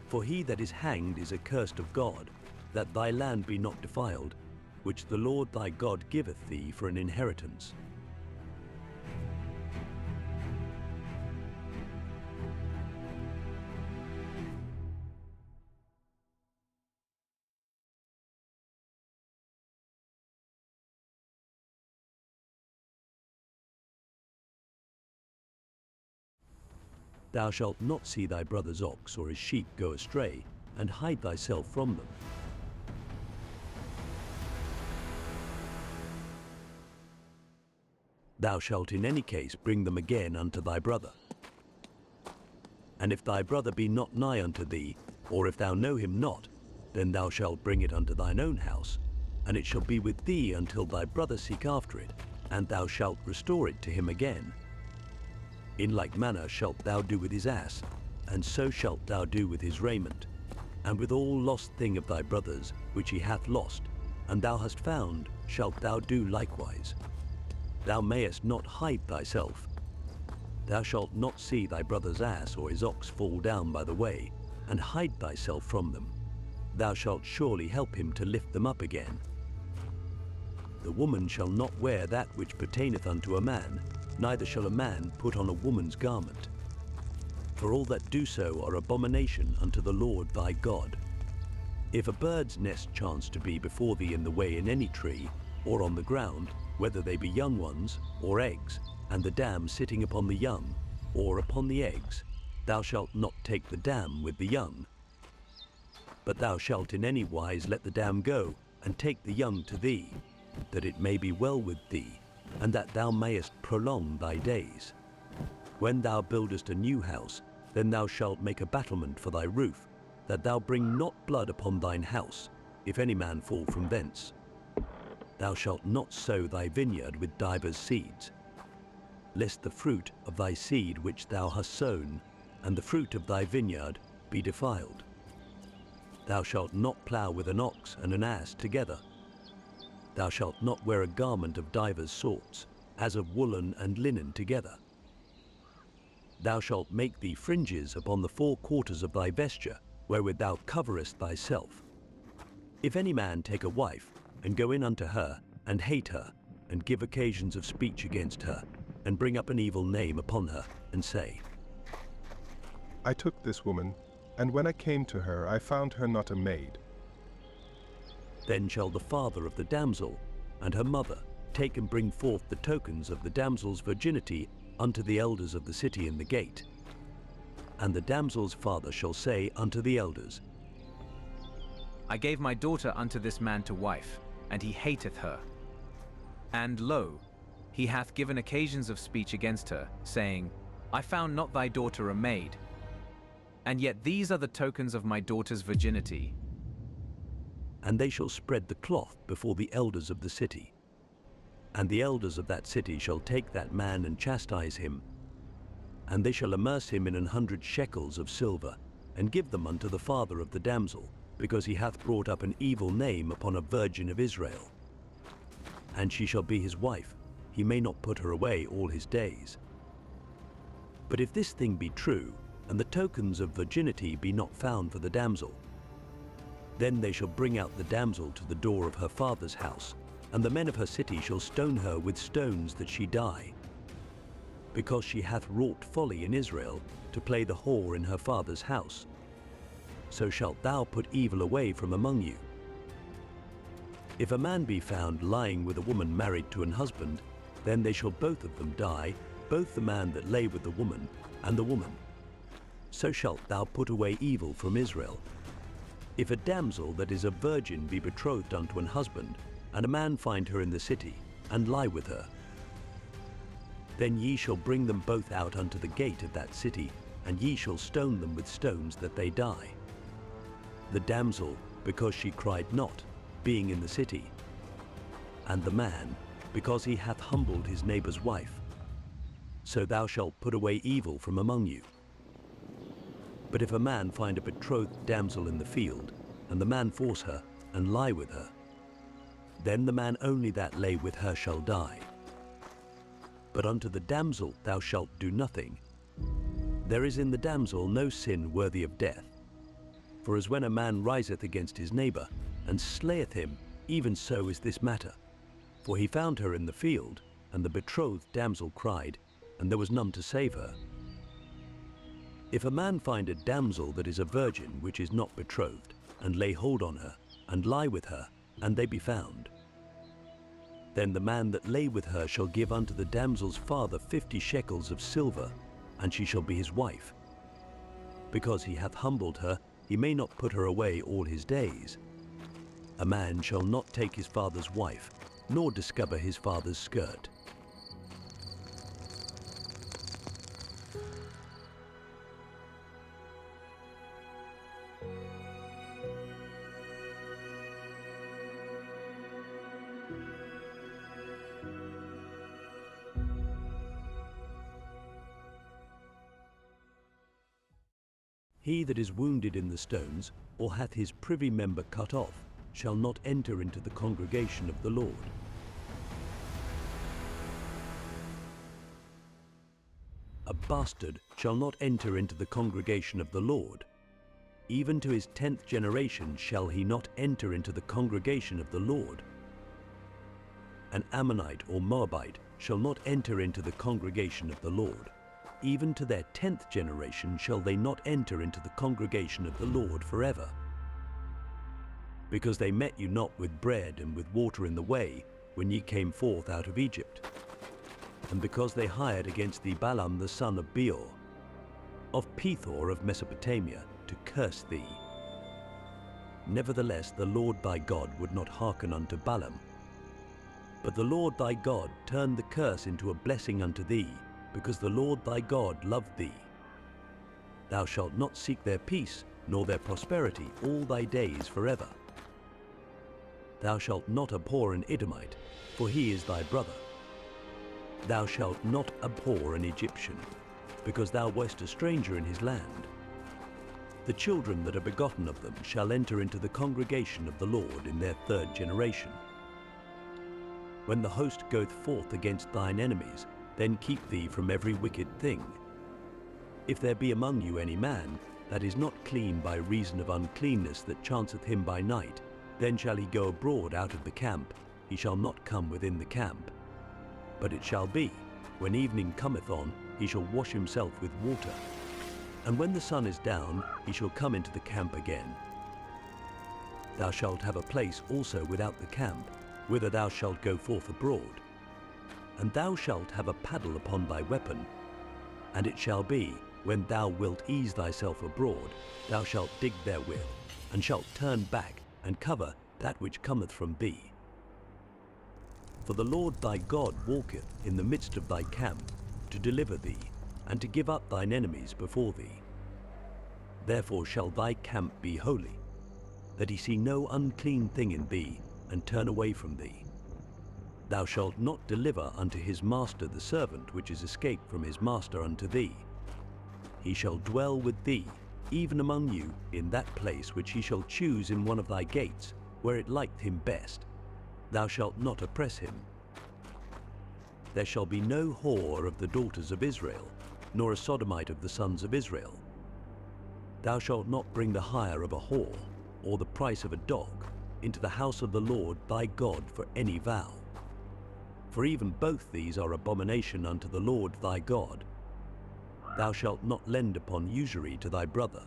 Speaker 2: For he that is hanged is accursed of God, that thy land be not defiled, which the Lord thy God giveth thee for an inheritance. Thou shalt not see thy brother's ox or his sheep go astray, and hide thyself from them. Thou shalt in any case bring them again unto thy brother. And if thy brother be not nigh unto thee, or if thou know him not, then thou shalt bring it unto thine own house, and it shall be with thee until thy brother seek after it, and thou shalt restore it to him again. In like manner shalt thou do with his ass, and so shalt thou do with his raiment, and with all lost thing of thy brother's, which he hath lost, and thou hast found, shalt thou do likewise. Thou mayest not hide thyself. Thou shalt not see thy brother's ass or his ox fall down by the way, and hide thyself from them. Thou shalt surely help him to lift them up again. The woman shall not wear that which pertaineth unto a man, neither shall a man put on a woman's garment. For all that do so are abomination unto the Lord thy God. If a bird's nest chance to be before thee in the way in any tree, or on the ground, whether they be young ones, or eggs, and the dam sitting upon the young, or upon the eggs, thou shalt not take the dam with the young. But thou shalt in any wise let the dam go, and take the young to thee, that it may be well with thee, and that thou mayest prolong thy days. When thou buildest a new house, then thou shalt make a battlement for thy roof, that thou bring not blood upon thine house, if any man fall from thence. Thou shalt not sow thy vineyard with divers seeds, lest the fruit of thy seed which thou hast sown, and the fruit of thy vineyard, be defiled. Thou shalt not plough with an ox and an ass together. Thou shalt not wear a garment of divers sorts, as of woolen and linen together. Thou shalt make thee fringes upon the 4 quarters of thy vesture, wherewith thou coverest thyself. If any man take a wife, and go in unto her, and hate her, and give occasions of speech against her, and bring up an evil name upon her, and say,
Speaker 9: I took this woman, and when I came to her, I found her not a maid.
Speaker 2: then shall the father of the damsel, and her mother, take and bring forth the tokens of the damsel's virginity unto the elders of the city in the gate. And the damsel's father shall say unto the elders,
Speaker 5: I gave my daughter unto this man to wife, and he hateth her. And lo, he hath given occasions of speech against her, saying, I found not thy daughter a maid. And yet these are the tokens of my daughter's virginity.
Speaker 2: And they shall spread the cloth before the elders of the city. And the elders of that city shall take that man and chastise him. And they shall immerse him in 100 shekels of silver, and give them unto the father of the damsel, because he hath brought up an evil name upon a virgin of Israel. And she shall be his wife, he may not put her away all his days. But if this thing be true, and the tokens of virginity be not found for the damsel, then they shall bring out the damsel to the door of her father's house, and the men of her city shall stone her with stones that she die, because she hath wrought folly in Israel, to play the whore in her father's house. So shalt thou put evil away from among you. If a man be found lying with a woman married to an husband, then they shall both of them die, both the man that lay with the woman, and the woman. So shalt thou put away evil from Israel. If a damsel that is a virgin be betrothed unto an husband, and a man find her in the city, and lie with her, then ye shall bring them both out unto the gate of that city, and ye shall stone them with stones that they die. The damsel, because she cried not, being in the city, and the man, because he hath humbled his neighbor's wife. So thou shalt put away evil from among you. But if a man find a betrothed damsel in the field, and the man force her, and lie with her, then the man only that lay with her shall die. But unto the damsel thou shalt do nothing. There is in the damsel no sin worthy of death. For as when a man riseth against his neighbor, and slayeth him, even so is this matter. For he found her in the field, and the betrothed damsel cried, and there was none to save her. If a man find a damsel that is a virgin which is not betrothed, and lay hold on her, and lie with her, and they be found, then the man that lay with her shall give unto the damsel's father 50 shekels of silver, and she shall be his wife. Because he hath humbled her, he may not put her away all his days. A man shall not take his father's wife, nor discover his father's skirt. He that is wounded in the stones, or hath his privy member cut off, shall not enter into the congregation of the Lord. A bastard shall not enter into the congregation of the Lord. Even to his 10th generation shall he not enter into the congregation of the Lord. An Ammonite or Moabite shall not enter into the congregation of the Lord. Even to their 10th generation shall they not enter into the congregation of the Lord forever. Because they met you not with bread and with water in the way, when ye came forth out of Egypt. And because they hired against thee Balaam the son of Beor, of Pethor of Mesopotamia, to curse thee. Nevertheless the Lord thy God would not hearken unto Balaam. But the Lord thy God turned the curse into a blessing unto thee, because the Lord thy God loved thee. Thou shalt not seek their peace, nor their prosperity all thy days forever. Thou shalt not abhor an Edomite, for he is thy brother. Thou shalt not abhor an Egyptian, because thou wast a stranger in his land. The children that are begotten of them shall enter into the congregation of the Lord in their 3rd generation. When the host goeth forth against thine enemies, then keep thee from every wicked thing. If there be among you any man that is not clean by reason of uncleanness that chanceth him by night, then shall he go abroad out of the camp, he shall not come within the camp. But it shall be, when evening cometh on, he shall wash himself with water. And when the sun is down, he shall come into the camp again. Thou shalt have a place also without the camp, whither thou shalt go forth abroad. And thou shalt have a paddle upon thy weapon. And it shall be, when thou wilt ease thyself abroad, thou shalt dig therewith, and shalt turn back, and cover that which cometh from thee. For the Lord thy God walketh in the midst of thy camp, to deliver thee, and to give up thine enemies before thee. Therefore shall thy camp be holy, that he see no unclean thing in thee, and turn away from thee. Thou shalt not deliver unto his master the servant which is escaped from his master unto thee. He shall dwell with thee, even among you, in that place which he shall choose in one of thy gates, where it liketh him best. Thou shalt not oppress him. There shall be no whore of the daughters of Israel, nor a sodomite of the sons of Israel. Thou shalt not bring the hire of a whore, or the price of a dog, into the house of the Lord thy God for any vow. For even both these are abomination unto the Lord thy God. Thou shalt not lend upon usury to thy brother,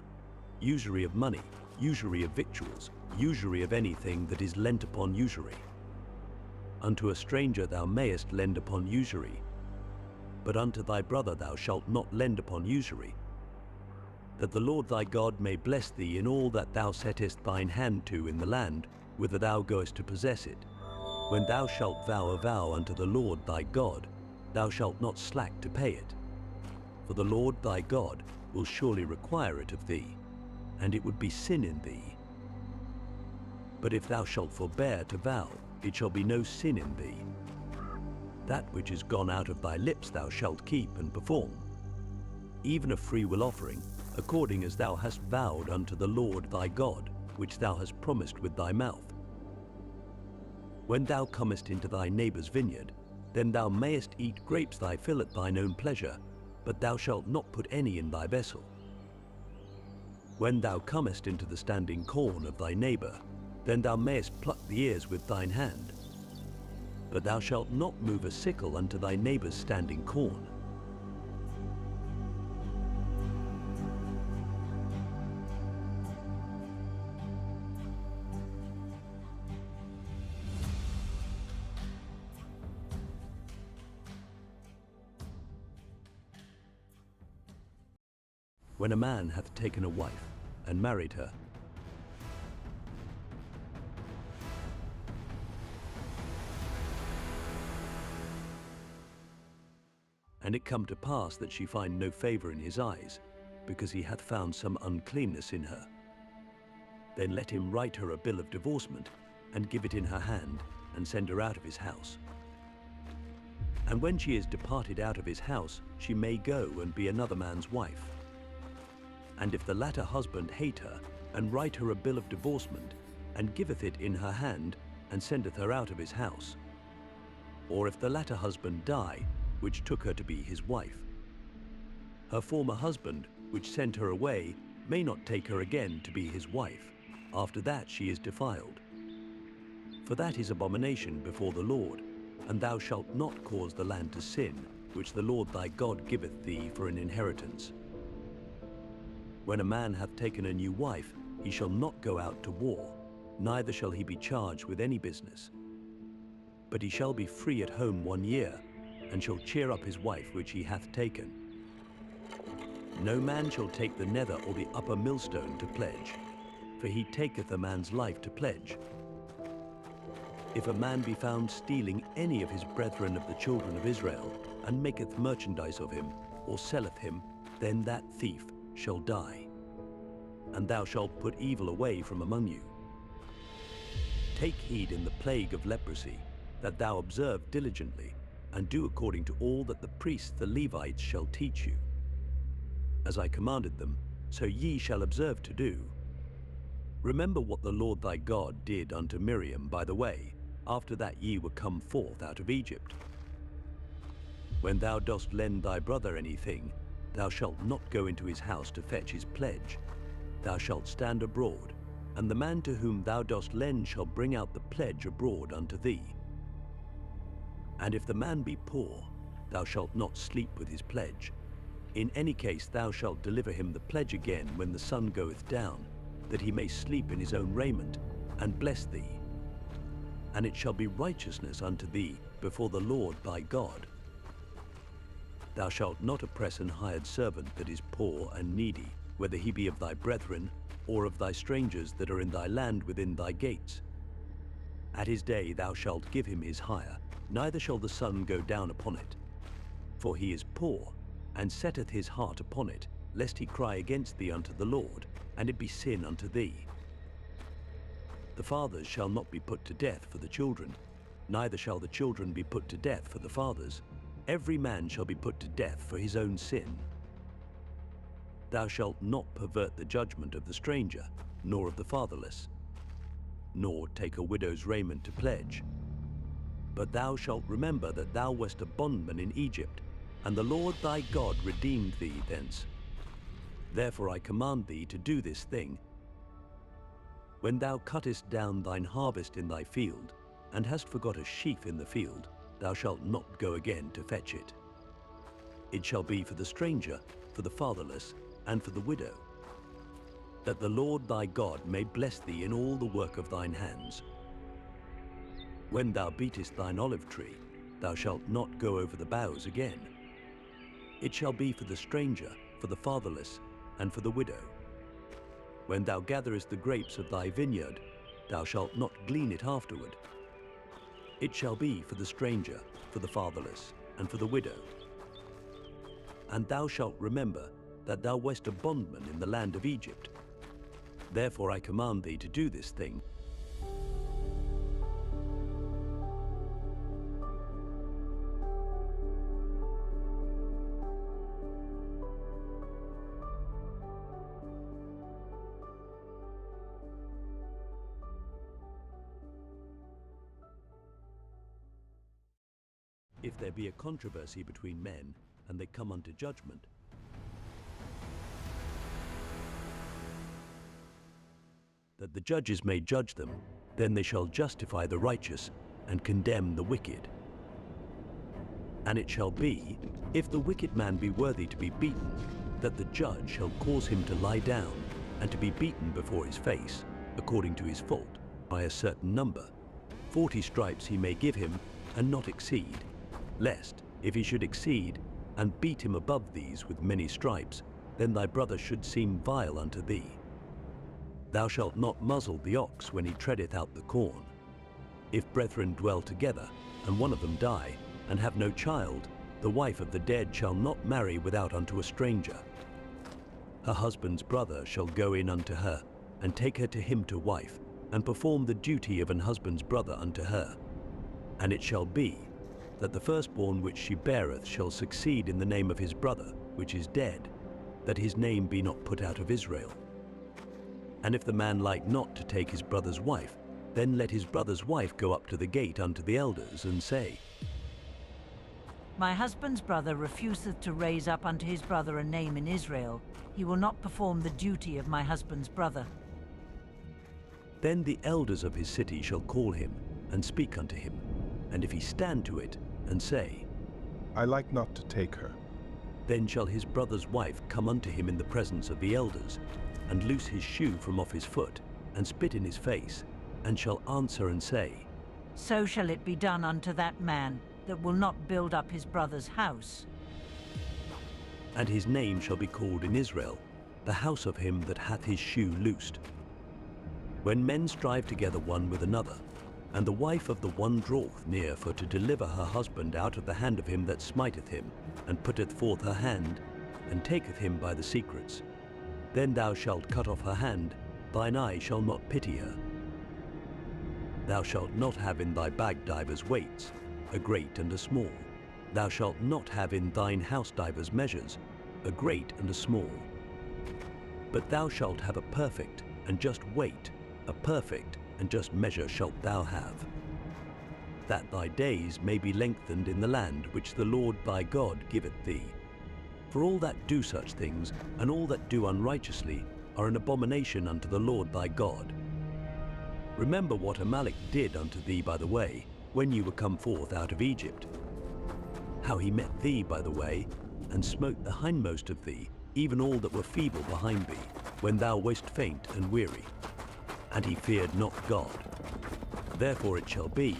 Speaker 2: usury of money, usury of victuals, usury of anything that is lent upon usury. Unto a stranger thou mayest lend upon usury, but unto thy brother thou shalt not lend upon usury, that the Lord thy God may bless thee in all that thou settest thine hand to in the land, whither thou goest to possess it. When thou shalt vow a vow unto the Lord thy God, thou shalt not slack to pay it. For the Lord thy God will surely require it of thee, and it would be sin in thee. But if thou shalt forbear to vow, it shall be no sin in thee. That which is gone out of thy lips thou shalt keep and perform, even a freewill offering, according as thou hast vowed unto the Lord thy God, which thou hast promised with thy mouth. When thou comest into thy neighbour's vineyard, then thou mayest eat grapes thy fill at thine own pleasure, but thou shalt not put any in thy vessel. When thou comest into the standing corn of thy neighbour, then thou mayest pluck the ears with thine hand. But thou shalt not move a sickle unto thy neighbour's standing corn. When a man hath taken a wife, and married her, and it come to pass that she find no favour in his eyes, because he hath found some uncleanness in her, then let him write her a bill of divorcement, and give it in her hand, and send her out of his house. And when she is departed out of his house, she may go and be another man's wife. And if the latter husband hate her, and write her a bill of divorcement, and giveth it in her hand, and sendeth her out of his house, or if the latter husband die, which took her to be his wife, her former husband, which sent her away, may not take her again to be his wife. After that she is defiled. For that is abomination before the Lord, and thou shalt not cause the land to sin, which the Lord thy God giveth thee for an inheritance. When a man hath taken a new wife, he shall not go out to war, neither shall he be charged with any business. But he shall be free at home 1 year, and shall cheer up his wife which he hath taken. No man shall take the nether or the upper millstone to pledge, for he taketh a man's life to pledge. If a man be found stealing any of his brethren of the children of Israel, and maketh merchandise of him, or selleth him, then that thief shall die. And thou shalt put evil away from among you. Take heed in the plague of leprosy, that thou observe diligently, and do according to all that the priests the Levites shall teach you. As I commanded them, so ye shall observe to do. Remember what the Lord thy God did unto Miriam by the way, after that ye were come forth out of Egypt. When thou dost lend thy brother anything, thou shalt not go into his house to fetch his pledge. Thou shalt stand abroad, and the man to whom thou dost lend shall bring out the pledge abroad unto thee. And if the man be poor, thou shalt not sleep with his pledge. In any case thou shalt deliver him the pledge again when the sun goeth down, that he may sleep in his own raiment, and bless thee. and it shall be righteousness unto thee before the Lord thy God. Thou shalt not oppress an hired servant that is poor and needy, whether he be of thy brethren, or of thy strangers that are in thy land within thy gates. At his day thou shalt give him his hire, neither shall the sun go down upon it. For he is poor, and setteth his heart upon it, lest he cry against thee unto the Lord, and it be sin unto thee. The fathers shall not be put to death for the children, neither shall the children be put to death for the fathers. Every man shall be put to death for his own sin. Thou shalt not pervert the judgment of the stranger, nor of the fatherless, nor take a widow's raiment to pledge. But thou shalt remember that thou wast a bondman in Egypt, and the Lord thy God redeemed thee thence. Therefore I command thee to do this thing. When thou cuttest down thine harvest in thy field, and hast forgot a sheaf in the field, thou shalt not go again to fetch it. It shall be for the stranger, for the fatherless, and for the widow, that the Lord thy God may bless thee in all the work of thine hands. When thou beatest thine olive tree, thou shalt not go over the boughs again. It shall be for the stranger, for the fatherless, and for the widow. When thou gatherest the grapes of thy vineyard, thou shalt not glean it afterward. It shall be for the stranger, for the fatherless, and for the widow. And thou shalt remember that thou wast a bondman in the land of Egypt. Therefore I command thee to do this thing. If there be a controversy between men, and they come unto judgment, that the judges may judge them, then they shall justify the righteous, and condemn the wicked. And it shall be, if the wicked man be worthy to be beaten, that the judge shall cause him to lie down, and to be beaten before his face, according to his fault, by a certain number. 40 stripes he may give him, and not exceed, lest, if he should exceed, and beat him above these with many stripes, then thy brother should seem vile unto thee. Thou shalt not muzzle the ox when he treadeth out the corn. If brethren dwell together, and one of them die, and have no child, the wife of the dead shall not marry without unto a stranger. Her husband's brother shall go in unto her, and take her to him to wife, and perform the duty of an husband's brother unto her. And it shall be, that the firstborn which she beareth shall succeed in the name of his brother, which is dead, that his name be not put out of Israel. And if the man like not to take his brother's wife, then let his brother's wife go up to the gate unto the elders, and say,
Speaker 10: My husband's brother refuseth to raise up unto his brother a name in Israel. He will not perform the duty of my husband's brother.
Speaker 2: Then the elders of his city shall call him, and speak unto him. And if he stand to it, and say,
Speaker 9: I like not to take her,
Speaker 2: then shall his brother's wife come unto him in the presence of the elders, and loose his shoe from off his foot, and spit in his face, and shall answer and say,
Speaker 10: So shall it be done unto that man that will not build up his brother's house.
Speaker 2: And his name shall be called in Israel, the house of him that hath his shoe loosed. When men strive together one with another, and the wife of the one draweth near for to deliver her husband out of the hand of him that smiteth him, and putteth forth her hand, and taketh him by the secrets, then thou shalt cut off her hand, thine eye shall not pity her. Thou shalt not have in thy bag divers weights, a great and a small. Thou shalt not have in thine house divers measures, a great and a small. But thou shalt have a perfect and just weight, a perfect and just measure shalt thou have, that thy days may be lengthened in the land which the Lord thy God giveth thee. For all that do such things, and all that do unrighteously, are an abomination unto the Lord thy God. Remember what Amalek did unto thee by the way, when you were come forth out of Egypt, how he met thee by the way, and smote the hindmost of thee, even all that were feeble behind thee, when thou wast faint and weary. And he feared not God. Therefore it shall be,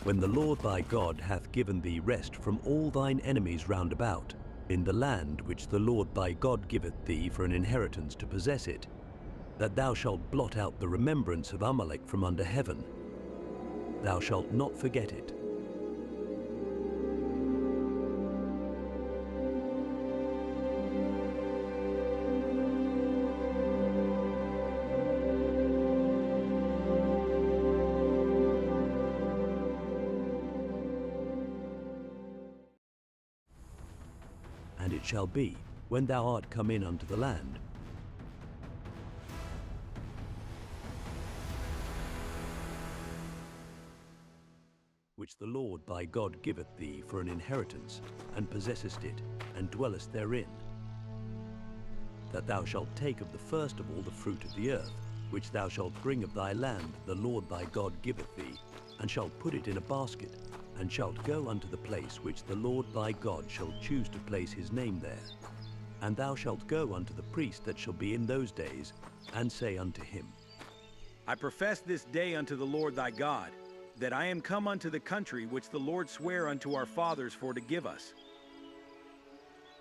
Speaker 2: when the Lord thy God hath given thee rest from all thine enemies round about, in the land which the Lord thy God giveth thee for an inheritance to possess it, that thou shalt blot out the remembrance of Amalek from under heaven. Thou shalt not forget it. And it shall be, when thou art come in unto the land, which the Lord thy God giveth thee for an inheritance, and possessest it, and dwellest therein, that thou shalt take of the first of all the fruit of the earth, which thou shalt bring of thy land the Lord thy God giveth thee, and shalt put it in a basket, and shalt go unto the place which the Lord thy God shall choose to place his name there. And thou shalt go unto the priest that shall be in those days, and say unto him,
Speaker 3: I profess this day unto the Lord thy God, that I am come unto the country which the Lord sware unto our fathers for to give us.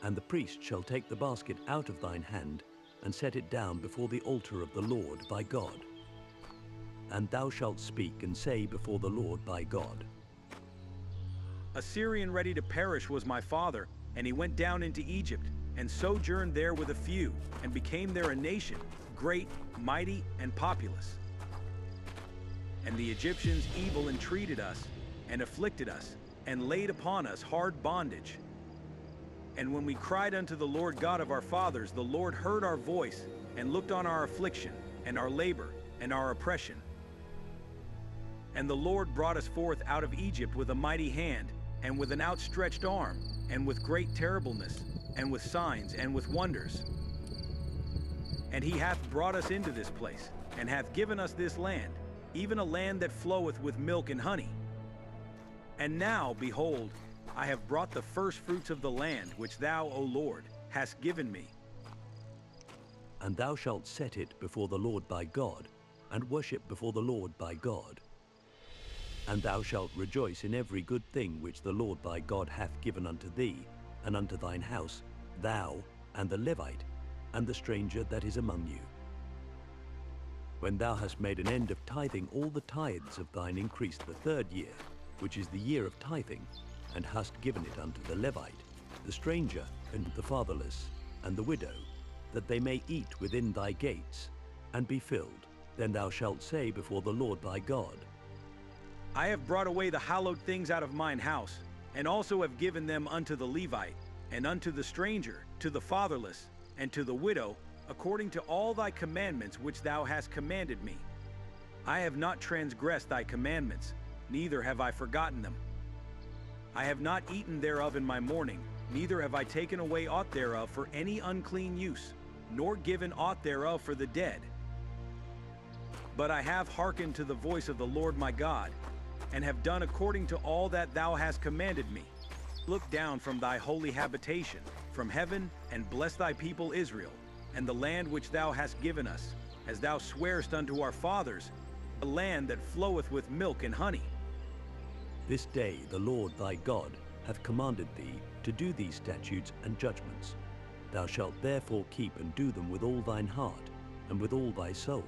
Speaker 2: And the priest shall take the basket out of thine hand, and set it down before the altar of the Lord thy God. And thou shalt speak and say before the Lord thy God,
Speaker 3: A Syrian ready to perish was my father, and he went down into Egypt, and sojourned there with a few, and became there a nation, great, mighty, and populous. And the Egyptians evil entreated us, and afflicted us, and laid upon us hard bondage. And when we cried unto the Lord God of our fathers, the Lord heard our voice, and looked on our affliction, and our labor, and our oppression. And the Lord brought us forth out of Egypt with a mighty hand, and with an outstretched arm, and with great terribleness, and with signs, and with wonders. And he hath brought us into this place, and hath given us this land, even a land that floweth with milk and honey. And now, behold, I have brought the first fruits of the land, which thou, O Lord, hast given me.
Speaker 2: and thou shalt set it before the Lord thy God, and worship before the Lord thy God. And thou shalt rejoice in every good thing which the Lord thy God hath given unto thee, and unto thine house, thou, and the Levite, and the stranger that is among you. When thou hast made an end of tithing all the tithes of thine increase the third year, which is the year of tithing, and hast given it unto the Levite, the stranger, and the fatherless, and the widow, that they may eat within thy gates, and be filled, then thou shalt say before the Lord thy God,
Speaker 3: I have brought away the hallowed things out of mine house, and also have given them unto the Levite, and unto the stranger, to the fatherless, and to the widow, according to all thy commandments which thou hast commanded me. I have not transgressed thy commandments, neither have I forgotten them. I have not eaten thereof in my mourning, neither have I taken away aught thereof for any unclean use, nor given aught thereof for the dead. But I have hearkened to the voice of the Lord my God, and have done according to all that thou hast commanded me. Look down from thy holy habitation, from heaven, and bless thy people Israel, and the land which thou hast given us, as thou swarest unto our fathers, a land that floweth with milk and honey.
Speaker 2: This day the Lord thy God hath commanded thee to do these statutes and judgments. Thou shalt therefore keep and do them with all thine heart, and with all thy soul.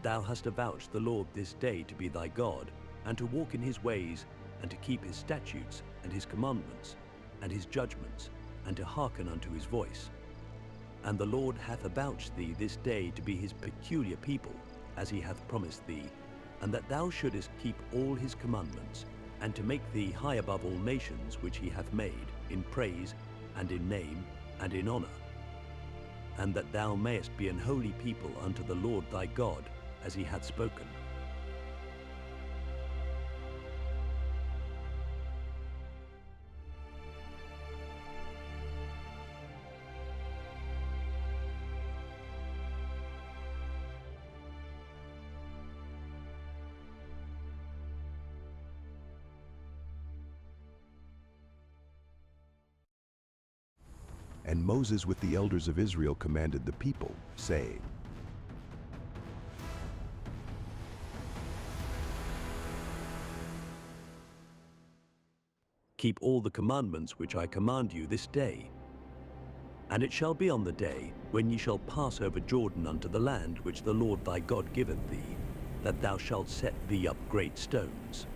Speaker 2: Thou hast avouched the Lord this day to be thy God, and to walk in his ways, and to keep his statutes, and his commandments, and his judgments, and to hearken unto his voice. And the Lord hath avouched thee this day to be his peculiar people, as he hath promised thee, and that thou shouldest keep all his commandments, and to make thee high above all nations which he hath made, in praise, and in name, and in honor. And that thou mayest be an holy people unto the Lord thy God, as he hath spoken.
Speaker 1: And Moses with the elders of Israel commanded the people, saying,
Speaker 2: keep all the commandments which I command you this day. And it shall be on the day when ye shall pass over Jordan unto the land which the Lord thy God giveth thee, that thou shalt set thee up great stones,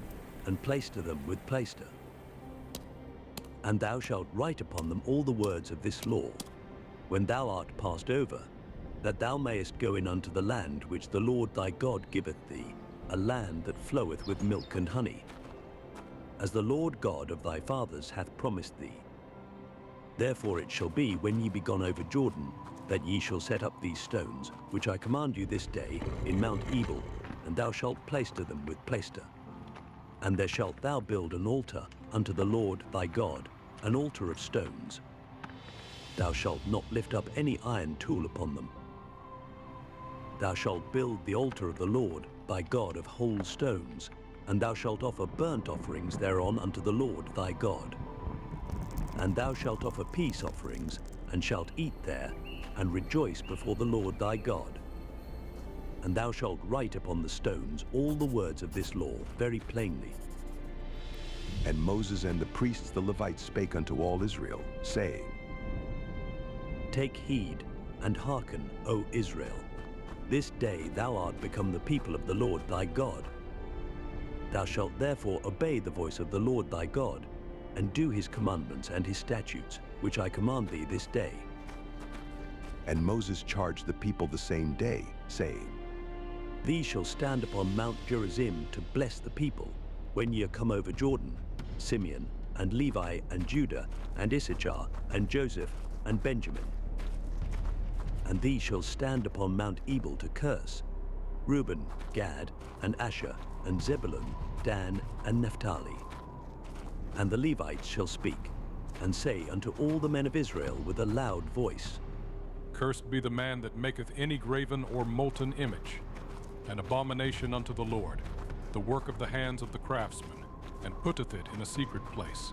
Speaker 2: and plaister them with plaister. And thou shalt write upon them all the words of this law, when thou art passed over, that thou mayest go in unto the land which the Lord thy God giveth thee, a land that floweth with milk and honey, as the Lord God of thy fathers hath promised thee. Therefore it shall be, when ye be gone over Jordan, that ye shall set up these stones, which I command you this day, in Mount Ebal, and thou shalt plaister them with plaister. And there shalt thou build an altar unto the Lord thy God, an altar of stones. Thou shalt not lift up any iron tool upon them. Thou shalt build the altar of the Lord thy God of whole stones, and thou shalt offer burnt offerings thereon unto the Lord thy God. And thou shalt offer peace offerings, and shalt eat there, and rejoice before the Lord thy God. And thou shalt write upon the stones all the words of this law very plainly.
Speaker 1: And Moses and the priests the Levites spake unto all Israel, saying,
Speaker 2: Take heed, and hearken, O Israel. This day thou art become the people of the Lord thy God. Thou shalt therefore obey the voice of the Lord thy God, and do his commandments and his statutes, which I command thee this day.
Speaker 1: And Moses charged the people the same day, saying,
Speaker 2: These shall stand upon Mount Gerizim to bless the people, when ye are come over Jordan, Simeon, and Levi, and Judah, and Issachar, and Joseph, and Benjamin. And these shall stand upon Mount Ebal to curse, Reuben, Gad, and Asher, and Zebulun, Dan, and Naphtali. And the Levites shall speak, and say unto all the men of Israel with a loud voice,
Speaker 8: Cursed be the man that maketh any graven or molten image, an abomination unto the Lord, the work of the hands of the craftsman, and putteth it in a secret place.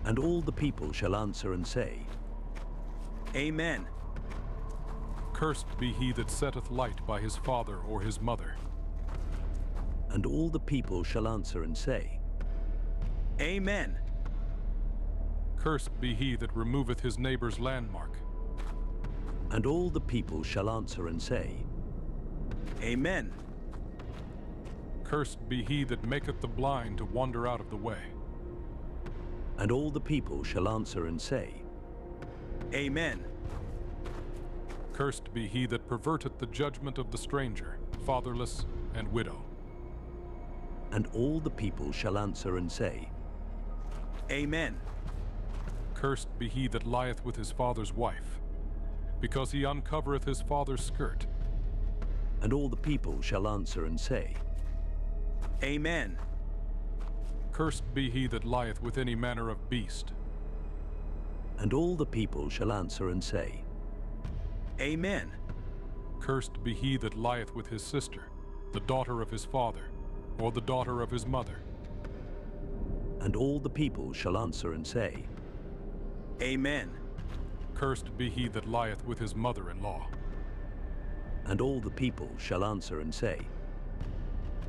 Speaker 2: And all the people shall answer and say,
Speaker 3: Amen.
Speaker 8: Cursed be he that setteth light by his father or his mother.
Speaker 2: And all the people shall answer and say,
Speaker 3: Amen.
Speaker 8: Cursed be he that removeth his neighbor's landmark.
Speaker 2: And all the people shall answer and say,
Speaker 3: Amen.
Speaker 8: Cursed be he that maketh the blind to wander out of the way.
Speaker 2: And all the people shall answer and say,
Speaker 3: Amen.
Speaker 8: Cursed be he that perverteth the judgment of the stranger, fatherless, and widow.
Speaker 2: And all the people shall answer and say,
Speaker 3: Amen.
Speaker 8: Cursed be he that lieth with his father's wife, because he uncovereth his father's skirt.
Speaker 2: And all the people shall answer and say,
Speaker 3: Amen.
Speaker 8: Cursed be he that lieth with any manner of beast.
Speaker 2: And all the people shall answer and say,
Speaker 3: Amen.
Speaker 8: Cursed be he that lieth with his sister, the daughter of his father, or the daughter of his mother.
Speaker 2: And all the people shall answer and say,
Speaker 3: Amen.
Speaker 8: Cursed be he that lieth with his mother-in-law.
Speaker 2: And all the people shall answer and say,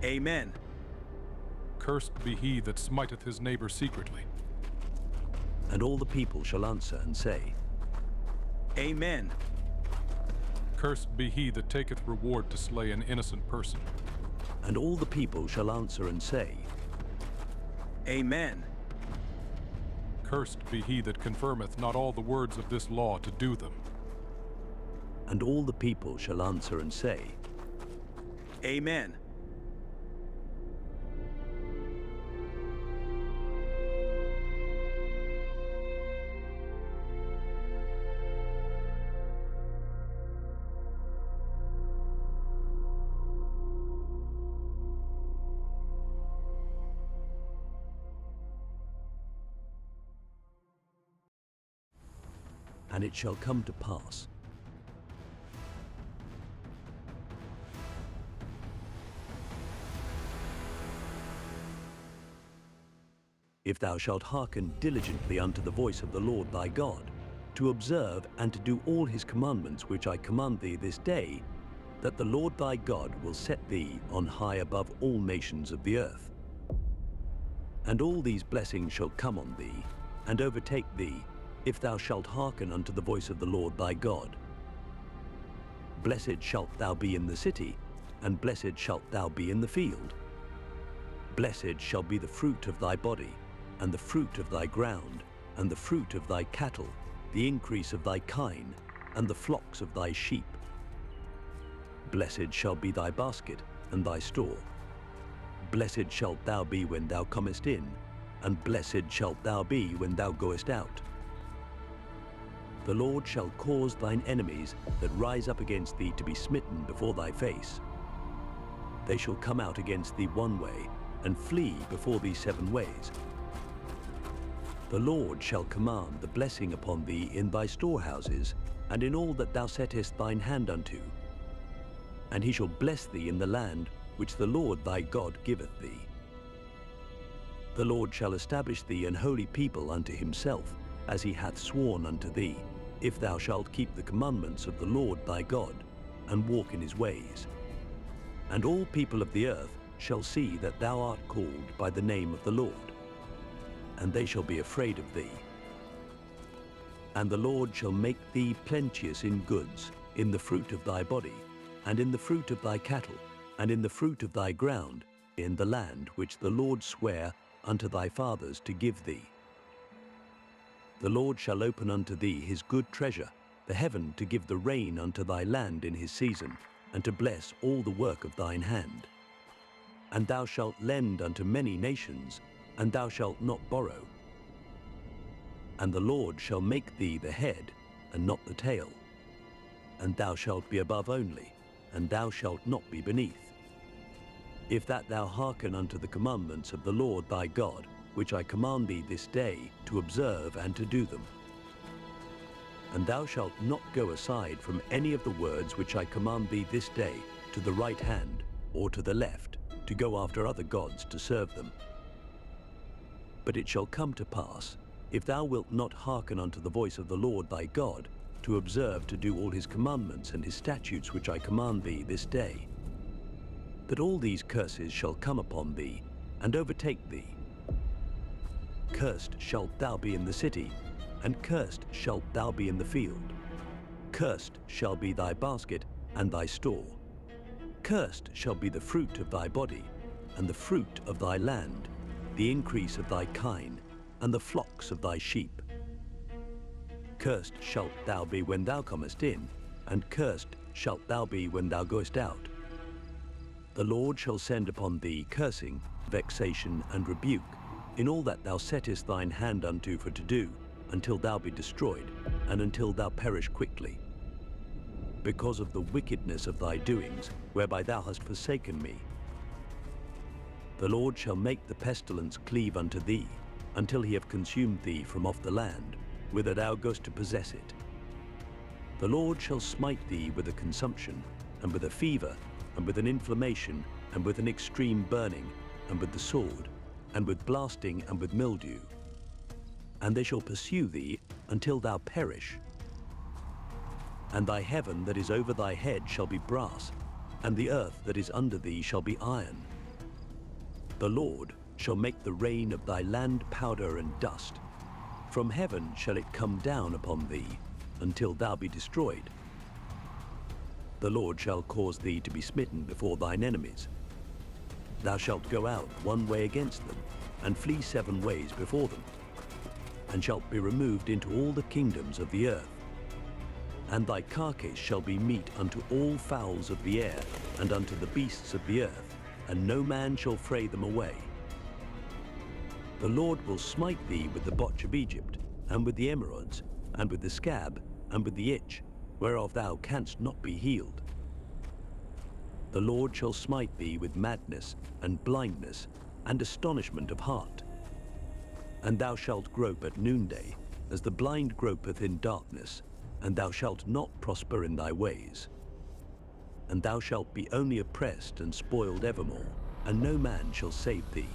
Speaker 3: Amen.
Speaker 8: Cursed be he that smiteth his neighbor secretly.
Speaker 2: And all the people shall answer and say,
Speaker 3: Amen.
Speaker 8: Cursed be he that taketh reward to slay an innocent person.
Speaker 2: And all the people shall answer and say,
Speaker 3: Amen.
Speaker 8: Cursed be he that confirmeth not all the words of this law to do them.
Speaker 2: And all the people shall answer and say,
Speaker 3: Amen.
Speaker 2: And it shall come to pass, if thou shalt hearken diligently unto the voice of the Lord thy God, to observe and to do all his commandments which I command thee this day, that the Lord thy God will set thee on high above all nations of the earth. And all these blessings shall come on thee, and overtake thee, if thou shalt hearken unto the voice of the Lord thy God. Blessed shalt thou be in the city, and blessed shalt thou be in the field. Blessed shall be the fruit of thy body, and the fruit of thy ground, and the fruit of thy cattle, the increase of thy kine, and the flocks of thy sheep. Blessed shall be thy basket, and thy store. Blessed shalt thou be when thou comest in, and blessed shalt thou be when thou goest out. The Lord shall cause thine enemies that rise up against thee to be smitten before thy face. They shall come out against thee one way, and flee before thee 7 ways. The Lord shall command the blessing upon thee in thy storehouses, and in all that thou settest thine hand unto. And he shall bless thee in the land which the Lord thy God giveth thee. The Lord shall establish thee an holy people unto himself, as he hath sworn unto thee, if thou shalt keep the commandments of the Lord thy God, and walk in his ways. And all people of the earth shall see that thou art called by the name of the Lord, and they shall be afraid of thee. And the Lord shall make thee plenteous in goods, in the fruit of thy body, and in the fruit of thy cattle, and in the fruit of thy ground, in the land which the Lord sware unto thy fathers to give thee. The Lord shall open unto thee his good treasure, the heaven, to give the rain unto thy land in his season, and to bless all the work of thine hand. And thou shalt lend unto many nations, and thou shalt not borrow. And the Lord shall make thee the head, and not the tail. And thou shalt be above only, and thou shalt not be beneath. If that thou hearken unto the commandments of the Lord thy God, which I command thee this day, to observe and to do them. And thou shalt not go aside from any of the words which I command thee this day, to the right hand or to the left, to go after other gods to serve them. But it shall come to pass, if thou wilt not hearken unto the voice of the Lord thy God, to observe to do all his commandments and his statutes which I command thee this day, that all these curses shall come upon thee, and overtake thee. Cursed shalt thou be in the city, and cursed shalt thou be in the field. Cursed shall be thy basket and thy store. Cursed shall be the fruit of thy body, and the fruit of thy land, the increase of thy kine, and the flocks of thy sheep. Cursed shalt thou be when thou comest in, and cursed shalt thou be when thou goest out. The Lord shall send upon thee cursing, vexation, and rebuke, in all that thou settest thine hand unto for to do, until thou be destroyed, and until thou perish quickly. Because of the wickedness of thy doings, whereby thou hast forsaken me. The Lord shall make the pestilence cleave unto thee, until he have consumed thee from off the land, whither thou goest to possess it. The Lord shall smite thee with a consumption, and with a fever, and with an inflammation, and with an extreme burning, and with the sword, and with blasting, and with mildew. And they shall pursue thee until thou perish. And thy heaven that is over thy head shall be brass, and the earth that is under thee shall be iron. The Lord shall make the rain of thy land powder and dust. From heaven shall it come down upon thee, until thou be destroyed. The Lord shall cause thee to be smitten before thine enemies. Thou shalt go out one way against them, and flee 7 ways before them, and shalt be removed into all the kingdoms of the earth. And thy carcase shall be meat unto all fowls of the air, and unto the beasts of the earth, and no man shall fray them away. The Lord will smite thee with the botch of Egypt, and with the emerods, and with the scab, and with the itch, whereof thou canst not be healed. The Lord shall smite thee with madness, and blindness, and astonishment of heart. And thou shalt grope at noonday, as the blind gropeth in darkness, and thou shalt not prosper in thy ways. And thou shalt be only oppressed and spoiled evermore, and no man shall save thee.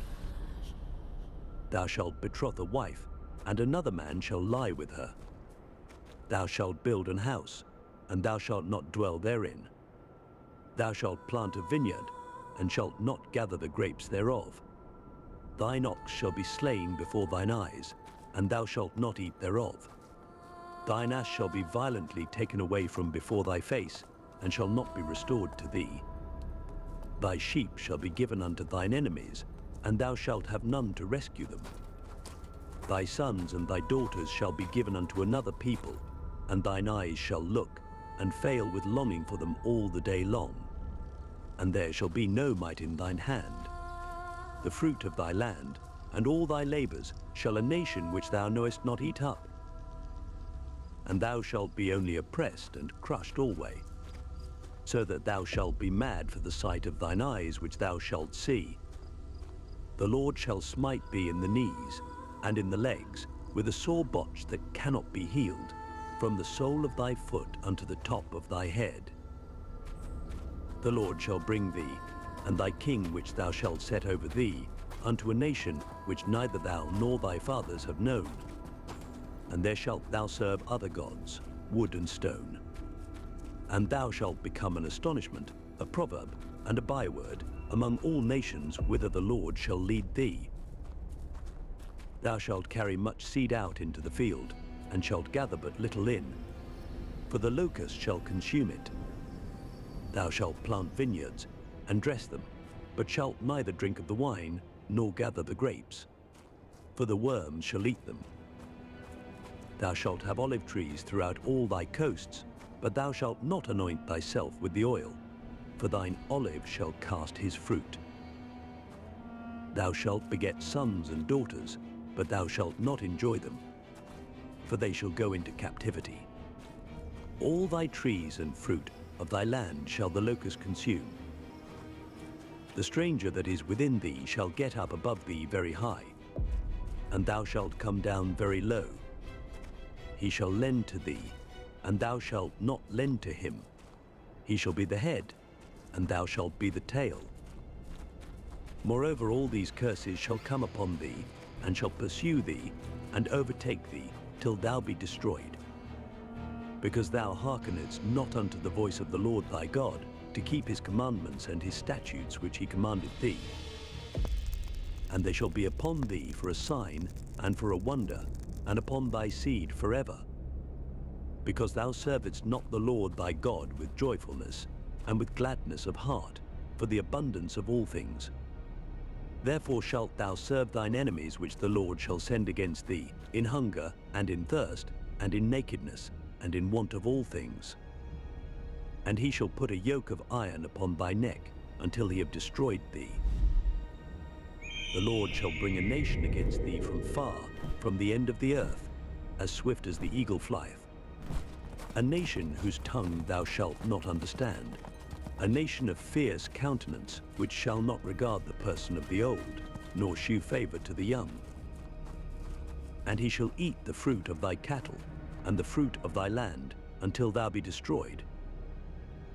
Speaker 2: Thou shalt betroth a wife, and another man shall lie with her. Thou shalt build an house, and thou shalt not dwell therein. Thou shalt plant a vineyard, and shalt not gather the grapes thereof. Thine ox shall be slain before thine eyes, and thou shalt not eat thereof. Thine ass shall be violently taken away from before thy face, and shall not be restored to thee. Thy sheep shall be given unto thine enemies, and thou shalt have none to rescue them. Thy sons and thy daughters shall be given unto another people, and thine eyes shall look, and fail with longing for them all the day long. And there shall be no might in thine hand. The fruit of thy land, and all thy labours, shall a nation which thou knowest not eat up. And thou shalt be only oppressed and crushed alway, so that thou shalt be mad for the sight of thine eyes which thou shalt see. The Lord shall smite thee in the knees, and in the legs, with a sore botch that cannot be healed, from the sole of thy foot unto the top of thy head. The Lord shall bring thee, and thy king which thou shalt set over thee, unto a nation which neither thou nor thy fathers have known. And there shalt thou serve other gods, wood and stone. And thou shalt become an astonishment, a proverb, and a byword among all nations whither the Lord shall lead thee. Thou shalt carry much seed out into the field, and shalt gather but little in, for the locust shall consume it. Thou shalt plant vineyards, and dress them, but shalt neither drink of the wine, nor gather the grapes, for the worms shall eat them. Thou shalt have olive trees throughout all thy coasts, but thou shalt not anoint thyself with the oil, for thine olive shall cast his fruit. Thou shalt beget sons and daughters, but thou shalt not enjoy them, for they shall go into captivity. All thy trees and fruit of thy land shall the locust consume. The stranger that is within thee shall get up above thee very high, and thou shalt come down very low. He shall lend to thee, and thou shalt not lend to him. He shall be the head, and thou shalt be the tail. Moreover, all these curses shall come upon thee, and shall pursue thee, and overtake thee, till thou be destroyed. Because thou hearkenedst not unto the voice of the Lord thy God, to keep his commandments and his statutes which he commanded thee. And they shall be upon thee for a sign, and for a wonder, and upon thy seed forever. Because thou servedst not the Lord thy God with joyfulness, and with gladness of heart, for the abundance of all things. Therefore shalt thou serve thine enemies which the Lord shall send against thee, in hunger, and in thirst, and in nakedness, and in want of all things. And he shall put a yoke of iron upon thy neck, until he have destroyed thee. The Lord shall bring a nation against thee from far, from the end of the earth, as swift as the eagle flieth. A nation whose tongue thou shalt not understand. A nation of fierce countenance, which shall not regard the person of the old, nor shew favour to the young. And he shall eat the fruit of thy cattle, and the fruit of thy land, until thou be destroyed,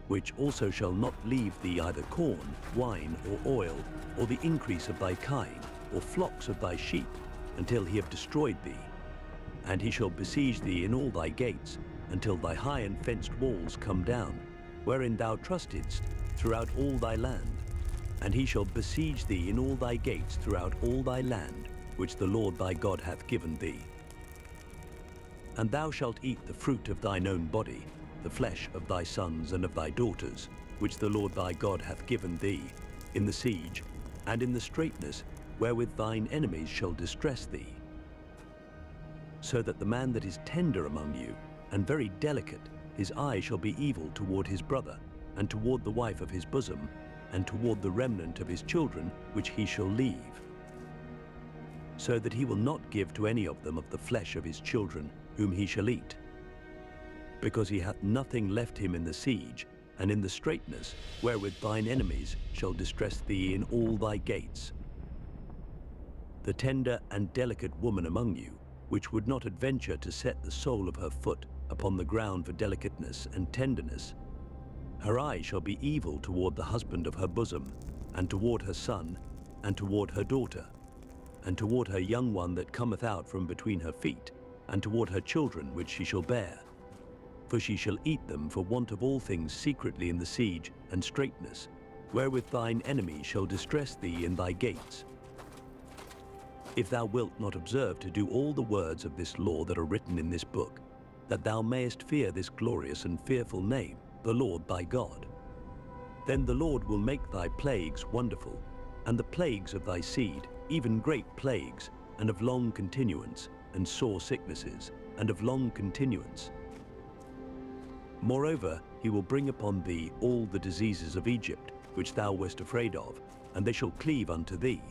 Speaker 2: which also shall not leave thee either corn, wine, or oil, or the increase of thy kine, or flocks of thy sheep, until he have destroyed thee. And he shall besiege thee in all thy gates, until thy high and fenced walls come down, wherein thou trustedst, throughout all thy land. And he shall besiege thee in all thy gates throughout all thy land, which the Lord thy God hath given thee. And thou shalt eat the fruit of thine own body, the flesh of thy sons and of thy daughters, which the Lord thy God hath given thee, in the siege, and in the straitness, wherewith thine enemies shall distress thee. So that the man that is tender among you, and very delicate, his eye shall be evil toward his brother, and toward the wife of his bosom, and toward the remnant of his children, which he shall leave. So that he will not give to any of them of the flesh of his children, whom he shall eat. Because he hath nothing left him in the siege, and in the straitness, wherewith thine enemies shall distress thee in all thy gates. The tender and delicate woman among you, which would not adventure to set the sole of her foot upon the ground for delicateness and tenderness, her eye shall be evil toward the husband of her bosom, and toward her son, and toward her daughter, and toward her young one that cometh out from between her feet, and toward her children which she shall bear. For she shall eat them for want of all things secretly in the siege and straitness, wherewith thine enemy shall distress thee in thy gates. if thou wilt not observe to do all the words of this law that are written in this book, that thou mayest fear this glorious and fearful name, the Lord thy God. Then the Lord will make thy plagues wonderful, and the plagues of thy seed, even great plagues, and of long continuance, and sore sicknesses, and of long continuance. Moreover, he will bring upon thee all the diseases of Egypt, which thou wast afraid of, and they shall cleave unto thee.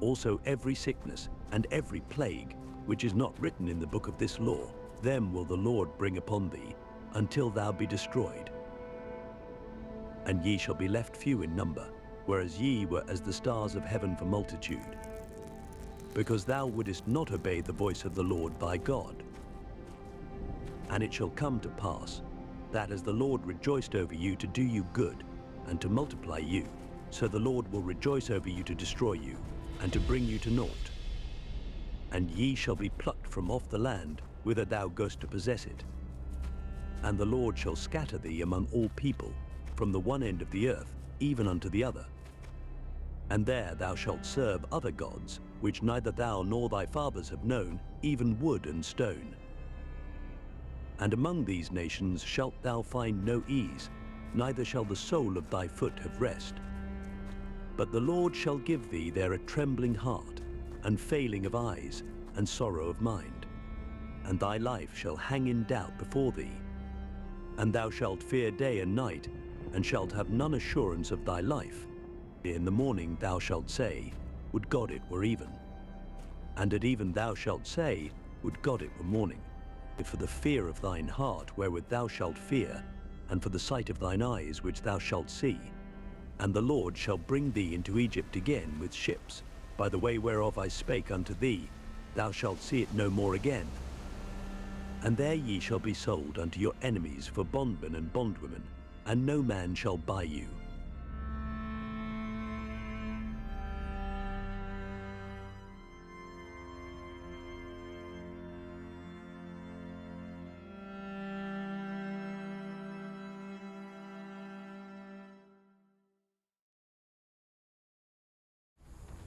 Speaker 2: Also every sickness and every plague, which is not written in the book of this law, them will the Lord bring upon thee, until thou be destroyed. And ye shall be left few in number, whereas ye were as the stars of heaven for multitude, because thou wouldest not obey the voice of the Lord thy God. And it shall come to pass, that as the Lord rejoiced over you to do you good, and to multiply you, so the Lord will rejoice over you to destroy you, and to bring you to naught. And ye shall be plucked from off the land, whither thou goest to possess it. And the Lord shall scatter thee among all people, from the one end of the earth even unto the other. And there thou shalt serve other gods, which neither thou nor thy fathers have known, even wood and stone. And among these nations shalt thou find no ease, neither shall the sole of thy foot have rest. But the Lord shall give thee there a trembling heart, and failing of eyes, and sorrow of mind. And thy life shall hang in doubt before thee. And thou shalt fear day and night, and shalt have none assurance of thy life. In the morning thou shalt say, would God it were even. And at even thou shalt say, would God it were morning. For the fear of thine heart wherewith thou shalt fear, and for the sight of thine eyes which thou shalt see. And the Lord shall bring thee into Egypt again with ships, by the way whereof I spake unto thee, thou shalt see it no more again. And there ye shall be sold unto your enemies for bondmen and bondwomen, and no man shall buy you.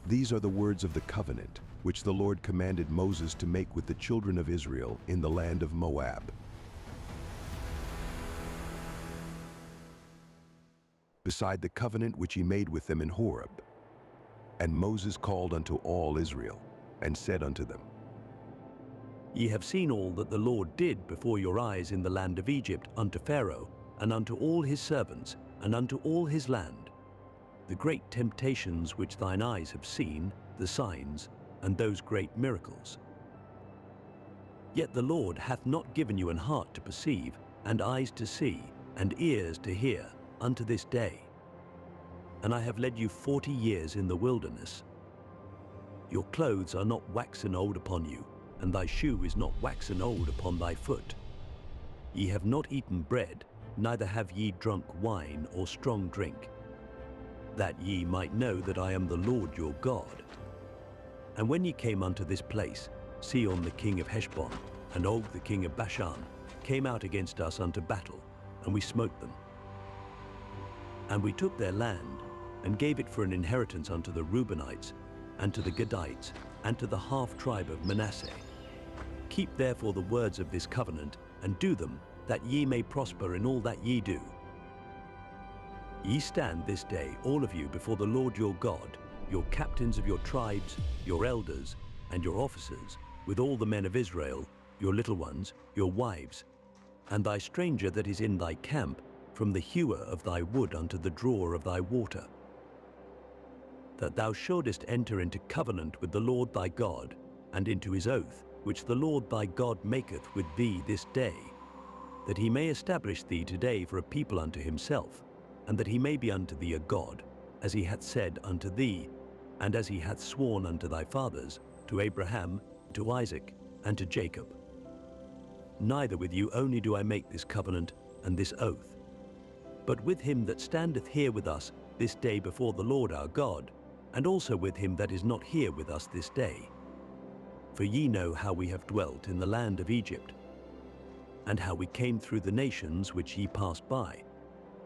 Speaker 1: These are the words of the covenant, which the Lord commanded Moses to make with the children of Israel in the land of Moab. Beside the covenant which he made with them in Horeb. And Moses called unto all Israel, and said unto them,
Speaker 2: Ye have seen all that the Lord did before your eyes in the land of Egypt unto Pharaoh, and unto all his servants, and unto all his land. The great temptations which thine eyes have seen, the signs, and those great miracles. Yet the Lord hath not given you an heart to perceive, and eyes to see, and ears to hear, unto this day. And I have led you 40 years in the wilderness. Your clothes are not waxen old upon you, and thy shoe is not waxen old upon thy foot. Ye have not eaten bread, neither have ye drunk wine or strong drink, that ye might know that I am the Lord your God. And when ye came unto this place, Sihon the king of Heshbon, and Og the king of Bashan, came out against us unto battle, and we smote them. And we took their land, and gave it for an inheritance unto the Reubenites, and to the Gadites, and to the half-tribe of Manasseh. Keep therefore the words of this covenant, and do them, that ye may prosper in all that ye do. Ye stand this day, all of you, before the Lord your God, your captains of your tribes, your elders, and your officers, with all the men of Israel, your little ones, your wives, and thy stranger that is in thy camp, from the hewer of thy wood unto the drawer of thy water, that thou shouldest enter into covenant with the Lord thy God, and into his oath, which the Lord thy God maketh with thee this day, that he may establish thee today for a people unto himself, and that he may be unto thee a God, as he hath said unto thee, and as he hath sworn unto thy fathers, to Abraham, to Isaac, and to Jacob. Neither with you only do I make this covenant and this oath, but with him that standeth here with us this day before the Lord our God, and also with him that is not here with us this day. For ye know how we have dwelt in the land of Egypt, and how we came through the nations which ye passed by,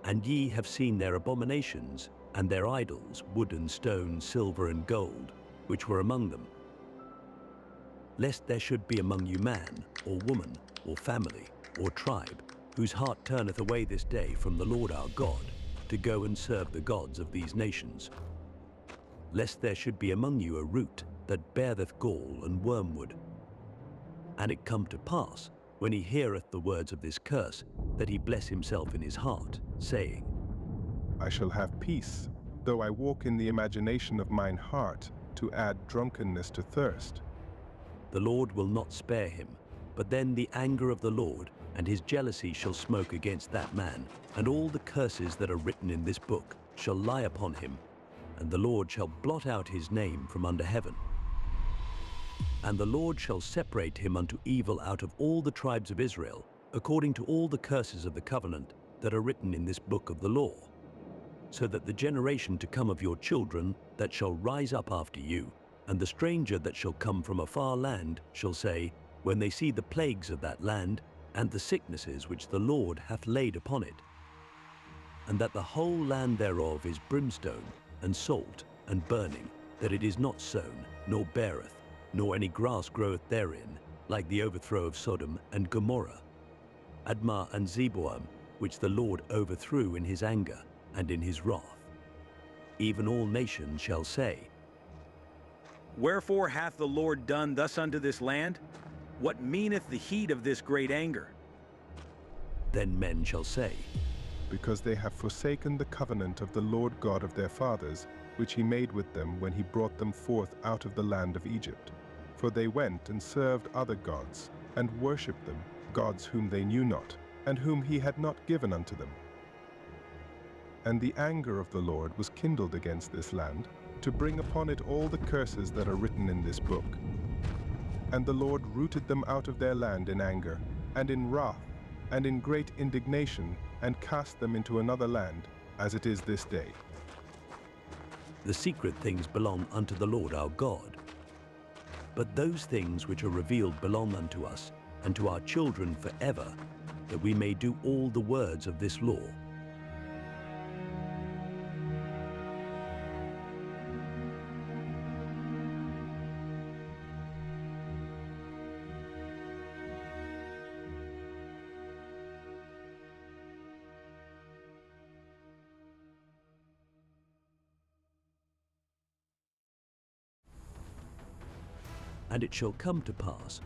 Speaker 2: and ye have seen their abominations, and their idols, wood and stone, silver and gold, which were among them, lest there should be among you man, or woman, or family, or tribe, whose heart turneth away this day from the Lord our God, to go and serve the gods of these nations. Lest there should be among you a root that beareth gall and wormwood. And it come to pass, when he heareth the words of this curse, that he bless himself in his heart, saying,
Speaker 9: I shall have peace, though I walk in the imagination of mine heart, to add drunkenness to thirst.
Speaker 2: The Lord will not spare him, but then the anger of the Lord and his jealousy shall smoke against that man, and all the curses that are written in this book shall lie upon him, and the Lord shall blot out his name from under heaven. And the Lord shall separate him unto evil out of all the tribes of Israel, according to all the curses of the covenant that are written in this book of the law, so that the generation to come of your children that shall rise up after you, and the stranger that shall come from a far land shall say, when they see the plagues of that land, and the sicknesses which the Lord hath laid upon it, and that the whole land thereof is brimstone, and salt, and burning, that it is not sown, nor beareth, nor any grass groweth therein, like the overthrow of Sodom and Gomorrah, Admah and Zeboam, which the Lord overthrew in his anger and in his wrath. Even all nations shall say,
Speaker 3: Wherefore hath the Lord done thus unto this land? What meaneth the heat of this great anger?
Speaker 2: Then men shall say,
Speaker 9: Because they have forsaken the covenant of the Lord God of their fathers, which he made with them when he brought them forth out of the land of Egypt. For they went and served other gods, and worshipped them, gods whom they knew not, and whom he had not given unto them. And the anger of the Lord was kindled against this land, to bring upon it all the curses that are written in this book. And the Lord rooted them out of their land in anger, and in wrath, and in great indignation, and cast them into another land, as it is this day.
Speaker 2: the secret things belong unto the Lord our God. But those things which are revealed belong unto us, and to our children forever, that we may do all the words of this law. And it shall come to pass,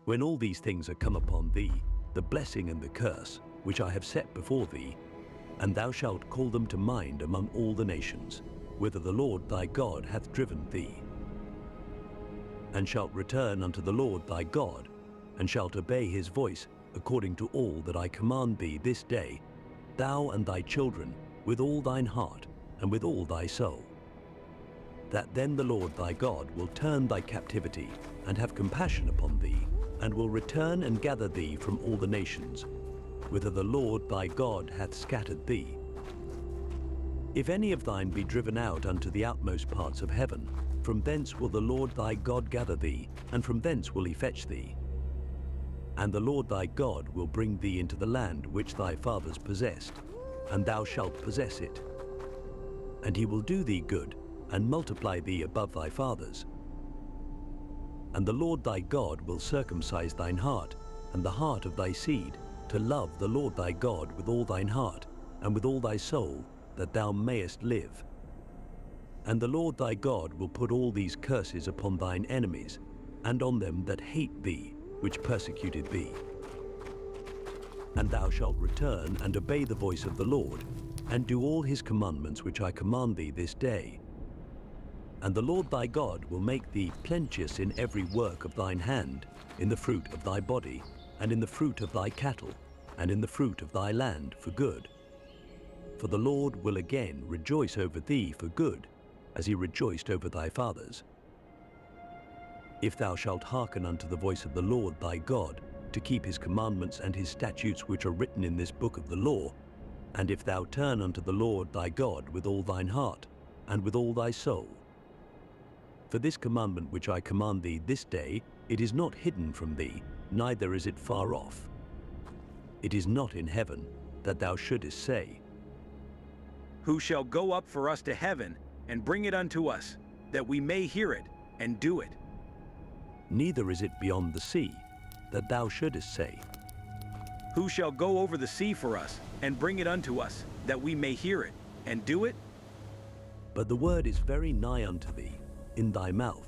Speaker 2: when all these things are come upon thee, the blessing and the curse, which I have set before thee, and thou shalt call them to mind among all the nations, whither the Lord thy God hath driven thee, and shalt return unto the Lord thy God, and shalt obey his voice according to all that I command thee this day, thou and thy children, with all thine heart and with all thy soul. That then the Lord thy God will turn thy captivity and have compassion upon thee, and will return and gather thee from all the nations, whither the Lord thy God hath scattered thee. If any of thine be driven out unto the outmost parts of heaven, from thence will the Lord thy God gather thee, and from thence will he fetch thee. And the Lord thy God will bring thee into the land which thy fathers possessed, and thou shalt possess it. And he will do thee good, and multiply thee above thy fathers. And the Lord thy God will circumcise thine heart, and the heart of thy seed, to love the Lord thy God with all thine heart, and with all thy soul, that thou mayest live. And the Lord thy God will put all these curses upon thine enemies, and on them that hate thee, which persecuted thee. And thou shalt return and obey the voice of the Lord, and do all his commandments which I command thee this day. And the Lord thy God will make thee plenteous in every work of thine hand, in the fruit of thy body, and in the fruit of thy cattle, and in the fruit of thy land for good. For the Lord will again rejoice over thee for good, as he rejoiced over thy fathers. If thou shalt hearken unto the voice of the Lord thy God, to keep his commandments and his statutes which are written in this book of the law, and if thou turn unto the Lord thy God with all thine heart, and with all thy soul. For this commandment which I command thee this day, it is not hidden from thee, neither is it far off. It is not in heaven, that thou shouldest say,
Speaker 3: who shall go up for us to heaven and bring it unto us, that we may hear it and do it.
Speaker 2: Neither is it beyond the sea, that thou shouldest say,
Speaker 3: Who shall go over the sea for us and bring it unto us, that we may hear it and do it?
Speaker 2: But the word is very nigh unto thee, in thy mouth,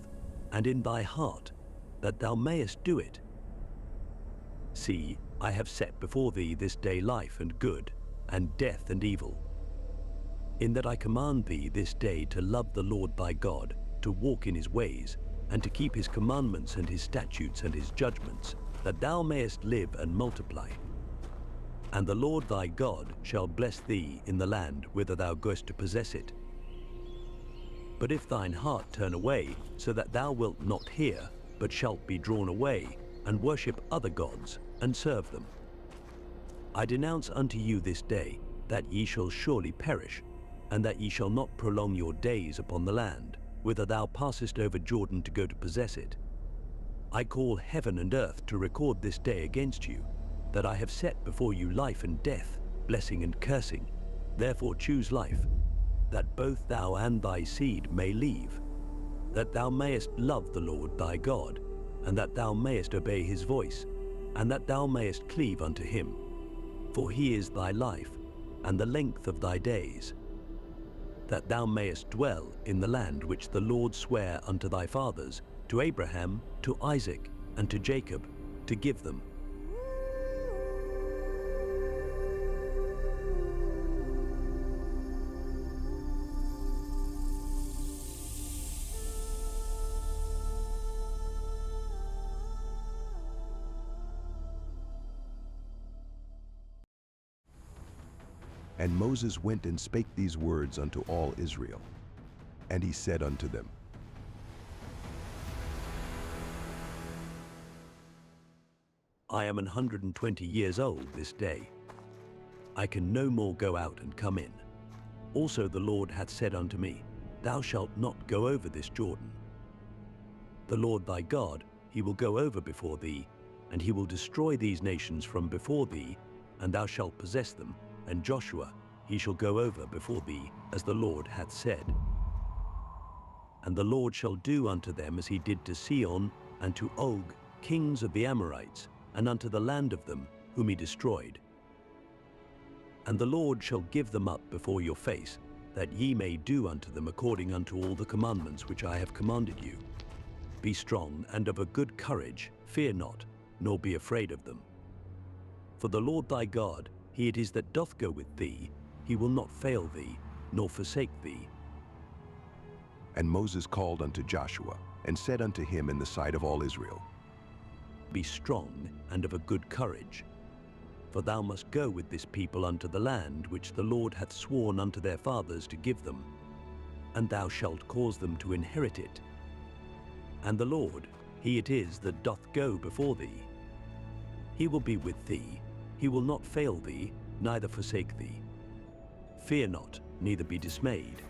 Speaker 2: and in thy heart, that thou mayest do it. See, I have set before thee this day life and good, and death and evil. In that I command thee this day to love the Lord thy God, to walk in his ways, and to keep his commandments and his statutes and his judgments, that thou mayest live and multiply. And the Lord thy God shall bless thee in the land whither thou goest to possess it. But if thine heart turn away, so that thou wilt not hear, but shalt be drawn away, and worship other gods, and serve them, I denounce unto you this day that ye shall surely perish, and that ye shall not prolong your days upon the land, whither thou passest over Jordan to go to possess it. I call heaven and earth to record this day against you, that I have set before you life and death, blessing and cursing. Therefore choose life, that both thou and thy seed may live, that thou mayest love the Lord thy God, and that thou mayest obey his voice, and that thou mayest cleave unto him. For he is thy life, and the length of thy days, that thou mayest dwell in the land which the Lord sware unto thy fathers, to Abraham, to Isaac, and to Jacob, to give them.
Speaker 1: And Moses went and spake these words unto all Israel. And he said unto them,
Speaker 2: I am 120 years old this day. I can no more go out and come in. Also the Lord hath said unto me, Thou shalt not go over this Jordan. The Lord thy God, he will go over before thee, and he will destroy these nations from before thee, and thou shalt possess them, and Joshua, he shall go over before thee, as the Lord hath said. And the Lord shall do unto them as he did to Sihon and to Og, kings of the Amorites, and unto the land of them, whom he destroyed. And the Lord shall give them up before your face, that ye may do unto them according unto all the commandments which I have commanded you. Be strong and of a good courage, fear not, nor be afraid of them. For the Lord thy God, he it is that doth go with thee, he will not fail thee, nor forsake thee.
Speaker 1: And Moses called unto Joshua, and said unto him in the sight of all Israel,
Speaker 2: Be strong and of a good courage. For thou must go with this people unto the land which the Lord hath sworn unto their fathers to give them, and thou shalt cause them to inherit it. And the Lord, he it is that doth go before thee. He will be with thee, he will not fail thee, neither forsake thee. Fear not, neither be dismayed.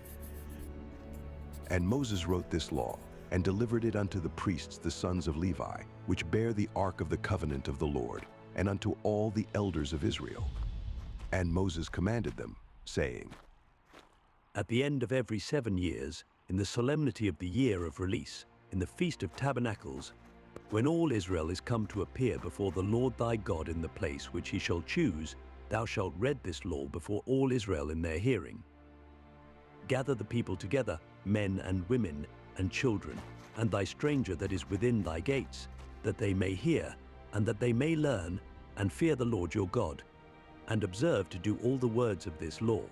Speaker 1: And Moses wrote this law, and delivered it unto the priests the sons of Levi, which bear the ark of the covenant of the Lord, and unto all the elders of Israel. And Moses commanded them, saying,
Speaker 2: At the end of every 7 years, in the solemnity of the year of release, in the Feast of Tabernacles, when all Israel is come to appear before the Lord thy God in the place which he shall choose, thou shalt read this law before all Israel in their hearing. Gather the people together, men and women, and children, and thy stranger that is within thy gates, that they may hear, and that they may learn, and fear the Lord your God, and observe to do all the words of this law.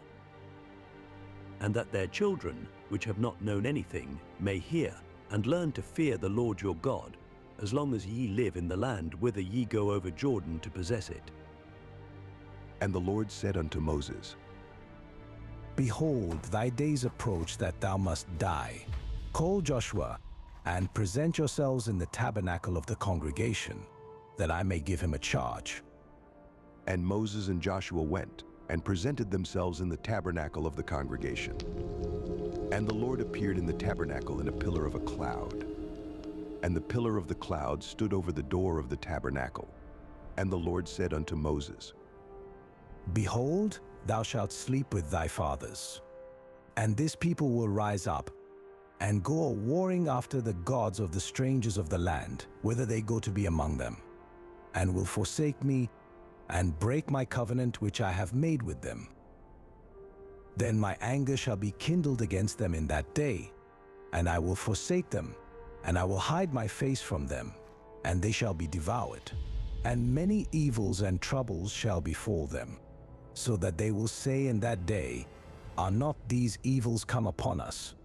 Speaker 2: And that their children, which have not known anything, may hear, and learn to fear the Lord your God, as long as ye live in the land whither ye go over Jordan to possess it.
Speaker 1: And the Lord said unto Moses,
Speaker 4: Behold, thy days approach that thou must die. Call Joshua, and present yourselves in the tabernacle of the congregation, that I may give him a charge.
Speaker 1: And Moses and Joshua went, and presented themselves in the tabernacle of the congregation. And the Lord appeared in the tabernacle in a pillar of a cloud. And the pillar of the cloud stood over the door of the tabernacle. And the Lord said unto Moses,
Speaker 4: Behold, thou shalt sleep with thy fathers. And this people will rise up and go a-warring after the gods of the strangers of the land, whither they go to be among them, and will forsake me, and break my covenant which I have made with them. Then my anger shall be kindled against them in that day, and I will forsake them, and I will hide my face from them, and they shall be devoured. And many evils and troubles shall befall them, so that they will say in that day, Are not these evils come upon us?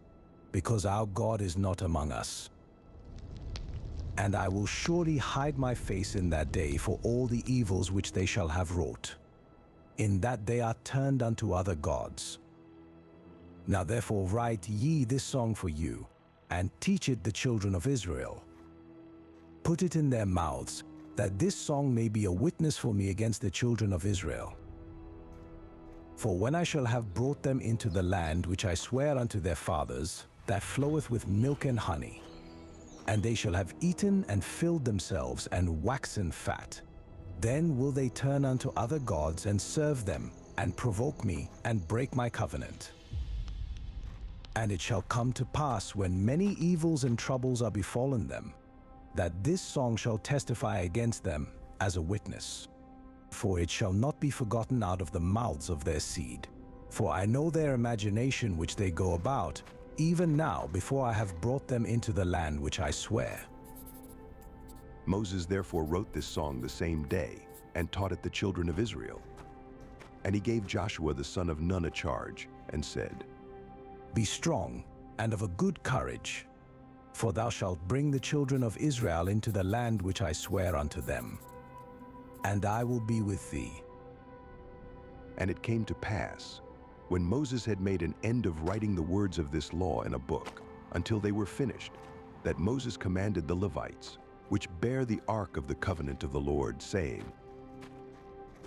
Speaker 4: Because our God is not among us. And I will surely hide my face in that day for all the evils which they shall have wrought, in that they are turned unto other gods. Now therefore write ye this song for you, and teach it the children of Israel. Put it in their mouths, that this song may be a witness for me against the children of Israel. For when I shall have brought them into the land which I swear unto their fathers, that floweth with milk and honey, and they shall have eaten and filled themselves and waxen fat, then will they turn unto other gods and serve them, and provoke me, and break my covenant. And it shall come to pass, when many evils and troubles are befallen them, that this song shall testify against them as a witness. For it shall not be forgotten out of the mouths of their seed. For I know their imagination which they go about, even now before I have brought them into the land which I swear.
Speaker 1: Moses therefore wrote this song the same day, and taught it the children of Israel. And he gave Joshua the son of Nun a charge, and said,
Speaker 4: Be strong and of a good courage, for thou shalt bring the children of Israel into the land which I swear unto them, and I will be with thee.
Speaker 1: And it came to pass, when Moses had made an end of writing the words of this law in a book, until they were finished, that Moses commanded the Levites, which bear the ark of the covenant of the Lord, saying,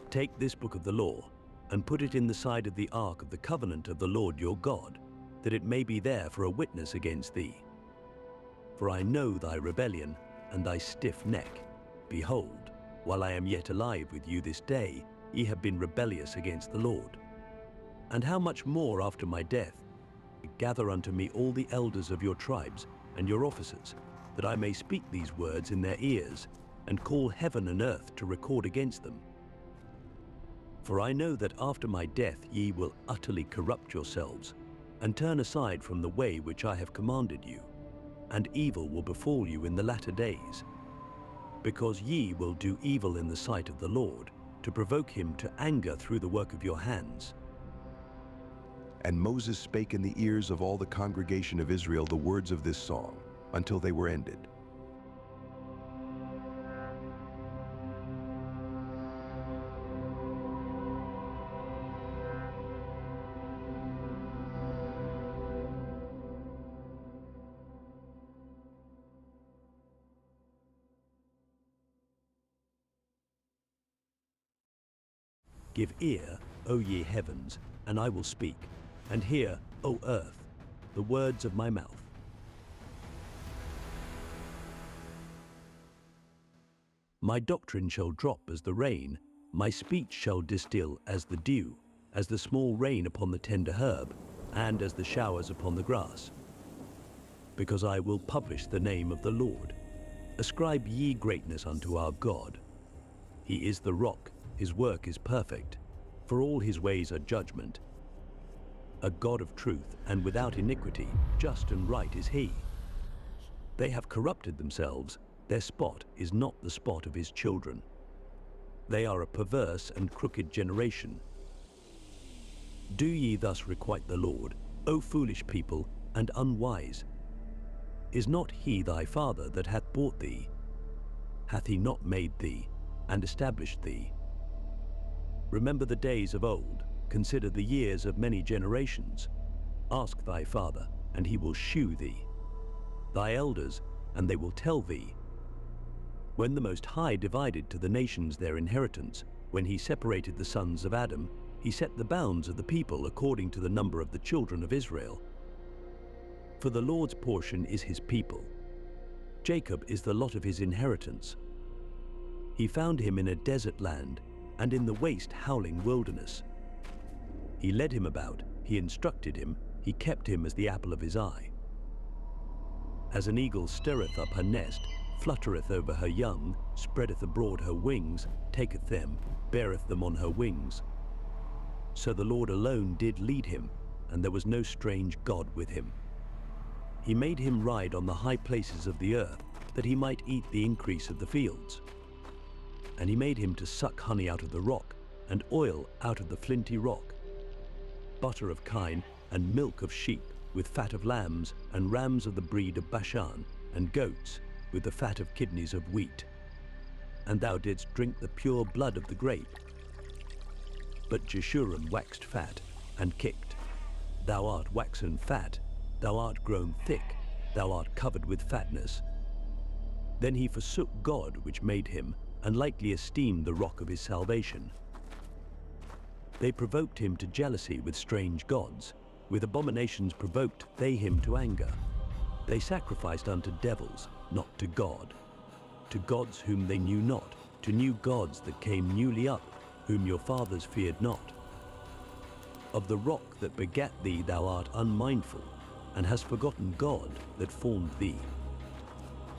Speaker 2: Take this book of the law, and put it in the side of the ark of the covenant of the Lord your God, that it may be there for a witness against thee. For I know thy rebellion and thy stiff neck. Behold, while I am yet alive with you this day, ye have been rebellious against the Lord. And how much more after my death? Gather unto me all the elders of your tribes and your officers, that I may speak these words in their ears, and call heaven and earth to record against them. For I know that after my death ye will utterly corrupt yourselves, and turn aside from the way which I have commanded you, and evil will befall you in the latter days, because ye will do evil in the sight of the Lord, to provoke him to anger through the work of your hands.
Speaker 1: And Moses spake in the ears of all the congregation of Israel the words of this song, until they were ended.
Speaker 2: Give ear, O ye heavens, and I will speak, and hear, O earth, the words of my mouth. My doctrine shall drop as the rain, my speech shall distill as the dew, as the small rain upon the tender herb, and as the showers upon the grass. Because I will publish the name of the Lord. Ascribe ye greatness unto our God. He is the rock, his work is perfect, for all his ways are judgment. A God of truth and without iniquity, just and right is he. They have corrupted themselves, their spot is not the spot of his children. They are a perverse and crooked generation. Do ye thus requite the Lord, O foolish people and unwise? Is not he thy father that hath bought thee? Hath he not made thee, and established thee? Remember the days of old, consider the years of many generations. Ask thy father, and he will shew thee. Thy elders, and they will tell thee. When the Most High divided to the nations their inheritance, when he separated the sons of Adam, he set the bounds of the people according to the number of the children of Israel. For the Lord's portion is his people. Jacob is the lot of his inheritance. He found him in a desert land, and in the waste howling wilderness. He led him about, he instructed him, he kept him as the apple of his eye. As an eagle stirreth up her nest, fluttereth over her young, spreadeth abroad her wings, taketh them, beareth them on her wings. So the Lord alone did lead him, and there was no strange God with him. He made him ride on the high places of the earth, that he might eat the increase of the fields. And he made him to suck honey out of the rock, and oil out of the flinty rock, butter of kine, and milk of sheep, with fat of lambs, and rams of the breed of Bashan, and goats, with the fat of kidneys of wheat. And thou didst drink the pure blood of the grape. But Jeshurun waxed fat, and kicked. Thou art waxen fat, thou art grown thick, thou art covered with fatness. Then he forsook God which made him, and lightly esteemed the rock of his salvation. They provoked him to jealousy with strange gods. With abominations provoked they him to anger. They sacrificed unto devils, not to God. To gods whom they knew not, to new gods that came newly up, whom your fathers feared not. Of the rock that begat thee thou art unmindful, and hast forgotten God that formed thee.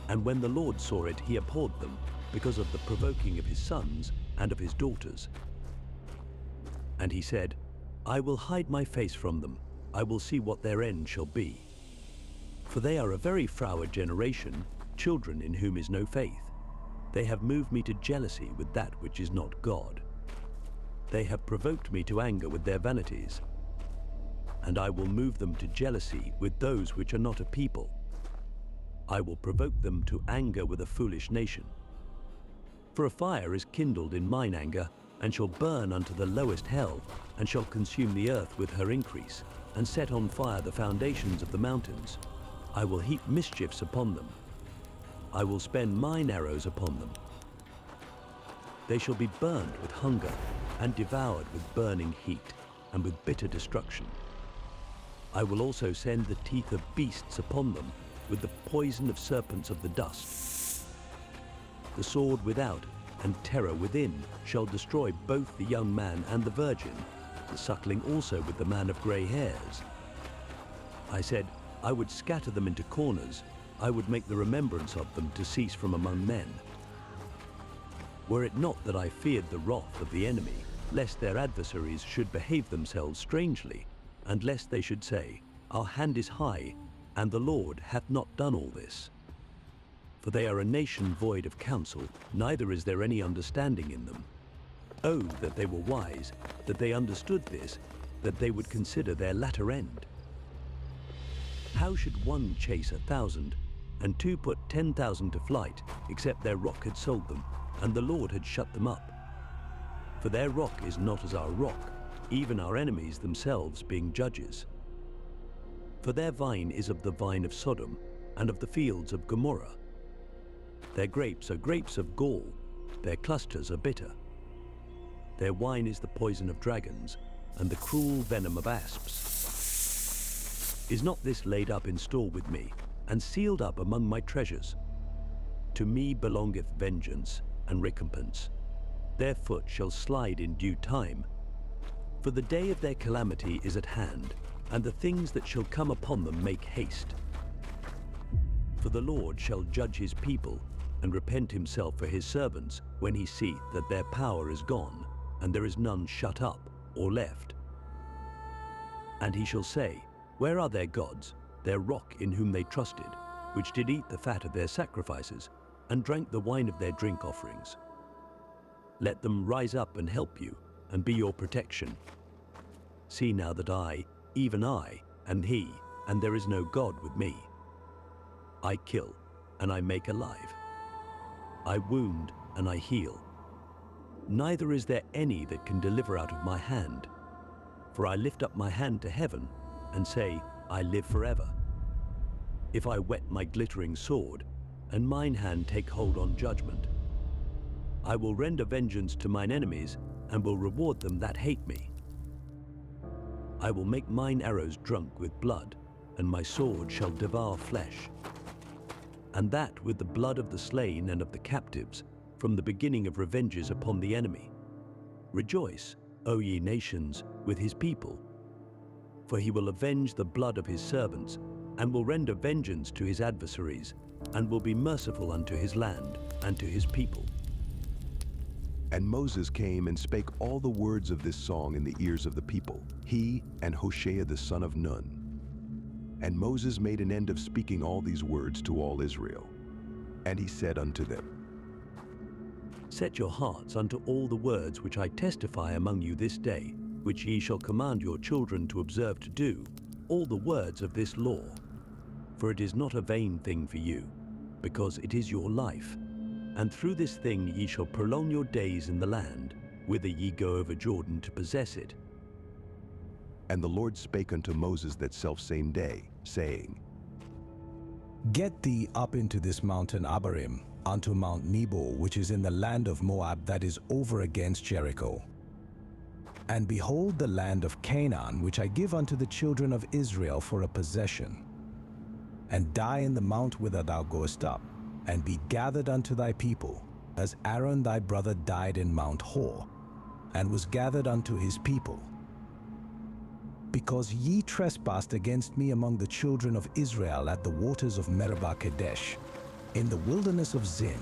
Speaker 2: And when the Lord saw it, he abhorred them, because of the provoking of his sons and of his daughters. And he said, I will hide my face from them, I will see what their end shall be. For they are a very froward generation, children in whom is no faith. They have moved me to jealousy with that which is not God. They have provoked me to anger with their vanities. And I will move them to jealousy with those which are not a people. I will provoke them to anger with a foolish nation. For a fire is kindled in mine anger, and shall burn unto the lowest hell, and shall consume the earth with her increase, and set on fire the foundations of the mountains. I will heap mischiefs upon them. I will spend mine arrows upon them. They shall be burned with hunger, and devoured with burning heat, and with bitter destruction. I will also send the teeth of beasts upon them, with the poison of serpents of the dust. The sword without, and terror within, shall destroy both the young man and the virgin, the suckling also with the man of grey hairs. I said, I would scatter them into corners, I would make the remembrance of them to cease from among men. Were it not that I feared the wrath of the enemy, lest their adversaries should behave themselves strangely, and lest they should say, Our hand is high, and the Lord hath not done all this. For they are a nation void of counsel, neither is there any understanding in them. Oh, that they were wise, that they understood this, that they would consider their latter end. How should one chase 1,000, and two put 10,000 to flight, except their rock had sold them, and the Lord had shut them up? For their rock is not as our rock, even our enemies themselves being judges. For their vine is of the vine of Sodom, and of the fields of Gomorrah. Their grapes are grapes of gall, their clusters are bitter. Their wine is the poison of dragons, and the cruel venom of asps. Is not this laid up in store with me, and sealed up among my treasures? To me belongeth vengeance and recompense. Their foot shall slide in due time. For the day of their calamity is at hand, and the things that shall come upon them make haste. For the Lord shall judge his people, and repent himself for his servants, when he seeth that their power is gone, and there is none shut up or left. And he shall say, Where are their gods, their rock in whom they trusted, which did eat the fat of their sacrifices, and drank the wine of their drink offerings? Let them rise up and help you, and be your protection. See now that I, even I, am he, and there is no God with me. I kill, and I make alive. I wound, and I heal. Neither is there any that can deliver out of my hand. For I lift up my hand to heaven, and say, I live forever. If I whet my glittering sword, and mine hand take hold on judgment, I will render vengeance to mine enemies, and will reward them that hate me. I will make mine arrows drunk with blood, and my sword shall devour flesh. And that with the blood of the slain and of the captives, from the beginning of revenges upon the enemy. Rejoice, O ye nations, with his people. For he will avenge the blood of his servants, and will render vengeance to his adversaries, and will be merciful unto his land and to his people.
Speaker 1: And Moses came and spake all the words of this song in the ears of the people, he and Hoshea the son of Nun. And Moses made an end of speaking all these words to all Israel. And he said unto them,
Speaker 2: Set your hearts unto all the words which I testify among you this day, which ye shall command your children to observe to do, all the words of this law. For it is not a vain thing for you, because it is your life. And through this thing ye shall prolong your days in the land, whither ye go over Jordan to possess it.
Speaker 1: And the Lord spake unto Moses that selfsame day, saying,
Speaker 4: Get thee up into this mountain Abarim, unto Mount Nebo, which is in the land of Moab, that is over against Jericho. And behold the land of Canaan, which I give unto the children of Israel for a possession. And die in the mount whither thou goest up, and be gathered unto thy people, as Aaron thy brother died in Mount Hor, and was gathered unto his people. Because ye trespassed against me among the children of Israel at the waters of Meribah Kadesh, in the wilderness of Zin.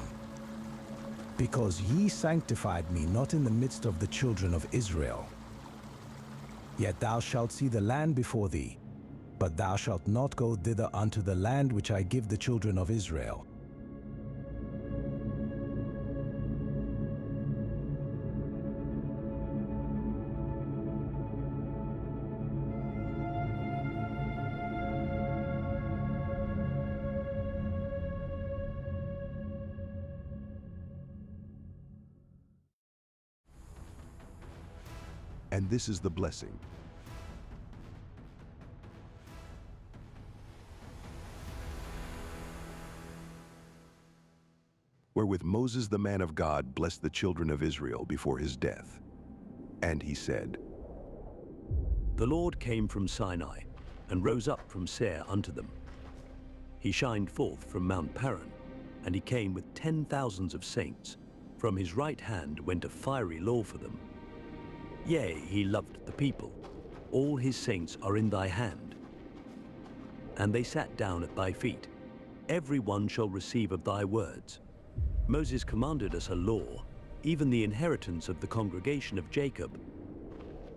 Speaker 4: Because ye sanctified me not in the midst of the children of Israel. Yet thou shalt see the land before thee, but thou shalt not go thither unto the land which I give the children of Israel.
Speaker 1: And this is the blessing. Wherewith Moses the man of God blessed the children of Israel before his death. And he said,
Speaker 2: The Lord came from Sinai, and rose up from Seir unto them. He shined forth from Mount Paran, and he came with 10,000s of saints. From his right hand went a fiery law for them. Yea, he loved the people. All his saints are in thy hand. And they sat down at thy feet. Every one shall receive of thy words. Moses commanded us a law, even the inheritance of the congregation of Jacob.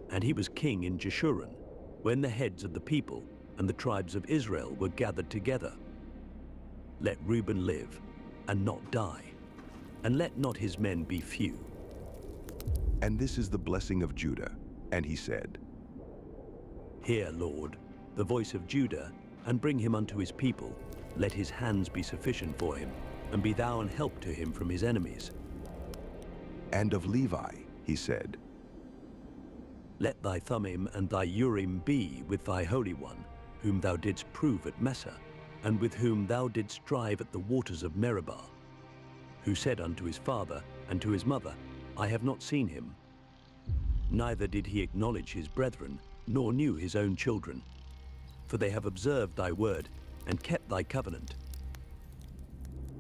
Speaker 2: And he was king in Jeshurun, when the heads of the people and the tribes of Israel were gathered together. Let Reuben live, and not die, and let not his men be few.
Speaker 1: And this is the blessing of Judah. And he said,
Speaker 2: Hear, Lord, the voice of Judah, and bring him unto his people. Let his hands be sufficient for him, and be thou an help to him from his enemies.
Speaker 1: And of Levi he said,
Speaker 2: Let thy Thummim and thy Urim be with thy Holy One, whom thou didst prove at Messah, and with whom thou didst strive at the waters of Meribah, who said unto his father and to his mother, I have not seen him. Neither did he acknowledge his brethren, nor knew his own children. For they have observed thy word, and kept thy covenant.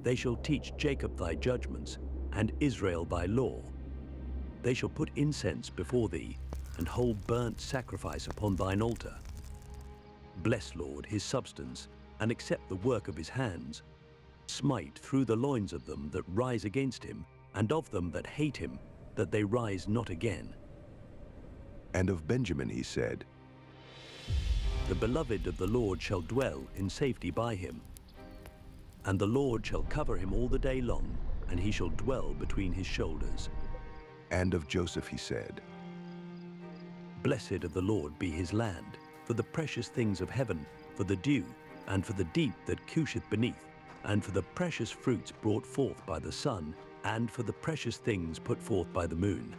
Speaker 2: They shall teach Jacob thy judgments, and Israel thy law. They shall put incense before thee, and hold burnt sacrifice upon thine altar. Bless, Lord, his substance, and accept the work of his hands. Smite through the loins of them that rise against him, and of them that hate him, that they rise not again.
Speaker 1: And of Benjamin he said,
Speaker 2: The beloved of the Lord shall dwell in safety by him. And the Lord shall cover him all the day long, and he shall dwell between his shoulders.
Speaker 1: And of Joseph he said,
Speaker 2: Blessed of the Lord be his land, for the precious things of heaven, for the dew, and for the deep that coucheth beneath, and for the precious fruits brought forth by the sun, and for the precious things put forth by the moon,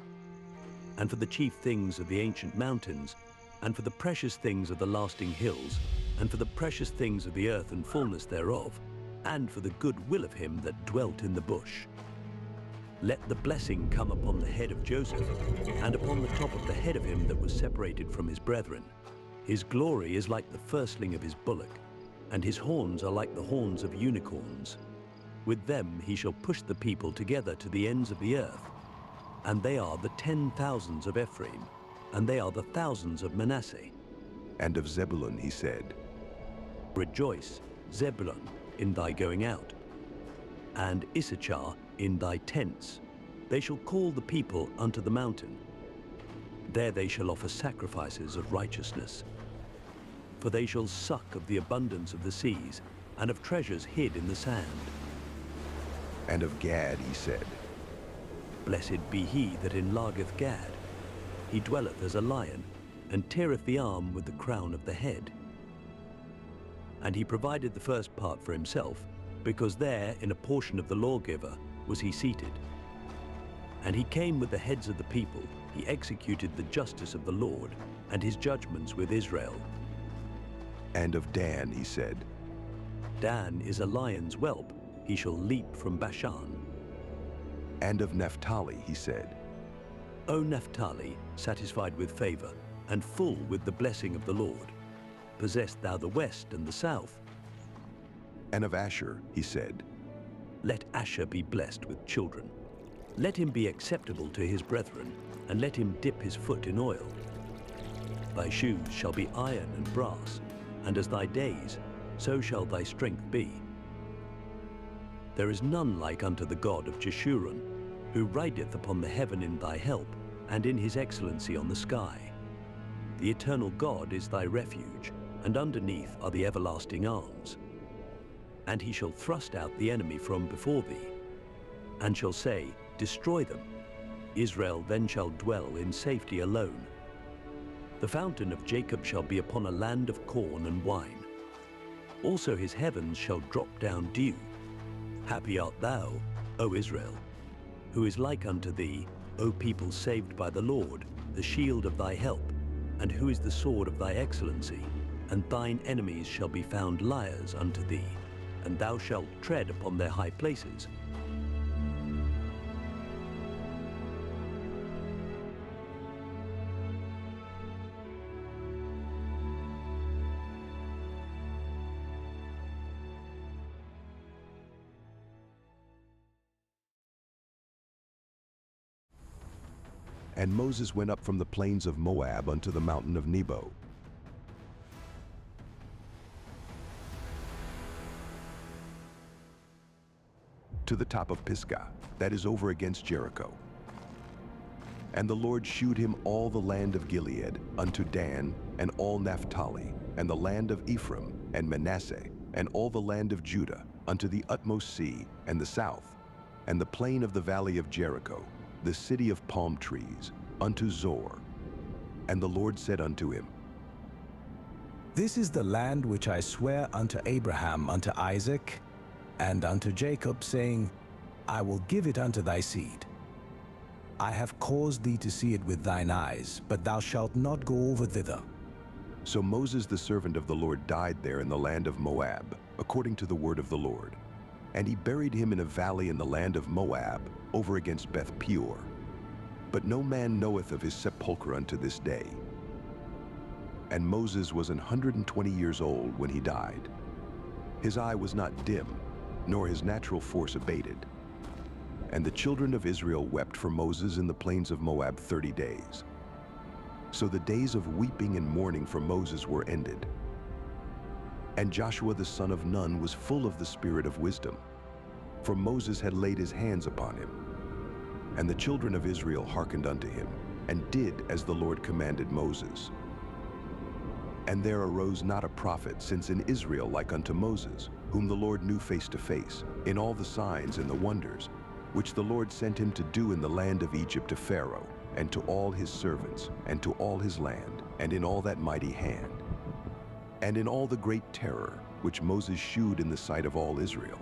Speaker 2: and for the chief things of the ancient mountains, and for the precious things of the lasting hills, and for the precious things of the earth and fullness thereof, and for the good will of him that dwelt in the bush. Let the blessing come upon the head of Joseph, and upon the top of the head of him that was separated from his brethren. His glory is like the firstling of his bullock, and his horns are like the horns of unicorns. With them he shall push the people together to the ends of the earth, and they are the 10,000s of Ephraim, and they are the thousands of Manasseh.
Speaker 1: And of Zebulun he said,
Speaker 2: Rejoice, Zebulun, in thy going out, and Issachar in thy tents. They shall call the people unto the mountain. There they shall offer sacrifices of righteousness. For they shall suck of the abundance of the seas, and of treasures hid in the sand.
Speaker 1: And of Gad he said,
Speaker 2: Blessed be he that enlargeth Gad. He dwelleth as a lion, and teareth the arm with the crown of the head. And he provided the first part for himself, because there in a portion of the lawgiver was he seated. And he came with the heads of the people, he executed the justice of the Lord, and his judgments with Israel.
Speaker 1: And of Dan he said,
Speaker 2: Dan is a lion's whelp, he shall leap from Bashan.
Speaker 1: And of Naphtali he said,
Speaker 2: O Naphtali, satisfied with favor, and full with the blessing of the Lord, possess thou the west and the south.
Speaker 1: And of Asher he said,
Speaker 2: Let Asher be blessed with children. Let him be acceptable to his brethren, and let him dip his foot in oil. Thy shoes shall be iron and brass, and as thy days, so shall thy strength be. There is none like unto the God of Jeshurun, who rideth upon the heaven in thy help, and in his excellency on the sky. The eternal God is thy refuge, and underneath are the everlasting arms. And he shall thrust out the enemy from before thee, and shall say, Destroy them. Israel then shall dwell in safety alone. The fountain of Jacob shall be upon a land of corn and wine. Also his heavens shall drop down dew. Happy art thou, O Israel, who is like unto thee, O people saved by the Lord, the shield of thy help, and who is the sword of thy excellency, and thine enemies shall be found liars unto thee, and thou shalt tread upon their high places.
Speaker 1: And Moses went up from the plains of Moab unto the mountain of Nebo. To the top of Pisgah, that is over against Jericho. And the Lord shewed him all the land of Gilead unto Dan, and all Naphtali, and the land of Ephraim, and Manasseh, and all the land of Judah, unto the utmost sea, and the south, and the plain of the valley of Jericho, the city of palm trees, unto Zor. And the Lord said unto him,
Speaker 4: This is the land which I swear unto Abraham, unto Isaac, and unto Jacob, saying, I will give it unto thy seed. I have caused thee to see it with thine eyes, but thou shalt not go over thither.
Speaker 1: So Moses the servant of the Lord died there in the land of Moab, according to the word of the Lord. And he buried him in a valley in the land of Moab, over against Beth Peor. But no man knoweth of his sepulchre unto this day. And Moses was 120 years old when he died. His eye was not dim, nor his natural force abated. And the children of Israel wept for Moses in the plains of Moab 30 days. So the days of weeping and mourning for Moses were ended. And Joshua the son of Nun was full of the spirit of wisdom, for Moses had laid his hands upon him. And the children of Israel hearkened unto him, and did as the Lord commanded Moses. And there arose not a prophet since in Israel like unto Moses, whom the Lord knew face to face, in all the signs and the wonders, which the Lord sent him to do in the land of Egypt to Pharaoh, and to all his servants, and to all his land, and in all that mighty hand, and in all the great terror which Moses shewed in the sight of all Israel.